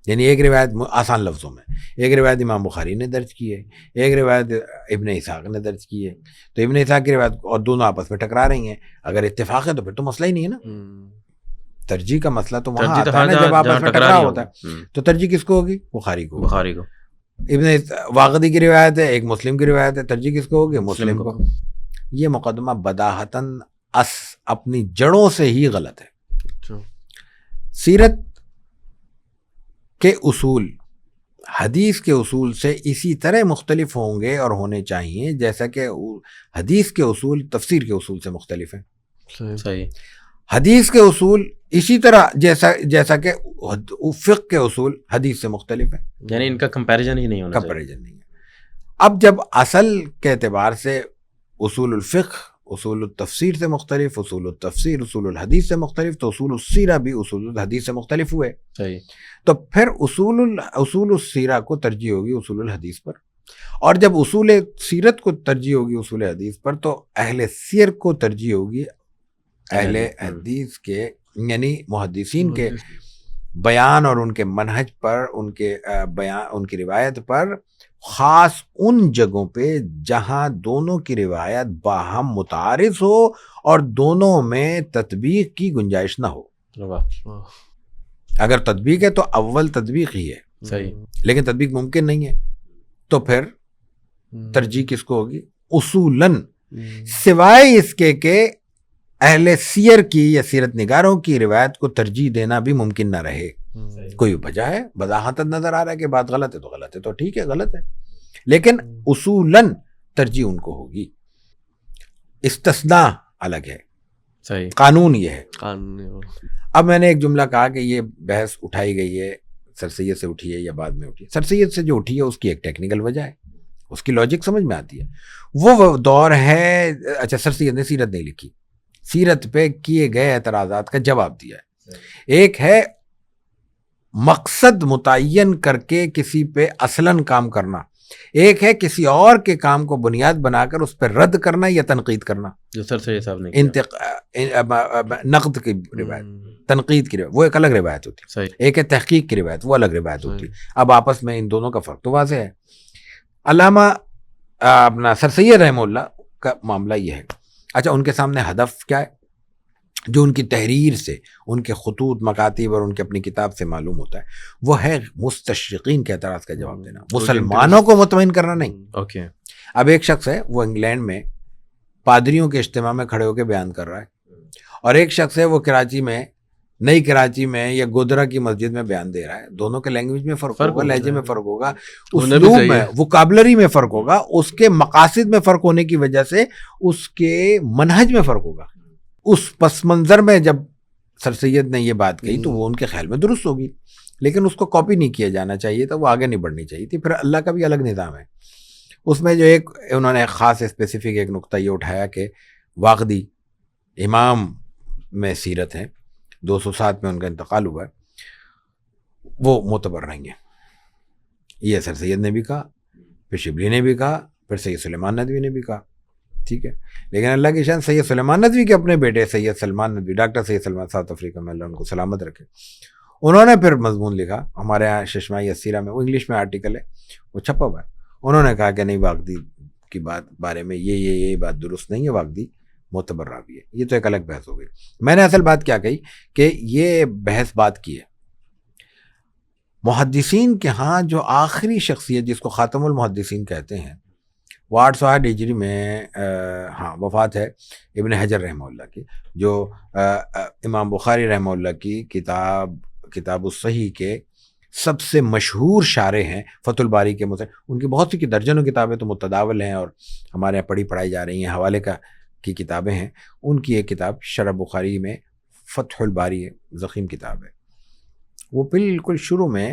یعنی ایک روایت آسان لفظوں میں, ایک روایت امام بخاری نے درج کی ہے, ایک روایت ابن اسحاق نے درج کی ہے, تو ابن اسحاق کی روایت اور دونوں آپس میں ٹکرا رہی ہیں. اگر اتفاق ہے تو پھر تو مسئلہ ہی نہیں ہے نا, ترجیح کا مسئلہ تو وہاں آتا ہے نا جب آپس میں ٹکراؤ ہوتا ہے. تو ترجیح کس کو ہوگی؟ بخاری کو. ابن واقدی کی روایت ہے, ایک مسلم کی روایت ہے, ترجیح کس کو ہوگی؟ مسلم کو. یہ مقدمہ بداہتاً اپنی جڑوں سے ہی غلط ہے. سیرت کے اصول حدیث کے اصول سے اسی طرح مختلف ہوں گے اور ہونے چاہیے جیسا کہ حدیث کے اصول تفسیر کے اصول سے مختلف ہیں. صحیح, حدیث کے اصول اسی طرح جیسا کہ فقہ کے اصول حدیث سے مختلف ہیں, یعنی ان کا کمپیریزن ہی نہیں ہونا, کمپیریزن نہیں ہے. اب جب اصل کے اعتبار سے اصول الفقہ اصول التفسیر سے مختلف, اصول التفسیر اصول الحدیث سے مختلف, تو اصول السیرہ بھی اصول الحدیث سے مختلف ہوئے. صحیح, تو پھر اصول السیرہ کو ترجیح ہوگی اصول الحدیث پر, اور جب اصول سیرت کو ترجیح ہوگی اصول حدیث پر, تو اہل سیر کو ترجیح ہوگی اہل حدیث کے, یعنی محدثین کے بیان اور ان کے منہج پر، ان کے بیان، ان کی روایت پر، خاص ان جگہوں پہ جہاں دونوں کی روایت باہم متعارض ہو اور دونوں میں تطبیق کی گنجائش نہ ہو. اگر تطبیق ہے تو اول تطبیق ہی ہے، صحیح، لیکن تطبیق ممکن نہیں ہے تو پھر ترجیح کس کو ہوگی؟ اصولاً سوائے اس کے کہ اہل سیر کی یا سیرت نگاروں کی روایت کو ترجیح دینا بھی ممکن نہ رہے. کوئی وجہ ہے، بذاہتاً نظر آ رہا ہے کہ بات غلط ہے تو غلط ہے، تو ٹھیک ہے غلط ہے، لیکن اصولاً ترجیح ان کو ہوگی. استثناء الگ ہے، صحیح، قانون یہ ہے. قانون. اب میں نے ایک جملہ کہا کہ یہ بحث اٹھائی گئی ہے سر سید سے اٹھی ہے یا بعد میں اٹھی ہے. سر سید سے جو اٹھی ہے اس کی ایک ٹیکنیکل وجہ ہے، اس کی لاجک سمجھ میں آتی ہے. وہ دور ہے، اچھا سر سید نے سیرت نہیں لکھی، سیرت پہ کیے گئے اعتراضات کا جواب دیا ہے. ایک ہے مقصد متعین کر کے کسی پہ اصلاً کام کرنا، ایک ہے کسی اور کے کام کو بنیاد بنا کر اس پہ رد کرنا یا تنقید کرنا. جو سر سید صاحب نے نقد کی روایت، تنقید کی روایت وہ ایک الگ روایت ہوتی ہے، صحیح، ایک ہے تحقیق کی روایت وہ الگ روایت ہوتی ہے. اب آپس میں ان دونوں کا فرق تو واضح ہے. علامہ اپنا سر سید رحمہ اللہ کا معاملہ یہ ہے. اچھا ان کے سامنے ہدف کیا ہے جو ان کی تحریر سے، ان کے خطوط، مکاتب اور ان کی اپنی کتاب سے معلوم ہوتا ہے؟ وہ ہے مستشرقین کے اعتراض کا جواب دینا، مسلمانوں کو مطمئن کرنا نہیں. اوکے. اب ایک شخص ہے وہ انگلینڈ میں پادریوں کے اجتماع میں کھڑے ہو کے بیان کر رہا ہے، اور ایک شخص ہے وہ کراچی میں، نئی کراچی میں یا گودرا کی مسجد میں بیان دے رہا ہے. دونوں کے لینگویج میں فرق ہوگا، لہجے میں فرق ہوگا، اسلوب میں، وکابلری میں فرق ہوگا، اس کے مقاصد میں فرق ہونے کی وجہ سے اس کے منہج میں فرق ہوگا. اس پس منظر میں جب سر سید نے یہ بات کہی تو وہ ان کے خیال میں درست ہوگی، لیکن اس کو کاپی نہیں کیا جانا چاہیے تھا، وہ آگے نہیں بڑھنی چاہیے تھی. پھر اللہ کا بھی الگ نظام ہے. اس میں جو ایک انہوں نے خاص اسپیسیفک ایک نقطہ یہ اٹھایا کہ واقدی امام میں سیرت ہیں، 207 میں ان کا انتقال ہوا ہے، وہ معتبر نہیں ہے. یہ سر سید نے بھی کہا، پھر شبلی نے بھی کہا، پھر سید سلیمان ندوی نے بھی کہا. ٹھیک ہے، لیکن اللہ کی شان سید سلیمان ندوی کے اپنے بیٹے سید سلمان ندوی، ڈاکٹر سید سلمان، ساؤتھ افریقہ میں، اللہ ان کو سلامت رکھے، انہوں نے پھر مضمون لکھا ہمارے یہاں ششمائی السیرہ میں، وہ انگلش میں آرٹیکل ہے، وہ چھپا ہوا ہے. انہوں نے کہا کہ نہیں، واقدی کی بات بارے میں یہ بات درست نہیں ہے، واقدی معتبر راوی ہے. یہ تو ایک الگ بحث ہو گئی. میں نے اصل بات کیا کہی کہ یہ بحث بات کی ہے محدثین کے ہاں جو آخری شخصیت جس کو خاتم المحدثین کہتے ہیں، وہ 808 ہجری میں وفات ہے ابن حجر رحمہ اللہ کی، جو امام بخاری رحمہ اللہ کی کتاب الصحیح کے سب سے مشہور شارح ہیں، فتح الباری کے ان کی بہت سی درجنوں کتابیں تو متداول ہیں اور ہمارے یہاں پڑھائی جا رہی ہیں، حوالے کی کتابیں ہیں. ان کی ایک کتاب شرح بخاری میں فتح الباری ہے، ضخیم کتاب ہے. وہ بالکل شروع میں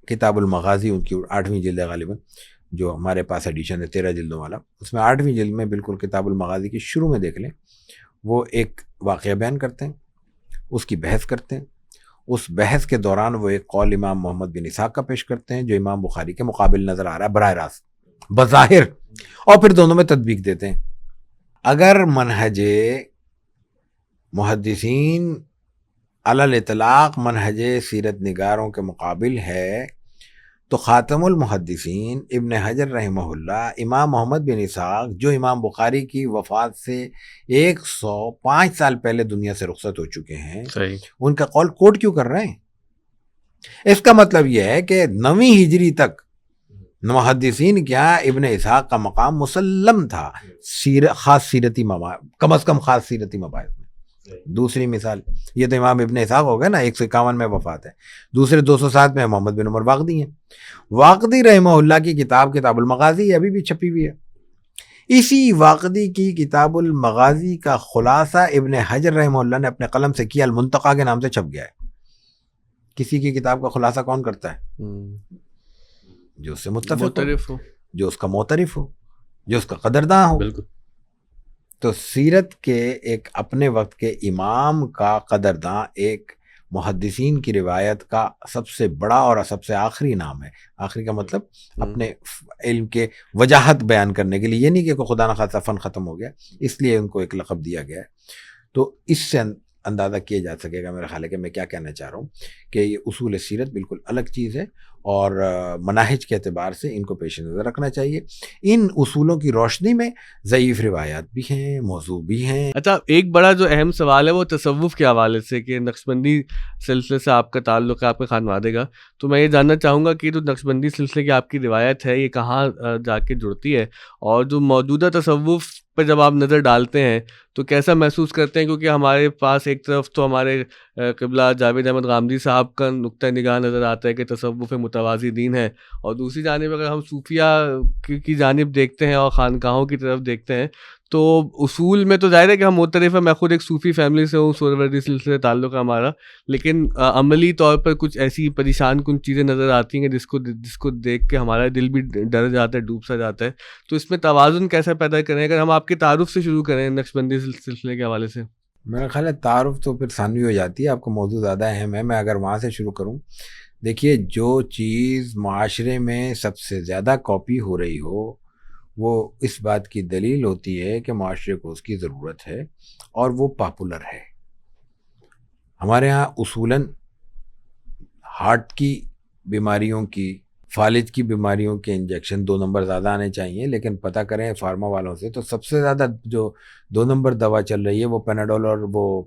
کتاب المغازی، ان کی 8ویں جلد ہے غالباً، جو ہمارے پاس ایڈیشن ہے 13 جلدوں والا، اس میں 8ویں جلد میں بالکل کتاب المغازی کی شروع میں دیکھ لیں، وہ ایک واقعہ بیان کرتے ہیں، اس کی بحث کرتے ہیں. اس بحث کے دوران وہ ایک قول امام محمد بن اسحاق کا پیش کرتے ہیں جو امام بخاری کے مقابل نظر آ رہا ہے براہ راست بظاہر، اور پھر دونوں میں تطبیق دیتے ہیں. اگر منہج محدثین علی الاطلاق منہج سیرت نگاروں کے مقابل ہے تو خاتم المحدثین ابن حجر رحمہ اللہ، امام محمد بن اسحاق جو امام بخاری کی وفات سے 105 سال پہلے دنیا سے رخصت ہو چکے ہیں، صحیح، ان کا قول کوٹ کیوں کر رہے ہیں؟ اس کا مطلب یہ ہے کہ 9ویں ہجری تک محدثین کیا ابن اسحاق کا مقام مسلم تھا، خاص سیرتی مباحث، کم از کم خاص سیرتی مباحث میں. دوسری مثال یہ تو امام ابن اسحاق ہو گیا نا، 151 میں وفات ہے. دوسرے 207 میں محمد بن عمر واقدی ہیں. واقدی رحمہ اللہ کی کتاب المغازی ابھی بھی چھپی ہوئی ہے. اسی واقدی کی کتاب المغازی کا خلاصہ ابن حجر رحمہ اللہ نے اپنے قلم سے کیا، المنتقا کے نام سے چھپ گیا ہے. کسی کی کتاب کا خلاصہ کون کرتا ہے؟ جو اس سے متفق ہو، جو اس کا معترف ہو، جو اس کا قدرداں ہو. بالکل. تو سیرت کے ایک اپنے وقت کے امام کا قدرداں ایک محدثین کی روایت کا سب سے بڑا اور سب سے آخری نام ہے. آخری کا مطلب اپنے علم کے وجاہت بیان کرنے کے لیے، یہ نہیں کہ خدا نخواستہ فن ختم ہو گیا، اس لیے ان کو ایک لقب دیا گیا ہے. تو اس سے اندازہ کیا جا سکے گا میرا خیال ہے کہ میں کیا کہنا چاہ رہا ہوں کہ یہ اصول سیرت بالکل الگ چیز ہے اور مناہج کے اعتبار سے ان کو پیش نظر رکھنا چاہیے. ان اصولوں کی روشنی میں ضعیف روایات بھی ہیں, موضوع بھی ہیں. اچھا, ایک بڑا جو اہم سوال ہے وہ تصوف کے حوالے سے کہ نقشبندی سلسلے سے آپ کا تعلق ہے, آپ کے خانوادے کا, تو میں یہ جاننا چاہوں گا کہ جو نقشبندی سلسلے کی آپ کی روایت ہے یہ کہاں جا کے جڑتی ہے, اور جو موجودہ تصوف پہ جب آپ نظر ڈالتے ہیں تو کیسا محسوس کرتے ہیں؟ کیونکہ ہمارے پاس ایک طرف تو ہمارے قبلہ جاوید احمد غامدی صاحب کا نقطہ نگاہ نظر آتا ہے کہ تصوف متوازی دین ہے, اور دوسری جانب اگر ہم صوفیہ کی جانب دیکھتے ہیں اور خانقاہوں کی طرف دیکھتے ہیں تو اصول میں تو ظاہر ہے کہ ہم مختلف ہیں. میں خود ایک صوفی فیملی سے ہوں, سہروردی سلسلے سے تعلق ہے ہمارا, لیکن عملی طور پر کچھ ایسی پریشان کن چیزیں نظر آتی ہیں جس کو دیکھ کے ہمارا دل بھی ڈر جاتا ہے, ڈوب سا جاتا ہے. تو اس میں توازن کیسے پیدا کریں؟ اگر ہم آپ کے تعارف سے شروع کریں نقشبندی سلسلے کے حوالے سے. میرا خیال ہے تعارف تو پھر ثانوی ہو جاتی ہے, آپ کا موضوع زیادہ اہم ہے. میں اگر وہاں سے شروع کروں, دیکھیے جو چیز معاشرے میں سب سے زیادہ کاپی ہو رہی ہو وہ اس بات کی دلیل ہوتی ہے کہ معاشرے کو اس کی ضرورت ہے اور وہ پاپولر ہے. ہمارے ہاں اصولاً ہارٹ کی بیماریوں کی, فالج کی بیماریوں کے انجیکشن 2 نمبر زیادہ آنے چاہیے, لیکن پتہ کریں فارما والوں سے تو سب سے زیادہ جو 2 نمبر دوا چل رہی ہے وہ پیناڈول اور وہ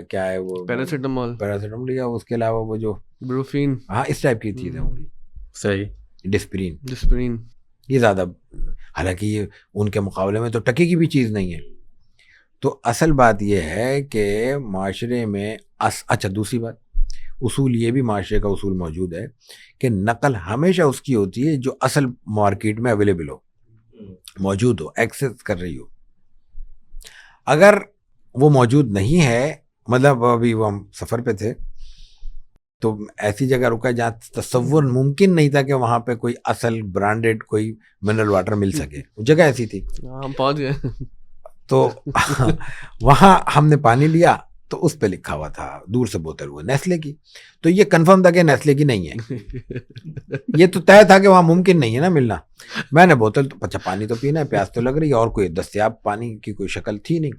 کیا ہے وہ پیراسیٹامول, یا اس کے علاوہ وہ جو بروفین, ہاں اس ٹائپ کی چیزیں ہوں گی, صحیح, ڈسپرین, یہ زیادہ, حالانکہ یہ ان کے مقابلے میں تو ٹکے کی بھی چیز نہیں ہے. تو اصل بات یہ ہے کہ معاشرے میں اچھا دوسری بات, اصول یہ بھی معاشرے کا اصول موجود ہے کہ نقل ہمیشہ اس کی ہوتی ہے جو اصل مارکیٹ میں اویلیبل ہو, موجود ہو, ایکسس کر رہی ہو. اگر وہ موجود نہیں ہے, مطلب ابھی وہ ہم سفر پہ تھے تو ایسی جگہ رکا جہاں تصور ممکن نہیں تھا کہ وہاں پہ کوئی اصل برانڈیڈ کوئی منرل واٹر مل سکے, جگہ ایسی تھی, ہم پہنچ گئے. تو وہاں ہم نے پانی لیا تو اس پہ لکھا ہوا تھا دور سے بوتل وہ نیسلے کی, تو یہ کنفرم تھا کہ نیسلے کی نہیں ہے, یہ تو طے تھا کہ وہاں ممکن نہیں ہے نا ملنا. میں نے بوتل تو اچھا پانی تو پینا ہے, پیاس تو لگ رہی ہے, اور کوئی دستیاب پانی کی کوئی شکل تھی نہیں,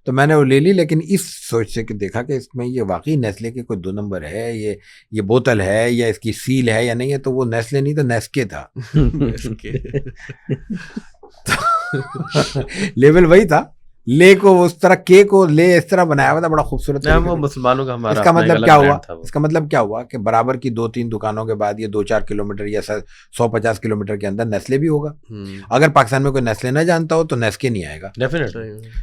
تو میں نے وہ لے لی. لیکن اس سوچ سے کہ دیکھا کہ اس میں یہ واقعی نیسلے کے کوئی 2 نمبر ہے, یہ بوتل ہے یا اس کی سیل ہے یا نہیں ہے, تو وہ نیسلے نہیں تو نیسکے تھا. لیبل وہی تھا, لے کو اس طرح, کے کو لے اس طرح بنایا ہوا تھا, بڑا خوبصورت. وہ مسلمانوں کا ہمارا اس کا مطلب کیا ہوا, اس کا مطلب کیا ہوا کہ برابر کی 2-3 دکانوں کے بعد یہ 2-4 کلومیٹر یا 150 کلومیٹر کے اندر نیسلے بھی ہوگا. اگر پاکستان میں کوئی نیسلے نہ جانتا ہو تو نیسکے نہیں آئے گا.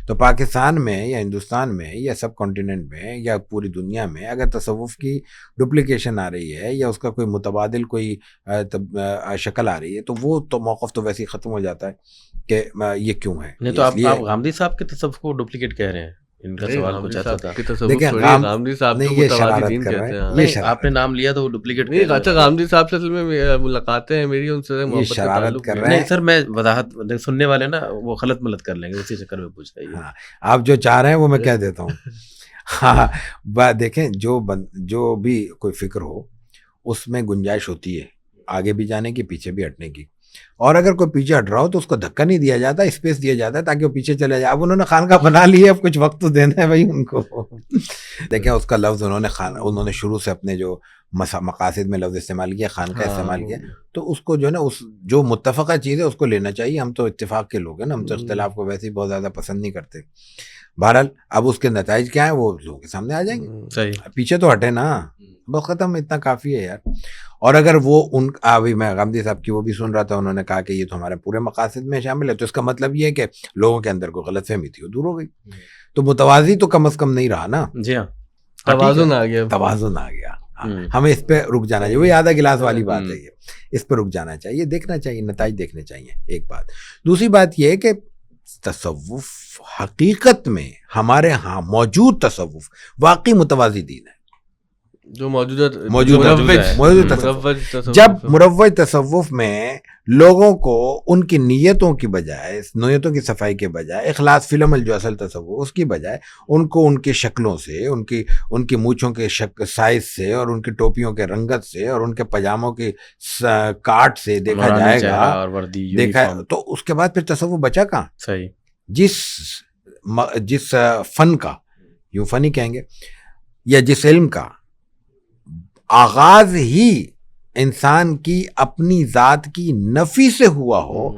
تو پاکستان میں یا ہندوستان میں یا سب کانٹیننٹ میں یا پوری دنیا میں اگر تصوف کی ڈپلیکیشن آ رہی ہے یا اس کا کوئی متبادل کوئی شکل آ رہی ہے, تو وہ تو موقف تو ویسے ہی ختم ہو جاتا ہے کہ یہ کیوں ہے. نہیں تو آپ غامدی صاحب کے تصوف کو ڈپلیکیٹ کہہ رہے ہیں, ان کا سوال کچھ ایسا تھا. دیکھیں غامدی صاحب نے یہ شرارت کر رہے ہیں, نہیں آپ نے نام لیا تو وہ ڈپلیکیٹ نہیں. اچھا غامدی صاحب سے اصل میں ملاقاتیں ہیں میری ان سے, یہ شرارت کر رہے ہیں. نہیں سر, میں وضاحت سننے والے نا وہ غلط ملت کر لیں گے, اسی چکر میں پوچھ رہی ہے. ہاں آپ جو چاہ رہے ہیں وہ میں کہہ دیتا ہوں. ہاں دیکھیں جو بھی کوئی فکر ہو اس میں گنجائش ہوتی ہے آگے بھی جانے کی, پیچھے بھی ہٹنے کی, اور اگر کوئی پیچھے ہٹ رہا ہو تو اس کو دھکا نہیں دیا جاتا, اسپیس دیا جاتا ہے تاکہ وہ پیچھے چلے جائے. اب انہوں نے خانقاہ بنا لی ہے, اب کچھ وقت تو دینا ہے بھائی ان کو. دیکھیں اس کا لفظ انہوں نے شروع سے اپنے جو مقاصد میں لفظ استعمال کیا, خانقاہ استعمال کیا, تو اس کو جو ہے نا اس جو متفقہ چیز ہے اس کو لینا چاہیے. ہم تو اتفاق کے لوگ ہیں نا, ہم تو اختلاف کو ویسے ہی بہت زیادہ پسند نہیں کرتے. بہرحال اب اس کے نتائج کیا ہیں وہ لوگوں کے سامنے آ جائیں گے, پیچھے تو ہٹے نا, بس ختم, اتنا کافی ہے یار. اور اگر وہ ابھی میں غامدی صاحب کی وہ بھی سن رہا تھا, انہوں نے کہا کہ یہ تو ہمارے پورے مقاصد میں شامل ہے, تو اس کا مطلب یہ ہے کہ لوگوں کے اندر کوئی غلط فہمی تھی وہ دور ہو گئی. تو متوازی تو کم از کم نہیں رہا نا. جی ہاں, توازن آ گیا, توازن آ گیا. ہمیں اس پہ رک جانا چاہیے, وہی آدھا گلاس والی بات ہے, یہ اس پہ رک جانا چاہیے, دیکھنا چاہیے, نتائج دیکھنے چاہیے, ایک بات. دوسری بات یہ ہے کہ تصوف حقیقت میں ہمارے ہاں موجود تصوف واقعی متوازی دین ہے, جو موجود تصوف. جب مروج تصوف میں لوگوں کو ان کی نیتوں کی بجائے, نیتوں کی صفائی کے بجائے, اخلاص فی العمل جو اصل تصوف اس کی بجائے ان کو ان کی شکلوں سے, ان کی مونچھوں کے سائز سے, اور ان کی ٹوپیوں کے رنگت سے, اور ان کے پاجاموں کی کاٹ سے دیکھا جائے گا, دیکھا تو اس کے بعد پھر تصوف بچا کہاں. صحیح. جس فن کا یوں فنی کہیں گے، یا جس علم کا آغاز ہی انسان کی اپنی ذات کی نفی سے ہوا ہو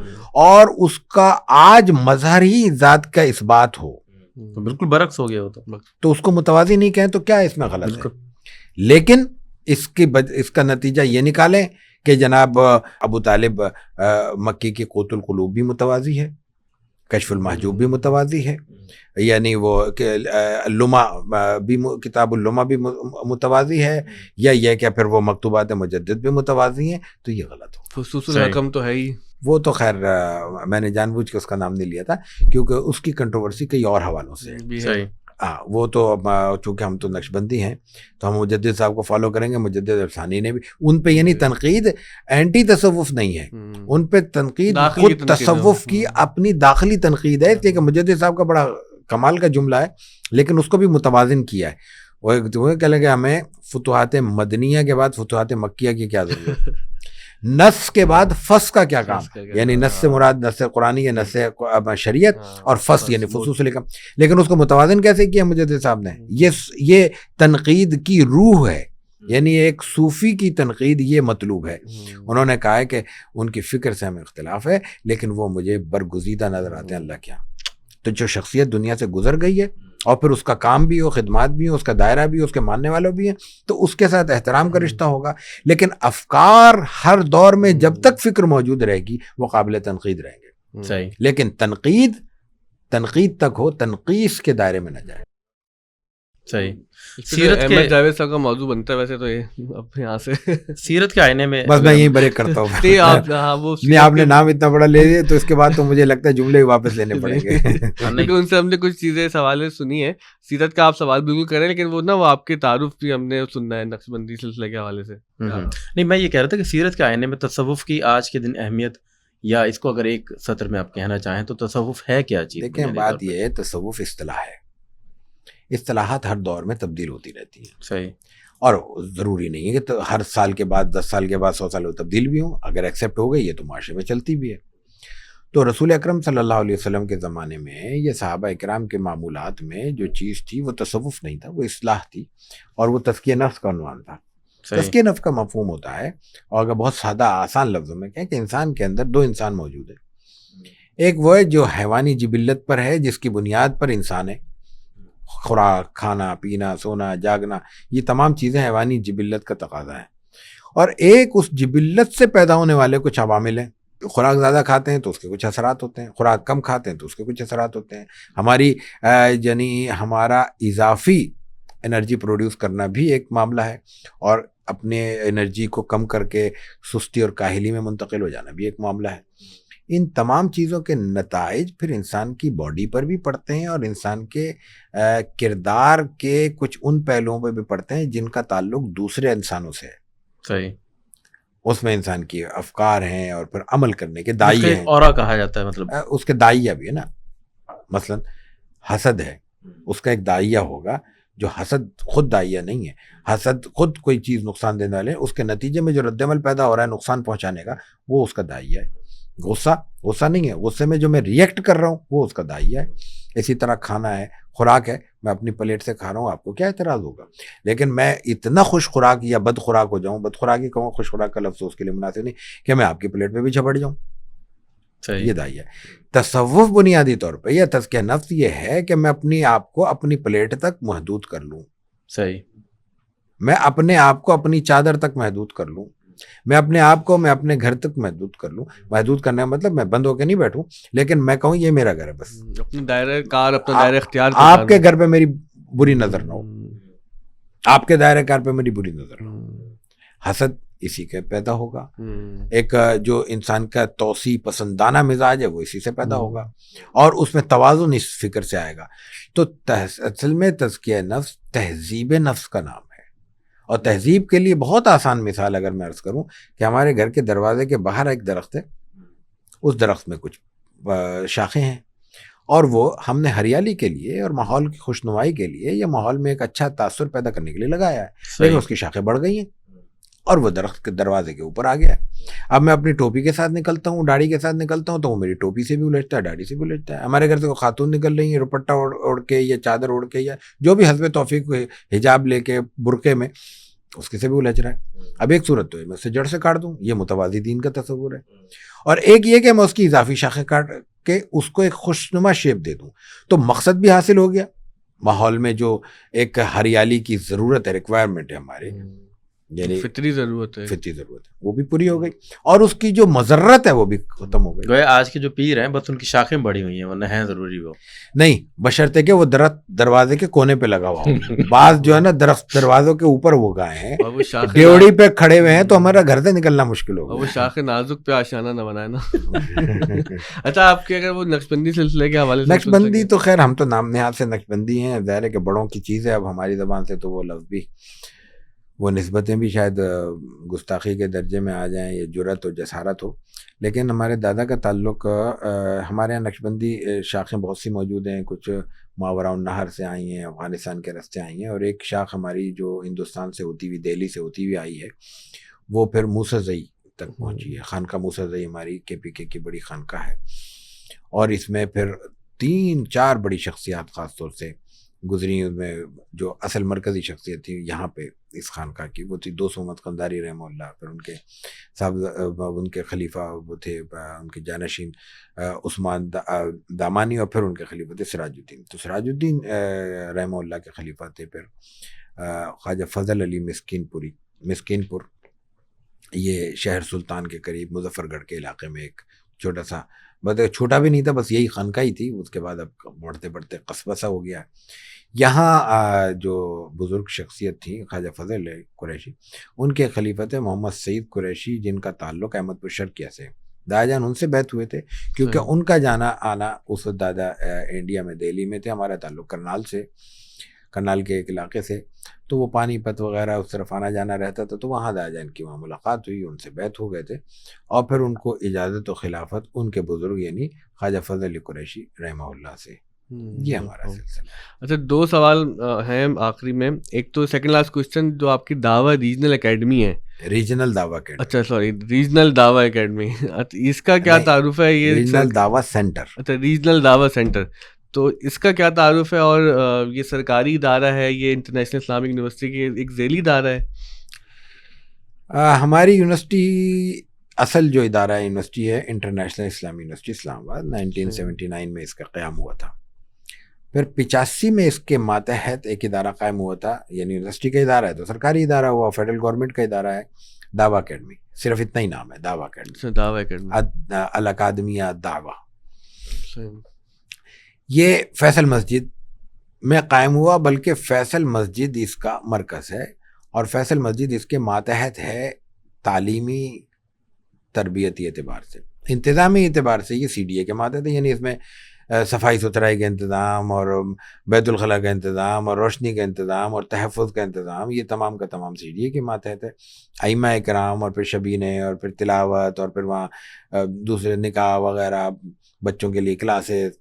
اور اس کا آج مظہر ہی ذات کا اثبات ہو، تو بالکل برعکس ہو گیا ہو تو اس کو متوازی نہیں کہیں تو کیا اس میں غلط ہے؟ لیکن اس کا نتیجہ یہ نکالیں کہ جناب ابو طالب مکی کی قوت القلوب بھی متوازی ہے، کشف المحجوب بھی متوازی ہے، یعنی وہ لما بھی کتاب اللما بھی متوازی ہے، یا یہ کہ پھر وہ مکتوبات مجدد بھی متوازی ہیں، تو یہ غلط ہو. فصوص الحکم تو ہے ہی، وہ تو خیر میں نے جان بوجھ کے اس کا نام نہیں لیا تھا کیونکہ اس کی کنٹروورسی کئی اور حوالوں سے ہے. وہ تو چونکہ ہم تو نقشبندی ہیں تو ہم مجدد صاحب کو فالو کریں گے. مجدد افسانی نے بھی ان پہ یعنی تنقید اینٹی تصوف نہیں ہے، ان پہ تنقید خود تصوف کی اپنی داخلی تنقید ہے، اس لیے کہ مجدد صاحب کا بڑا کمال کا جملہ ہے لیکن اس کو بھی متوازن کیا ہے. وہ کہہ لیں کہ ہمیں فتوحات مدنیہ کے بعد فتوحات مکیہ کی کیا ضرورت، نص کے بعد فص کا کیا کام، یعنی نص سے مراد نص قرآنی یا نص شریعت، اور فص یعنی فصوص الحکم. لیکن اس کو متوازن کیسے کیا مجدد صاحب نے؟ یہ تنقید کی روح ہے، یعنی ایک صوفی کی تنقید یہ مطلوب ہے. انہوں نے کہا ہے کہ ان کی فکر سے ہمیں اختلاف ہے لیکن وہ مجھے برگزیدہ نظر آتے ہیں اللہ کیا. تو جو شخصیت دنیا سے گزر گئی ہے اور پھر اس کا کام بھی ہو، خدمات بھی ہو، اس کا دائرہ بھی ہو، اس کے ماننے والوں بھی ہیں، تو اس کے ساتھ احترام کا رشتہ ہوگا. لیکن افکار ہر دور میں جب تک فکر موجود رہے گی وہ قابل تنقید رہیں گے. صحیح. لیکن تنقید تک ہو، تنقیس کے دائرے میں نہ جائے. صحیح. سیرت کے احمد جاوید صاحب کا موضوع بنتا ہے ویسے تو یہ اب یہاں سے سیرت کے آئینے میں بس میں یہی بریک کرتا ہوں. نہیں آپ نے نام اتنا بڑا لے لیا تو اس کے بعد تو مجھے لگتا ہے جملے واپس لینے پڑیں گے. ان سے ہم نے کچھ چیزیں سوالیں سنی ہیں سیرت کا، آپ سوال بالکل کریں لیکن وہ نا وہ آپ کے تعارف بھی ہم نے سننا ہے نقشبندی سلسلے کے حوالے سے. نہیں میں یہ کہہ رہا تھا کہ سیرت کے آئینے میں تصوف کی آج کے دن اہمیت، یا اس کو اگر ایک سطر میں آپ کہنا چاہیں تو تصوف ہے کیا چیز؟ دیکھیں بات یہ ہے، تصوف اصطلاح ہے، اصطلاحات ہر دور میں تبدیل ہوتی رہتی ہیں. صحیح. اور ضروری نہیں ہے کہ ہر سال کے بعد 10 سال کے بعد 100 سال میں تبدیل بھی ہوں، اگر ایکسیپٹ ہو گئی یہ تو معاشرے میں چلتی بھی ہے. تو رسول اکرم صلی اللہ علیہ وسلم کے زمانے میں یہ صحابہ اکرام کے معمولات میں جو چیز تھی وہ تصوف نہیں تھا، وہ اصلاح تھی، اور وہ تزکیہ نفس کا عنوان تھا. تزکیہ نفس کا مفہوم ہوتا ہے، اور اگر بہت سادہ آسان لفظوں میں کہیں کہ انسان کے اندر دو انسان موجود ہیں. ایک وہ ہے جو حیوانی جبلت پر ہے، جس کی بنیاد پر انسان ہے، خوراک، کھانا پینا، سونا جاگنا، یہ تمام چیزیں حیوانی جبلت کا تقاضا ہے. اور ایک اس جبلت سے پیدا ہونے والے کچھ عوامل ہیں. خوراک زیادہ کھاتے ہیں تو اس کے کچھ اثرات ہوتے ہیں، خوراک کم کھاتے ہیں تو اس کے کچھ اثرات ہوتے ہیں. ہماری یعنی ہمارا اضافی انرجی پروڈیوس کرنا بھی ایک معاملہ ہے، اور اپنے انرجی کو کم کر کے سستی اور کاہلی میں منتقل ہو جانا بھی ایک معاملہ ہے. ان تمام چیزوں کے نتائج پھر انسان کی باڈی پر بھی پڑتے ہیں اور انسان کے کردار کے کچھ ان پہلوؤں پہ بھی پڑتے ہیں جن کا تعلق دوسرے انسانوں سے ہے. صحیح. اس میں انسان کی افکار ہیں اور پھر عمل کرنے کے داعیے ہیں. اورا کہا جاتا ہے، مطلب اس کے داعیہ بھی ہے نا. مثلا حسد ہے، اس کا ایک داعیہ ہوگا. جو حسد خود داعیہ نہیں ہے، حسد خود کوئی چیز نقصان دینے والے، اس کے نتیجے میں جو رد عمل پیدا ہو رہا ہے نقصان پہنچانے کا، وہ اس کا داعیہ ہے. غصہ نہیں ہے، غصے میں جو میں ریئیکٹ کر رہا ہوں وہ اس کا داعیہ ہے. اسی طرح کھانا ہے، خوراک ہے، میں اپنی پلیٹ سے کھا رہا ہوں، آپ کو کیا اعتراض ہوگا؟ لیکن میں اتنا خوش خوراک یا بد خوراک ہو جاؤں، بد خوراکی کہوں، خوش خوراک کا لفظ اس کے لیے مناسب نہیں، کہ میں آپ کی پلیٹ پہ بھی جھپٹ جاؤں. یہ داعیہ ہے. تصوف بنیادی طور پہ یا تزکیہ نفس یہ ہے کہ میں اپنی آپ کو اپنی پلیٹ تک محدود کر لوں. صحیح. میں اپنے آپ کو اپنی چادر تک محدود کر لوں، میں اپنے آپ کو میں اپنے گھر تک محدود کر لوں. محدود کرنے کا مطلب میں بند ہو کے نہیں بیٹھوں، لیکن میں کہوں یہ میرا گھر ہے، بس اپنے دائرہ کار، اپنا دائرہ اختیار. آپ کے گھر پہ میری بری نظر نہ ہو، آپ کے دائرہ کار پہ میری بری نظر نہ ہو. حسد اسی کے پیدا ہوگا. ایک جو انسان کا توسیع پسندانہ مزاج ہے وہ اسی سے پیدا ہوگا، اور اس میں توازن اس فکر سے آئے گا. تو اصل میں تزکیہ نفس تہذیب نفس کا نام ہے. اور تہذیب کے لیے بہت آسان مثال اگر میں عرض کروں کہ ہمارے گھر کے دروازے کے باہر ایک درخت ہے، اس درخت میں کچھ شاخیں ہیں، اور وہ ہم نے ہریالی کے لیے اور ماحول کی خوشنمائی کے لیے یا ماحول میں ایک اچھا تاثر پیدا کرنے کے لیے لگایا ہے، لیکن اس کی شاخیں بڑھ گئی ہیں اور وہ درخت کے دروازے کے اوپر آ گیا. اب میں اپنی ٹوپی کے ساتھ نکلتا ہوں, داڑھی کے ساتھ نکلتا ہوں, تو وہ میری ٹوپی سے بھی الجھتا ہے, داڑھی سے بھی الجھتا ہے. ہمارے گھر سے کوئی خاتون نکل رہی ہیں دوپٹہ اوڑھ کے یا چادر اوڑھ کے یا جو بھی حسب توفیق حجاب لے کے برقعے میں, اس کے سے بھی الجھ رہا ہے. اب ایک صورت تو ہے میں اسے جڑ سے کاٹ دوں, یہ متوازی دین کا تصور ہے, اور ایک یہ کہ میں اس کی اضافی شاخیں کاٹ کے اس کو ایک خوشنما شیپ دے دوں. تو مقصد بھی حاصل ہو گیا, ماحول میں جو ایک ہریالی کی ضرورت ہے, ریکوائرمنٹ ہے ہماری, یعنی فطری ضرورت ہے, وہ بھی پوری ہو گئی, اور اس کی جو مضرت ہے وہ بھی ختم ہو گئی. آج کے جو پیر ہیں بس ان کی شاخیں بڑی ہوئی ہیں, ورنہ ہیں ضروری وہ نہیں, بشرطے کہ وہ درخت دروازے کے کونے پہ لگا ہوا ہو. بعض جو ہے نا درخت دروازوں کے اوپر وہ گائے ہیں, اور وہ شاخ ڈیوڑی پہ کھڑے ہوئے ہیں, تو ہمارا گھر سے نکلنا مشکل ہوگا. وہ شاخ نازک پہ آشیانہ نہ بنائے نا. اچھا, آپ کے اگر وہ نقشبندی سلسلے کے حوالے سے, نقشبندی تو خیر ہم تو نام نہاد سے نقشبندی ہیں, ظاہر ہے کہ بڑوں کی چیز ہے. اب ہماری زبان سے تو وہ لفظ بھی, وہ نسبتیں بھی شاید گستاخی کے درجے میں آ جائیں, یا جرأت و جسارت ہو. لیکن ہمارے دادا کا تعلق, ہمارے یہاں نقشبندی شاخیں بہت سی موجود ہیں. کچھ ماوراء النہر سے آئی ہیں, افغانستان کے راستے آئی ہیں, اور ایک شاخ ہماری جو ہندوستان سے ہوتی ہوئی, دہلی سے ہوتی ہوئی آئی ہے, وہ پھر موسیٰ تک پہنچی ہے. خانقاہ موسیٰ ہماری KPK کی بڑی خانقاہ ہے, اور اس میں پھر 3-4 بڑی شخصیات خاص طور سے گزری. ان میں جو اصل مرکزی شخصیت تھی یہاں پہ اس خانقاہ کی, وہ تھی دوست محمد قنداری رحمہ اللہ. پھر ان کے صاحب, ان کے خلیفہ وہ تھے, ان کے جانشین عثمان دامانی, اور پھر ان کے خلیفہ تھے سراج الدین. تو سراج الدین رحمہ اللہ کے خلیفہ تھے پھر خواجہ فضل علی مسکین پور, یہ شہر سلطان کے قریب مظفر گڑھ کے علاقے میں ایک چھوٹا سا, چھوٹا بھی نہیں تھا, بس یہی خانقاہ ہی تھی. اس کے بعد اب بڑھتے بڑھتے قصبہ سا ہو گیا. یہاں جو بزرگ شخصیت تھی خواجہ فضل قریشی, ان کے خلیفہ تھے محمد سعید قریشی, جن کا تعلق احمد پور شرقیہ سے. دادا جان ان سے بیعت ہوئے تھے, کیونکہ ان کا جانا آنا اس وقت دادا انڈیا میں دہلی میں تھے. ہمارا تعلق کرنال سے, کرنال کے ایک علاقے سے, تو وہ پانی پت وغیرہ اس طرف آنا جانا رہتا تھا. تو وہاں دادا جان کی وہاں ملاقات ہوئی, ان سے بیعت ہو گئے تھے, اور پھر ان کو اجازت و خلافت ان کے بزرگ یعنی خواجہ فضل علی قریشی رحمہ اللہ سے. یہ ہمارا سلسلہ. اچھا, 2 سوال ہیں آخری میں. ایک تو سیکنڈ لاسٹ کوشچن, جو آپ کی دعویٰ ریجنل اکیڈمی ہے, ریجنل دعویٰ اکیڈمی, اچھا سوری ریجنل دعویٰ اکیڈمی, اس کا کیا تعارف ہے؟ یہ ریجنل دعویٰ سینٹر. اچھا, ریجنل دعویٰ سینٹر, تو اس کا کیا تعارف ہے؟ اور یہ سرکاری ادارہ ہے, یہ انٹرنیشنل اسلامک یونیورسٹی کی ایک ذیلی ادارہ ہے؟ ہماری یونیورسٹی اصل جو ادارہ ہے یونیورسٹی ہے انٹرنیشنل اسلامی یونیورسٹی اسلام آباد. 1979 میں اس کا قیام ہوا تھا. پھر 85 میں اس کے ماتحت ایک ادارہ قائم ہوا تھا, یعنی یونیورسٹی کا ادارہ ہے تو سرکاری ادارہ ہوا, فیڈرل گورنمنٹ کا ادارہ ہے, دعویٰ اکیڈمی. صرف اتنا ہی نام ہے, دعویٰ اکیڈمی. دعویٰ اکیڈمی, الاکادمیہ دعویٰ. یہ فیصل مسجد میں قائم ہوا, بلکہ فیصل مسجد اس کا مرکز ہے, اور فیصل مسجد اس کے ماتحت ہے تعلیمی تربیتی اعتبار سے. انتظامی اعتبار سے یہ CDA کے ماتحت ہے, یعنی اس میں صفائی ستھرائی کا انتظام, اور بیت الخلاء کا انتظام, اور روشنی کا انتظام, اور تحفظ کا انتظام, یہ تمام کا تمام CDA کے ماتحت ہے. ائمہ کرام, اور پھر شبینے, اور پھر تلاوت, اور پھر وہاں دوسرے نکاح وغیرہ, بچوں کے لیے کلاسز,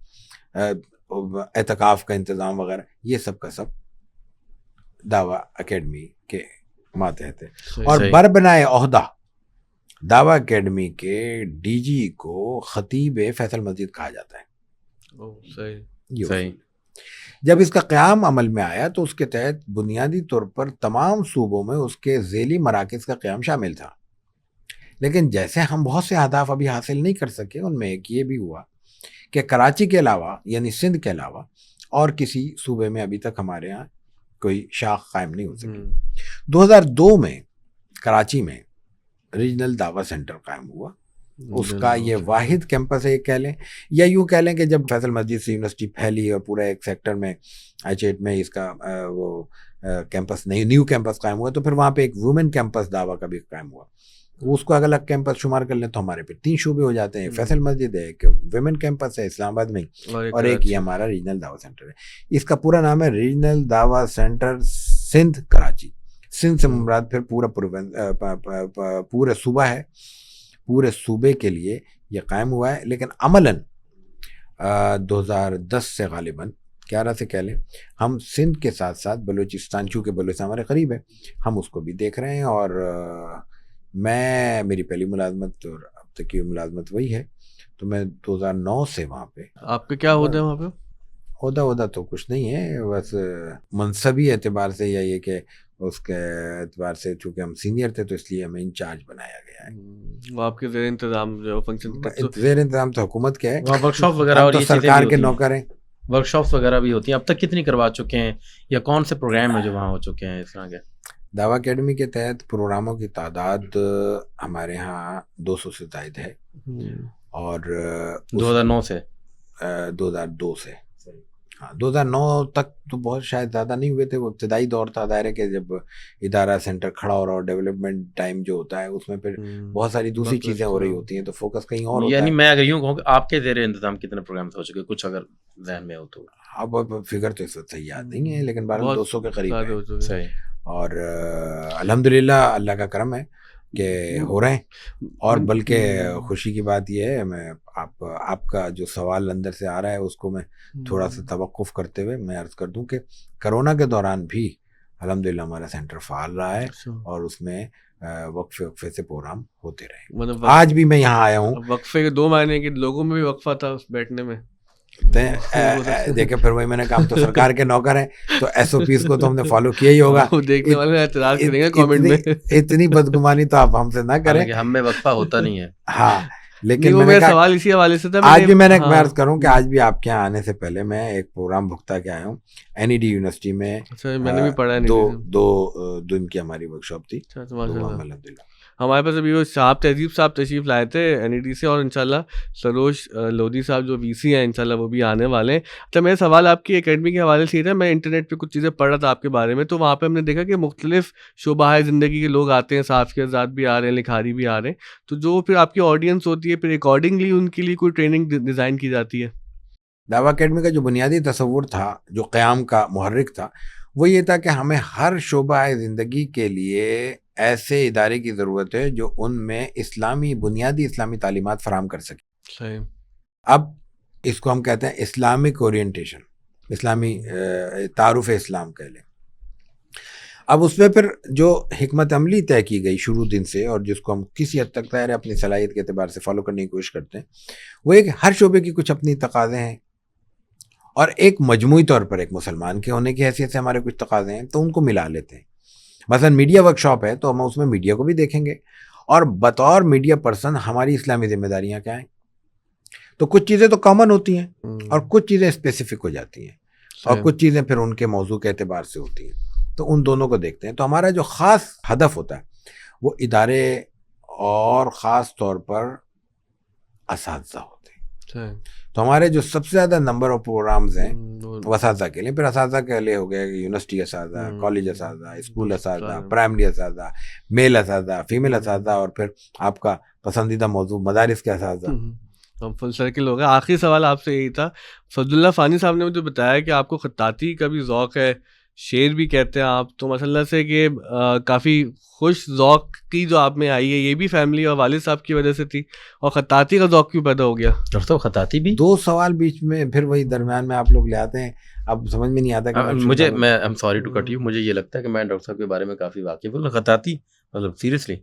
اعتکاف کا انتظام وغیرہ, یہ سب کا سب دعویٰ اکیڈمی کے ماتحت ہے. اور بربنائے عہدہ دعویٰ اکیڈمی کے DG کو خطیب فیصل مسجد کہا جاتا ہے. صحیح. جب اس کا قیام عمل میں آیا تو اس کے تحت بنیادی طور پر تمام صوبوں میں اس کے ذیلی مراکز کا قیام شامل تھا. لیکن جیسے ہم بہت سے اہداف ابھی حاصل نہیں کر سکے, ان میں ایک یہ بھی ہوا کہ کراچی کے علاوہ, یعنی سندھ کے علاوہ اور کسی صوبے میں ابھی تک ہمارے ہاں کوئی شاخ قائم نہیں ہو سکی. 2002 میں کراچی میں ریجنل دعویٰ سینٹر قائم ہوا. اس کا یہ واحد کیمپس ہے, یہ کہہ لیں, یا یوں کہہ لیں کہ جب فیصل مسجد سے یونیورسٹی پھیلی اور پورا ایک سیکٹر میں H8 میں اس کا وہ کیمپس نیو کیمپس قائم ہوا, تو پھر وہاں پہ ایک وومن کیمپس دعویٰ کا بھی قائم ہوا. اس کو اگر الگ کیمپس شمار کر لیں تو ہمارے پہ 3 شعبے ہو جاتے ہیں. فیصل مسجد ہے, ایک ویمن کیمپس ہے اسلام آباد میں, اور ایک یہ ہمارا ریجنل دعویٰ سینٹر ہے. اس کا پورا نام ہے ریجنل دعویٰ سینٹر سندھ کراچی. سندھ سے مراد پھر پورا صوبہ ہے. پورے صوبے کے لیے یہ قائم ہوا ہے, لیکن عملاً 2010 سے غالباً 11 سے کہہ لیں. ہم سندھ کے ساتھ ساتھ بلوچستان، چونکہ بلوچستان ہمارے قریب ہے، ہم اس کو بھی دیکھ رہے ہیں. اور میری پہلی ملازمت اور اب تک کی ملازمت وہی ہے. تو میں 2009 سے وہاں پہ. آپ کا کیا عہدہ ہے وہاں پہ؟ عہدہ تو کچھ نہیں ہے، بس منصبی اعتبار سے یا یہ کہ اس کے اعتبار سے چونکہ ہم سینئر تھے تو اس لیے ہمیں انچارج بنایا گیا ہے. وہ آپ کے زیر انتظام جو فنکشن زیر انتظام تو حکومت کے ہے، وہاں ورک شاپ وغیرہ ہم اور تو یہ چیزیں سرکار بھی کے ہوتی ہیں. نوکر ہیں. ورک شاپس وغیرہ بھی ہوتی ہیں. اب تک کتنی کروا چکے ہیں یا کون سے پروگرام ہیں جو وہاں ہو چکے ہیں اس طرح کے؟ دعوی اکیڈمی کے تحت پروگراموں کی تعداد ہمارے ہاں 200 سے زائد ہے. اور 2009 سے 2002 سے، ہاں 2009 تک تو بہت شاید زیادہ نہیں ہوئے تھے. وہ ابتدائی دور تھا، ظاہر ہے کہ جب ادارہ سینٹر کھڑا ہو رہا اور ڈیولپمنٹ ٹائم جو ہوتا ہے اس میں پھر بہت ساری دوسری چیزیں ہو رہی ہوتی ہیں تو فوکس کہیں اور ہوتا ہے. یعنی میں اگر یوں کہوں کہ آپ کے زیر انتظام کتنے پروگرامز ہو چکے، کچھ اگر ذہن میں ہو تو؟ اب فگر تو اس وقت صحیح یاد نہیں ہے، لیکن 200 کے قریب ہے. صحیح. اور الحمدللہ اللہ کا کرم ہے کہ ہو رہے ہیں. اور بلکہ خوشی کی بات یہ ہے، میں آپ کا جو سوال اندر سے آ رہا ہے اس کو میں تھوڑا سا توقف کرتے ہوئے میں عرض کر دوں کہ کرونا کے دوران بھی الحمدللہ ہمارا سینٹر فعال رہا ہے اور اس میں وقفے سے پروگرام ہوتے رہے. آج بھی میں یہاں آیا ہوں. وقفے کے 2 مہینے کے لوگوں میں بھی وقفہ تھا بیٹھنے میں. دیکھیں پھر وہی میں نے کہا ہم تو سرکار کے نوکر ہیں تو ایس او پیز کو تو ہم نے فالو کیا ہی ہوگا. دیکھنے والے اعتراض کریں گے کامنٹ میں. اتنی بدگمانی تو آپ ہم سے نہ کریں، ہم میں وقفہ ہوتا نہیں ہے. ہاں لیکن میرا سوال اسی حوالے سے تھا. آج بھی میں نے عرض کروں کہ آج بھی آپ کے یہاں آنے سے پہلے میں ایک پروگرام بھگتا کے آیا ہوں. NED یونیورسٹی میں میں نے بھی پڑھا ہے. 2 دن کی ہماری ورک شاپ تھی. الحمدللہ ہمارے پاس ابھی وہ تہذیب صاحب تشریف لائے تھے NED سے، اور انشاءاللہ سروش لودھی صاحب جو VC ہیں انشاءاللہ وہ بھی آنے والے ہیں. تو میرا سوال آپ کی اکیڈمی کے حوالے سے تھا. میں انٹرنیٹ پہ کچھ چیزیں پڑھ رہا تھا آپ کے بارے میں، تو وہاں پہ ہم نے دیکھا کہ مختلف شعبہ زندگی کے لوگ آتے ہیں، صحافی حضرات بھی آ رہے ہیں، لکھاری بھی آ رہے ہیں. تو جو پھر آپ کی آڈینس ہوتی ہے پھر اکارڈنگلی ان کے لیے کوئی ٹریننگ ڈیزائن کی جاتی ہے؟ دعوی اکیڈمی کا جو بنیادی تصور تھا، جو قیام کا محرک تھا، وہ یہ تھا کہ ہمیں ہر شعبہ زندگی کے لیے ایسے ادارے کی ضرورت ہے جو ان میں بنیادی اسلامی تعلیمات فراہم کر سکے. صحیح. اب اس کو ہم کہتے ہیں اسلامک اورینٹیشن، اسلامی تعارف اسلام کہہ لیں. اب اس میں پھر جو حکمت عملی طے کی گئی شروع دن سے، اور جس کو ہم کسی حد تک ظاہر اپنی صلاحیت کے اعتبار سے فالو کرنے کی کوشش کرتے ہیں، وہ یہ کہ ہر شعبے کی کچھ اپنی تقاضے ہیں، اور ایک مجموعی طور پر ایک مسلمان کے ہونے کی حیثیت سے ہمارے کچھ تقاضے ہیں تو ان کو ملا لیتے ہیں. مثلا میڈیا ورک شاپ ہے تو ہم اس میں میڈیا کو بھی دیکھیں گے، اور بطور میڈیا پرسن ہماری اسلامی ذمہ داریاں کیا ہیں. تو کچھ چیزیں تو کامن ہوتی ہیں اور کچھ چیزیں اسپیسیفک ہو جاتی ہیں، اور کچھ چیزیں پھر ان کے موضوع کے اعتبار سے ہوتی ہیں. تو ان دونوں کو دیکھتے ہیں. تو ہمارا جو خاص ہدف ہوتا ہے وہ ادارے اور خاص طور پر اساتذہ ہوتے ہیں. تو ہمارے جو سب سے زیادہ نمبر آف پروگرامز ہیں وہ اساتذہ کے لیے. پھر اساتذہ کے لیے ہو گئے یونیورسٹی اساتذہ، کالج اساتذہ، اسکول اساتذہ، پرائمری اساتذہ، میل اساتذہ، فیمیل اساتذہ، اور پھر آپ کا پسندیدہ موضوع مدارس کے اساتذہ. ہم فل سرکل ہو گیا. آخری سوال آپ سے یہی تھا، فضل اللہ فانی صاحب نے مجھے بتایا کہ آپ کو خطاطی کا بھی ذوق ہے، شعر بھی کہتے ہیں آپ، تو ماشاءاللہ سے کہ کافی خوش ذوق کی جو آپ میں آئی ہے یہ بھی فیملی اور والد صاحب کی وجہ سے تھی، اور خطاطی کا ذوق کیوں پیدا ہو گیا؟ ڈاکٹر صاحب خطاطی بھی 2 سوال بیچ میں پھر وہی درمیان میں آپ لوگ لے آتے ہیں، اب سمجھ میں نہیں آتا کہ مجھے I'm sorry to cut you، مجھے یہ لگتا ہے کہ میں ڈاکٹر صاحب کے بارے میں کافی واقف ہوں. خطاطی مطلب سیریسلی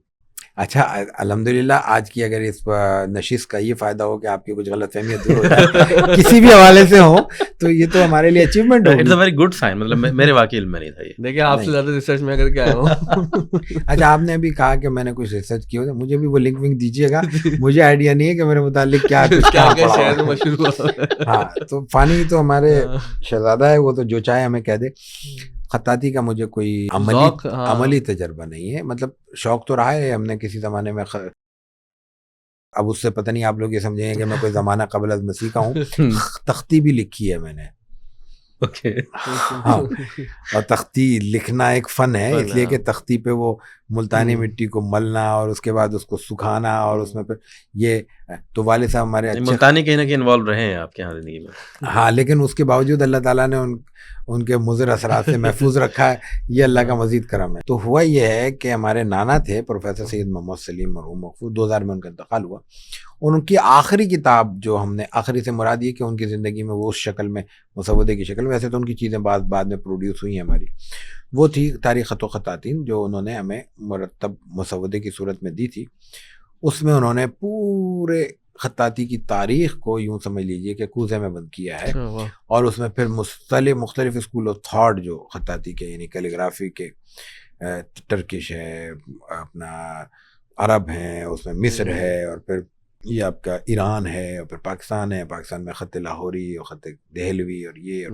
اچھا الحمدللہ آج کی اگر اس نشست کا یہ فائدہ ہو کہ آپ کی کچھ غلط فہمیاں دور ہو جائے کسی بھی حوالے سے ہو تو یہ تو ہمارے لیے اچیومنٹ ہوگی. It's a very good sign. مطلب میرے واقعی علم میں نہیں تھا یہ. دیکھیں آپ سے زیادہ ریسرچ میں کر کے آیا ہوں. اچھا آپ نے ابھی کہا کہ میں نے کچھ ریسرچ کی ہو، مجھے بھی وہ لنک ونک دیجیے گا. مجھے آئیڈیا نہیں ہے کہ میرے متعلق کیا شہر میں مشہور ہوا. ہاں تو فانی تو ہمارے شہزادہ ہے، وہ تو جو چاہے ہمیں کہہ دے. خطاطی کا مجھے کوئی عملی تجربہ نہیں ہے. مطلب شوق تو رہا ہے، ہم نے کسی زمانے میں اب اس سے پتہ نہیں آپ لوگ یہ سمجھیں گے کہ میں کوئی زمانہ قبل از مسیح کا ہوں. تختی بھی لکھی ہے میں نے. ہاں اور تختی لکھنا ایک فن ہے، اس لیے کہ تختی پہ وہ ملتانی مٹی کو ملنا اور اس کے بعد اس کو سکھانا اور اس میں پھر یہ تو والد صاحب ہمارے اچھے ملتانی کہیں نہ کہیں انوالو رہے ہیں آپ کے یہاں زندگی میں. ہاں لیکن اس کے باوجود اللہ تعالیٰ نے ان کے مضر اثرات سے محفوظ رکھا ہے, یہ اللہ کا مزید کرم ہے. تو ہوا یہ ہے کہ ہمارے نانا تھے پروفیسر سید محمد سلیم مرحوم مغفور, 2000 میں ان کا انتقال ہوا. ان کی آخری کتاب جو ہم نے, آخری سے مراد یہ کہ ان کی زندگی میں وہ اس شکل میں مسودے کی شکل میں, ویسے تو ان کی چیزیں بعد میں پروڈیوس ہوئی ہیں ہماری, وہ تھی تاریخ خط و خطاطین جو انہوں نے ہمیں مرتب مسودے کی صورت میں دی تھی. اس میں انہوں نے پورے خطاطی کی تاریخ کو یوں سمجھ لیجئے کہ کوزے میں بند کیا ہے, اور اس میں پھر مختلف اسکول آف تھاٹ جو خطاطی کے یعنی کیلیگرافی کے, ٹرکش ہے, اپنا عرب ہیں, اس میں مصر ہے, اور پھر یہ آپ کا ایران ہے, اور پھر پاکستان ہے, پاکستان میں خط لاہوری اور خط دہلوی اور یہ,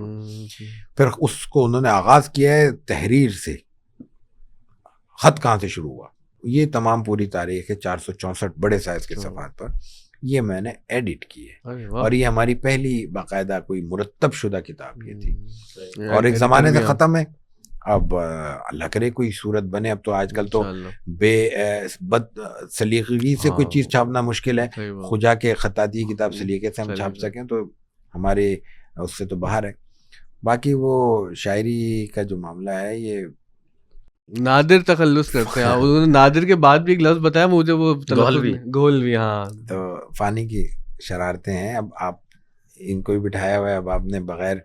پھر اس کو انہوں نے آغاز کیا ہے تحریر سے, خط کہاں سے شروع ہوا, یہ تمام پوری تاریخ ہے 464 بڑے سائز کے صفحات پر, یہ میں نے ایڈٹ کی ہے, اور یہ ہماری پہلی باقاعدہ کوئی مرتب شدہ کتاب یہ تھی, اور ایک زمانے سے ختم ہے. اب اللہ کرے کوئی صورت بنے, اب تو آج کل تو بد سلیقگی سے کوئی چیز چھاپنا مشکل ہے, خدا کے خطاطی کتاب سلیقے سے ہم چھاپ سکیں تو ہمارے اس سے تو باہر ہے. باقی وہ شاعری کا جو معاملہ ہے یہ نادر تخلص کرتے ہیں, انہوں نے نادر کے بعد بھی ایک لفظ بتایا مجھے, وہ گولوی. ہاں تو فانی کی شرارتیں ہیں, اب آپ ان کو بھی بٹھایا ہوا ہے, اب آپ نے بغیر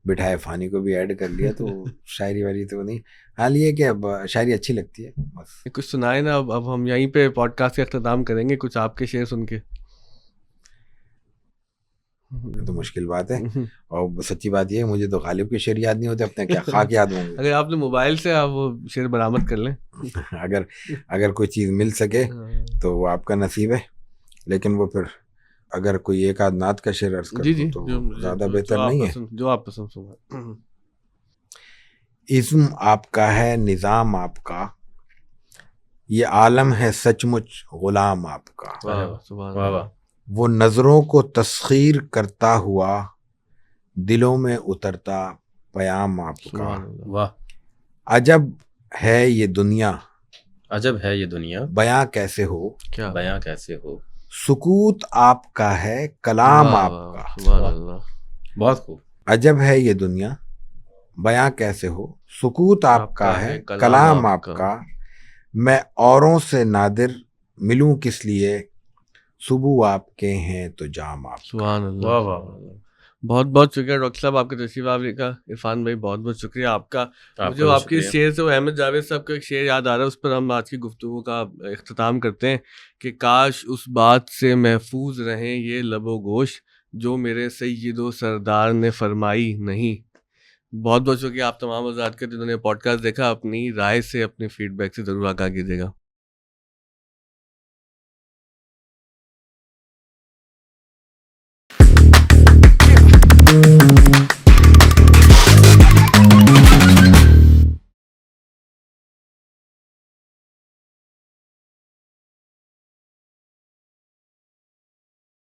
بٹھائے فانی کو بھی ایڈ کر لیا, تو شاعری والی تو نہیں. حال یہ کہ اب شاعری اچھی لگتی ہے بس. کچھ سنائے نا, اب ہم یہیں پہ پوڈ کاسٹ کا اختتام کریں گے, کچھ آپ کے شعر سن کے. تو مشکل بات ہے, اور سچی بات یہ ہے مجھے تو غالب کے شعر یاد نہیں ہوتے, اپنے کیا خاک یاد ہوں گے. اگر آپ نے موبائل سے آپ وہ شعر برآمد کر لیں, اگر کوئی چیز مل سکے تو وہ آپ کا نصیب ہے, لیکن وہ پھر اگر کوئی ایک آدھ نعت کا شعر عرض کر تو زیادہ بہتر نہیں ہے. جو آپ پسند سنا. اسم آپ کا ہے نظام آپ کا, یہ عالم ہے سچ مچ غلام آپ کا. وہ نظروں کو تسخیر کرتا ہوا دلوں میں اترتا پیام آپ کا. عجب ہے یہ دنیا, عجب ہے یہ دنیا, بیاں کیسے ہو, بیاں کیسے ہو, سکوت آپ کا ہے کلام آپ کا. بہت خوب. عجب ہے یہ دنیا, بیاں کیسے ہو, سکوت آپ کا ہے کلام آپ کا. میں اوروں سے نادر ملوں کس لیے, صبح آپ کے ہیں تو جام آپ. سبحان اللہ. بہت بہت شکریہ ڈاکٹر صاحب آپ کے تشریف آوری کا. عرفان بھائی بہت بہت شکریہ آپ کا. جو آپ کے شعر سے وہ احمد جاوید صاحب کا ایک شعر یاد آ رہا ہے, اس پر ہم آج کی گفتگو کا اختتام کرتے ہیں کہ کاش اس بات سے محفوظ رہیں یہ لب و گوش جو میرے سید و سردار نے فرمائی نہیں. بہت بہت شکریہ آپ تمام حضرات کے جنہوں نے پوڈ کاسٹ دیکھا. اپنی رائے سے اپنے فیڈ بیک سے ضرور آگاہ کیجیے گا.